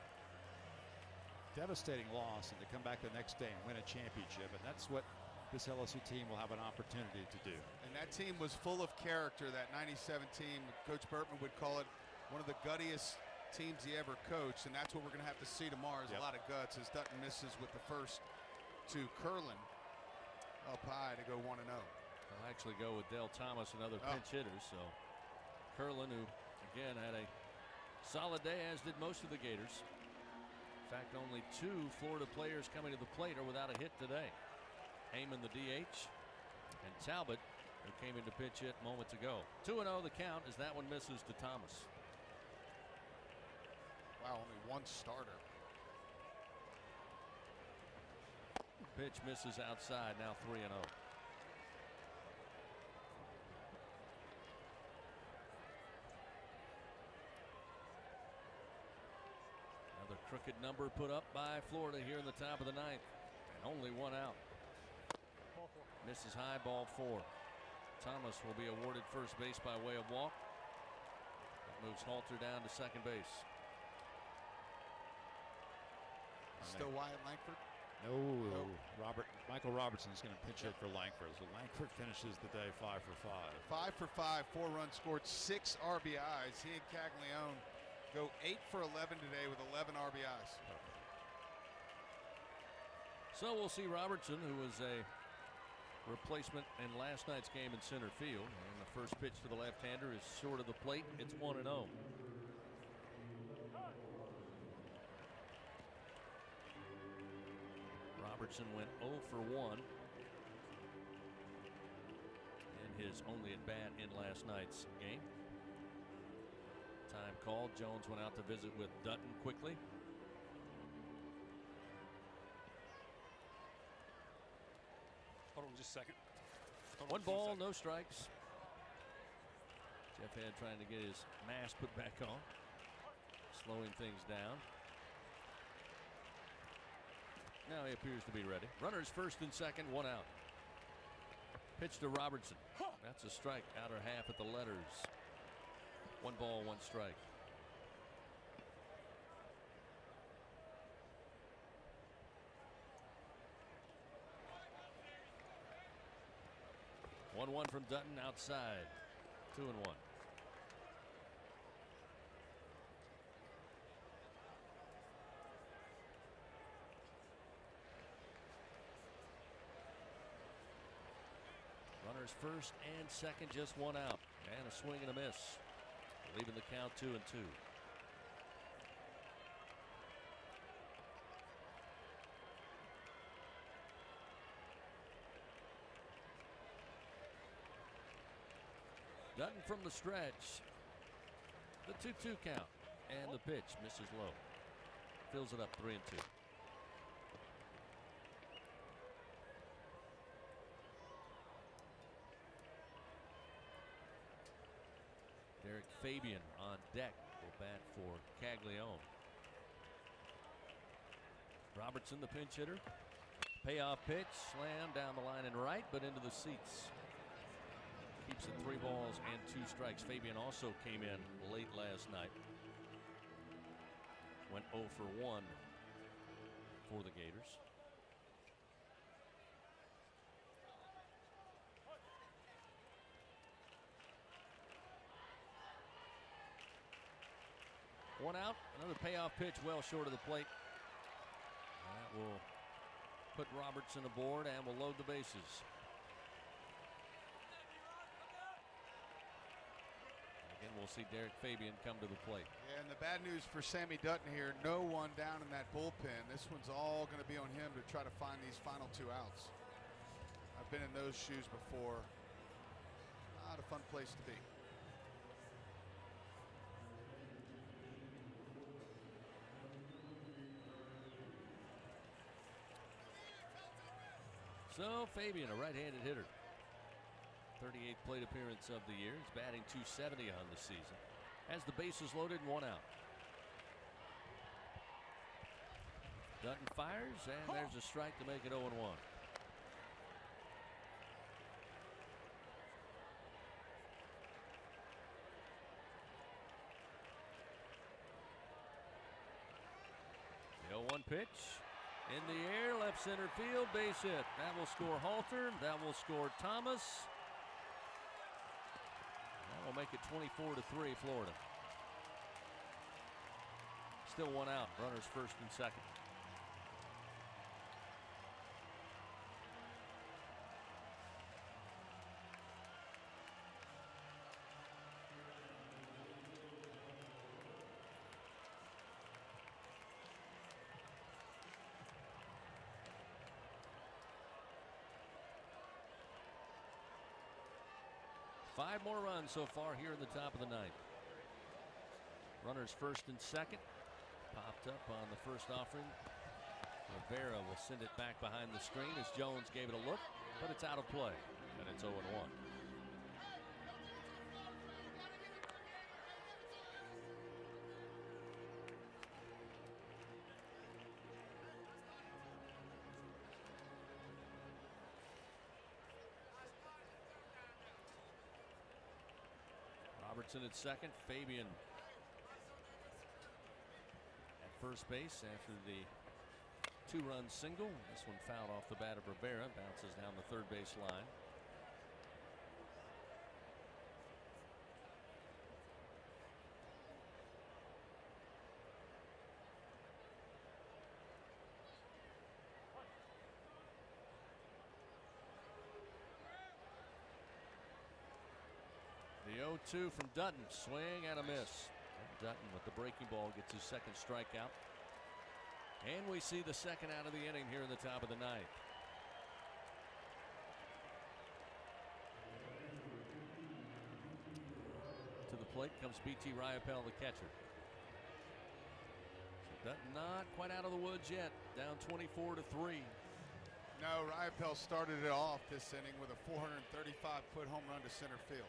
devastating loss and to come back the next day and win a championship. And that's what this LSU team will have an opportunity to do. And that team was full of character, that 97 team. Coach Burtman would call it one of the guttiest teams he ever coached, and that's what we're going to have to see tomorrow is a lot of guts as Dutton misses with the first to Curlin up high to go 1-0. I'll actually go with Del Thomas, another pinch hitter. So Curlin, who again had a solid day, as did most of the Gators. In fact, only 2 Florida players coming to the plate are without a hit today. Heyman, the DH, and Talbot, who came into pitch hit moments ago. 2-0 the count as that one misses to Thomas. Wow, only 1 starter. Pitch misses outside, now 3-0. Another crooked number put up by Florida here in the top of the 9th. And only 1 out. Misses high, ball 4. Thomas will be awarded first base by way of walk. That moves Halter down to second base. Still Wyatt Langford? No. Michael Robertson is going to pinch hit for Langford. So Langford finishes the day 5 for 5. 5 for 5, 4 runs scored, 6 RBIs. He and Caglione go 8 for 11 today with 11 RBIs. So we'll see Robertson, who was a replacement in last night's game in center field. And the first pitch to the left-hander is short of the plate. It's 1-0. Robertson went 0 for 1 in his only at bat in last night's game. Time called. Jones went out to visit with Dutton quickly. Hold on just a second. 1 ball, no strikes. Jeff Head trying to get his mask put back on, slowing things down. Now he appears to be ready. Runners first and second, 1 out. Pitch to Robertson. That's a strike, outer half at the letters. 1 ball, 1 strike. One from Dutton outside. 2-1. Runners first and second, just one out. And a swing and a miss, leaving the count 2-2. Dutton from the stretch. The 2-2 count. And the pitch misses low. Fills it up 3-2. Derek Fabian on deck will bat for Caglione. Robertson, the pinch hitter. Payoff pitch, slam down the line and right, but into the seats. Keeps it 3 balls and 2 strikes. Fabian also came in late last night. Went 0 for 1 for the Gators. One out, another payoff pitch well short of the plate. That will put Robertson aboard and will load the bases. Again, we'll see Derek Fabian come to the plate. Yeah, and the bad news for Sammy Dutton here, no one down in that bullpen. This one's all going to be on him to try to find these final 2 outs. I've been in those shoes before. Not a fun place to be. So Fabian, a right-handed hitter. 38th plate appearance of the year. He's batting .270 on the season. Has the bases loaded and 1 out. Dutton fires, and there's a strike to make it 0-1. The 0-1 pitch. In the air, left center field, base hit. That will score Halter. That will score Thomas. That will make it 24-3 Florida. Still 1 out. Runners first and second. Five more runs so far here in the top of the 9th. Runners first and second. Popped up on the first offering. Rivera will send it back behind the screen as Jones gave it a look, but it's out of play, and it's 0-1. Robertson at second. Fabian at first base after the 2-run single. This one fouled off the bat of Rivera. Bounces down the third base line. The 0-2 from Dutton. Swing and a miss. And Dutton with the breaking ball gets his second strikeout. And we see the second out of the inning here in the top of the 9th. To the plate comes B.T. Ryapel, the catcher. So Dutton not quite out of the woods yet. Down 24-3. No, Ryapel started it off this inning with a 435-foot home run to center field.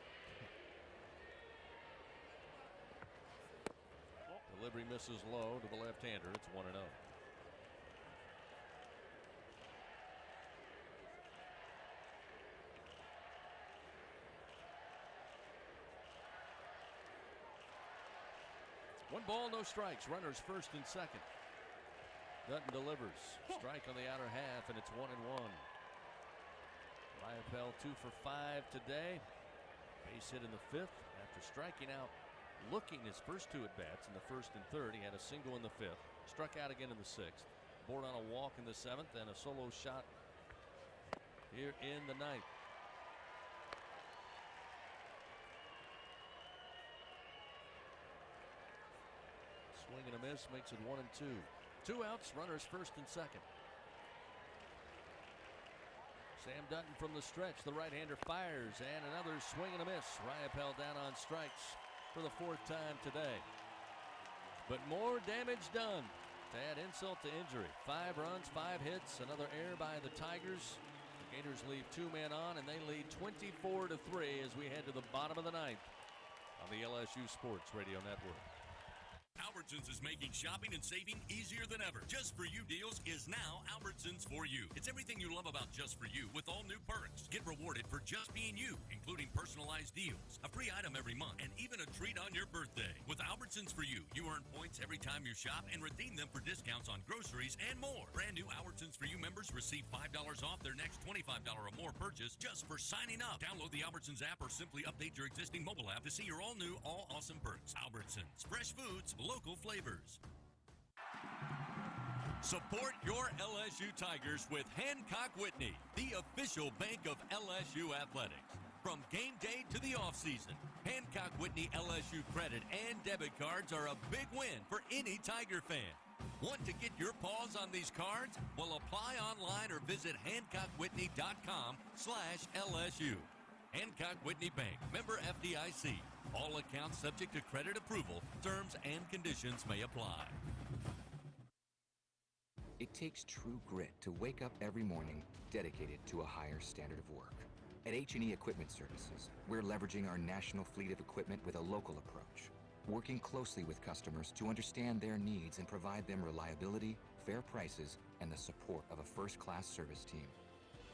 Delivery misses low to the left-hander. It's 1-0. One ball, no strikes. Runners first and second. Dutton delivers. Strike on the outer half, and it's 1-1. Ryapel 2 for 5 today. Base hit in the 5th after striking out. Looking his first 2 at bats in the 1st and 3rd. He had a single in the 5th. Struck out again in the 6th. Board on a walk in the 7th and a solo shot here in the 9th. Swing and a miss makes it 1-2. 2 outs, runners first and second. Sam Dutton from the stretch. The right-hander fires, and another swing and a miss. Riopelle down on strikes for the 4th time today. But more damage done to add insult to injury. 5 runs, 5 hits, another error by the Tigers. The Gators leave 2 men on, and they lead 24-3 as we head to the bottom of the 9th on the LSU Sports Radio Network. Albertsons is making shopping and saving easier than ever. Just For You deals is now Albertsons For You. It's everything you love about Just For You with all new perks. Get rewarded for just being you, including personalized deals, a free item every month, and even a treat on your birthday. With Albertsons For You, you earn points every time you shop and redeem them for discounts on groceries and more. Brand new Albertsons For You members receive $5 off their next $25 or more purchase just for signing up. Download the Albertsons app or simply update your existing mobile app to see your all-new, all-awesome perks. Albertsons. Fresh foods, local flavors. Support your LSU Tigers with Hancock Whitney, the official bank of LSU athletics. From game day to the offseason, Hancock Whitney LSU credit and debit cards are a big win for any Tiger fan. Want to get your paws on these cards? Well, apply online or visit HancockWhitney.com/LSU. Hancock Whitney Bank, member FDIC. All accounts subject to credit approval. Terms and conditions may apply. It takes true grit to wake up every morning dedicated to a higher standard of work. At H&E Equipment Services, we're leveraging our national fleet of equipment with a local approach, working closely with customers to understand their needs and provide them reliability, fair prices, and the support of a first-class service team.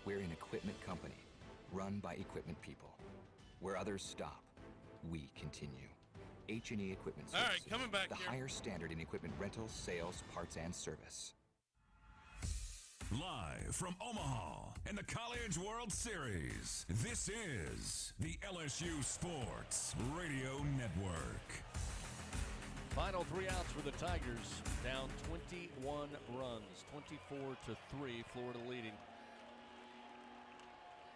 We're an equipment company, run by equipment people. Where others stop, we continue. H&E Equipment Services. All right, coming back the here. higher standard in equipment rentals, sales, parts, and service. Live from Omaha and the College World Series, this is the LSU Sports Radio Network. Final 3 outs for the Tigers, down 21 runs, 24-3, Florida leading.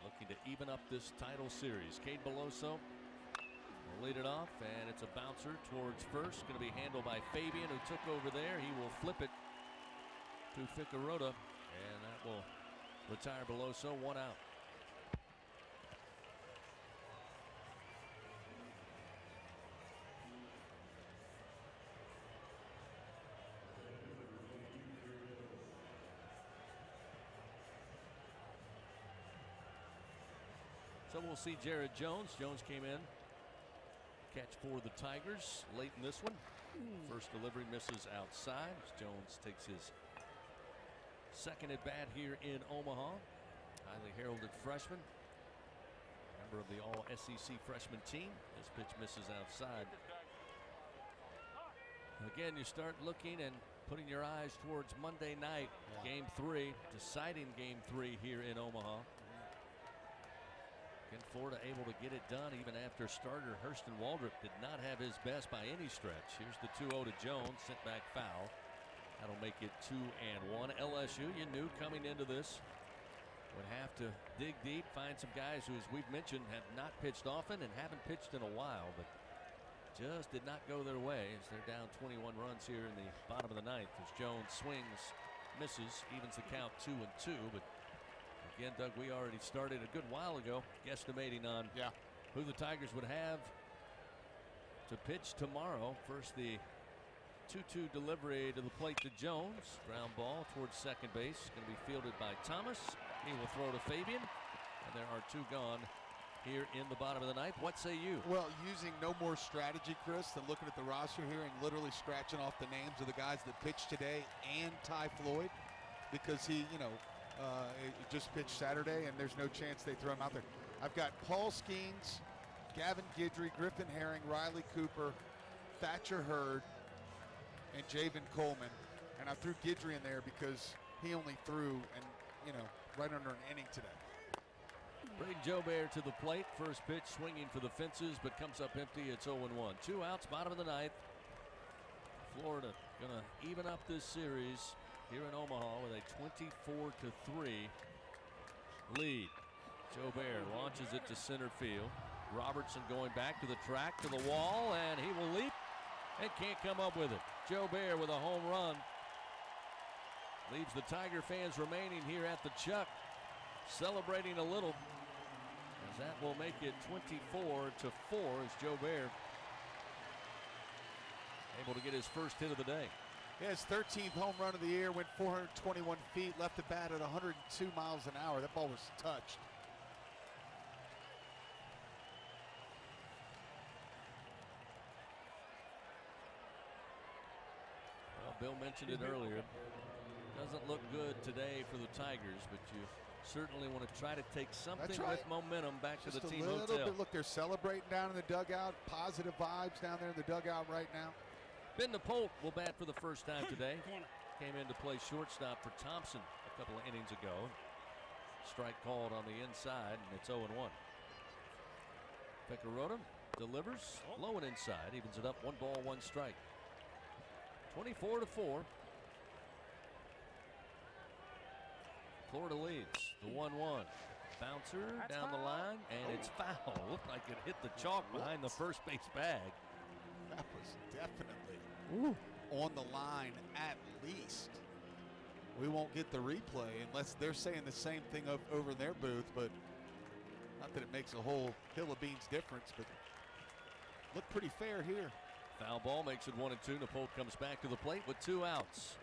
Looking to even up this title series. Cade Beloso will lead it off, and it's a bouncer towards first. Going to be handled by Fabian, who took over there. He will flip it to Figueroa, and that will retire Beloso. 1 out. So we'll see Jared Jones. Jones came in. Catch for the Tigers late in this one. First delivery misses outside. Jones takes his second at bat here in Omaha. Highly heralded freshman. Member of the All-SEC freshman team. This pitch misses outside. Again, you start looking and putting your eyes towards Monday night, Game 3, deciding Game 3 here in Omaha. Again, Florida able to get it done even after starter Hurston Waldrop did not have his best by any stretch. Here's the 2-0 to Jones, sent back foul. That'll make it 2-1. LSU, you knew coming into this, would have to dig deep, find some guys who, as we've mentioned, have not pitched often and haven't pitched in a while, but just did not go their way as they're down 21 runs here in the bottom of the 9th as Jones swings, misses, evens the count 2-2, but again, Doug, we already started a good while ago guesstimating on who the Tigers would have to pitch tomorrow. First, the 2-2 delivery to the plate to Jones. Ground ball towards second base. Going to be fielded by Thomas. He will throw to Fabian. And there are 2 gone here in the bottom of the 9th. What say you? Well, using no more strategy, Chris, than looking at the roster here and literally scratching off the names of the guys that pitched today and Ty Floyd, because he, just pitched Saturday, and there's no chance they throw him out there. I've got Paul Skeens, Gavin Guidry, Griffin Herring, Riley Cooper, Thatcher Hurd, and Javen Coleman. And I threw Guidry in there because he only threw, right under an inning today. Bring Joe Bear to the plate. First pitch swinging for the fences, but comes up empty. It's 0-1. 2 outs, bottom of the 9th. Florida going to even up this series here in Omaha with a 24-3 lead. Joe Bear launches it to center field. Robertson going back to the track, to the wall, and he will leap and can't come up with it. Joe Bear with a home run. Leaves the Tiger fans remaining here at the Chuck, celebrating a little, as that will make it 24-4 as Joe Bear able to get his first hit of the day. Yeah, his 13th home run of the year, went 421 feet, left the bat at 102 miles an hour. That ball was touched. Well, Bill mentioned it earlier. Doesn't look good today for the Tigers, but you certainly want to try to take something with momentum back to the team hotel. Just a little bit. Look, they're celebrating down in the dugout. Positive vibes down there in the dugout right now. Ben DePolt will bat for the first time today. Came in to play shortstop for Thompson a couple of innings ago. Strike called on the inside, and it's 0-1. Picarota delivers low and inside, evens it up 1 ball, 1 strike. 24-4. Florida leads the 1-1. Bouncer down the line, and it's foul. Looked like it hit the chalk behind the first base bag. That was definitely on the line at least. We won't get the replay unless they're saying the same thing over in their booth, but not that it makes a whole hill of beans difference, but looked pretty fair here. Foul ball makes it 1-2. Napolt comes back to the plate with 2 outs.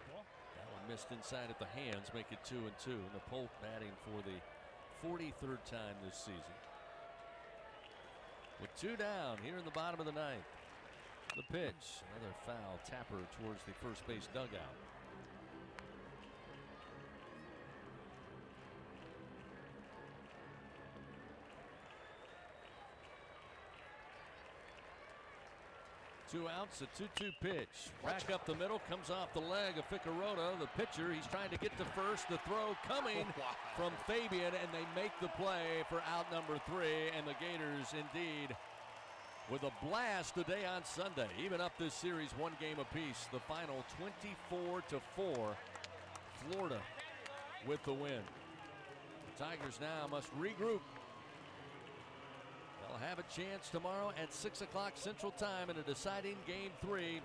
That one missed inside at the hands, make it 2-2. Napolt batting for the 43rd time this season. With 2 down here in the bottom of the 9th. The pitch, another foul tapper towards the first base dugout. Two outs, a 2-2 pitch. Back up the middle, comes off the leg of Picarota. The pitcher, he's trying to get to first. The throw coming from Fabian, and they make the play for out number 3. And the Gators, indeed, with a blast today on Sunday. Even up this series 1 game apiece. The final 24-4. Florida with the win. The Tigers now must regroup. They'll have a chance tomorrow at 6 o'clock Central Time in a deciding Game 3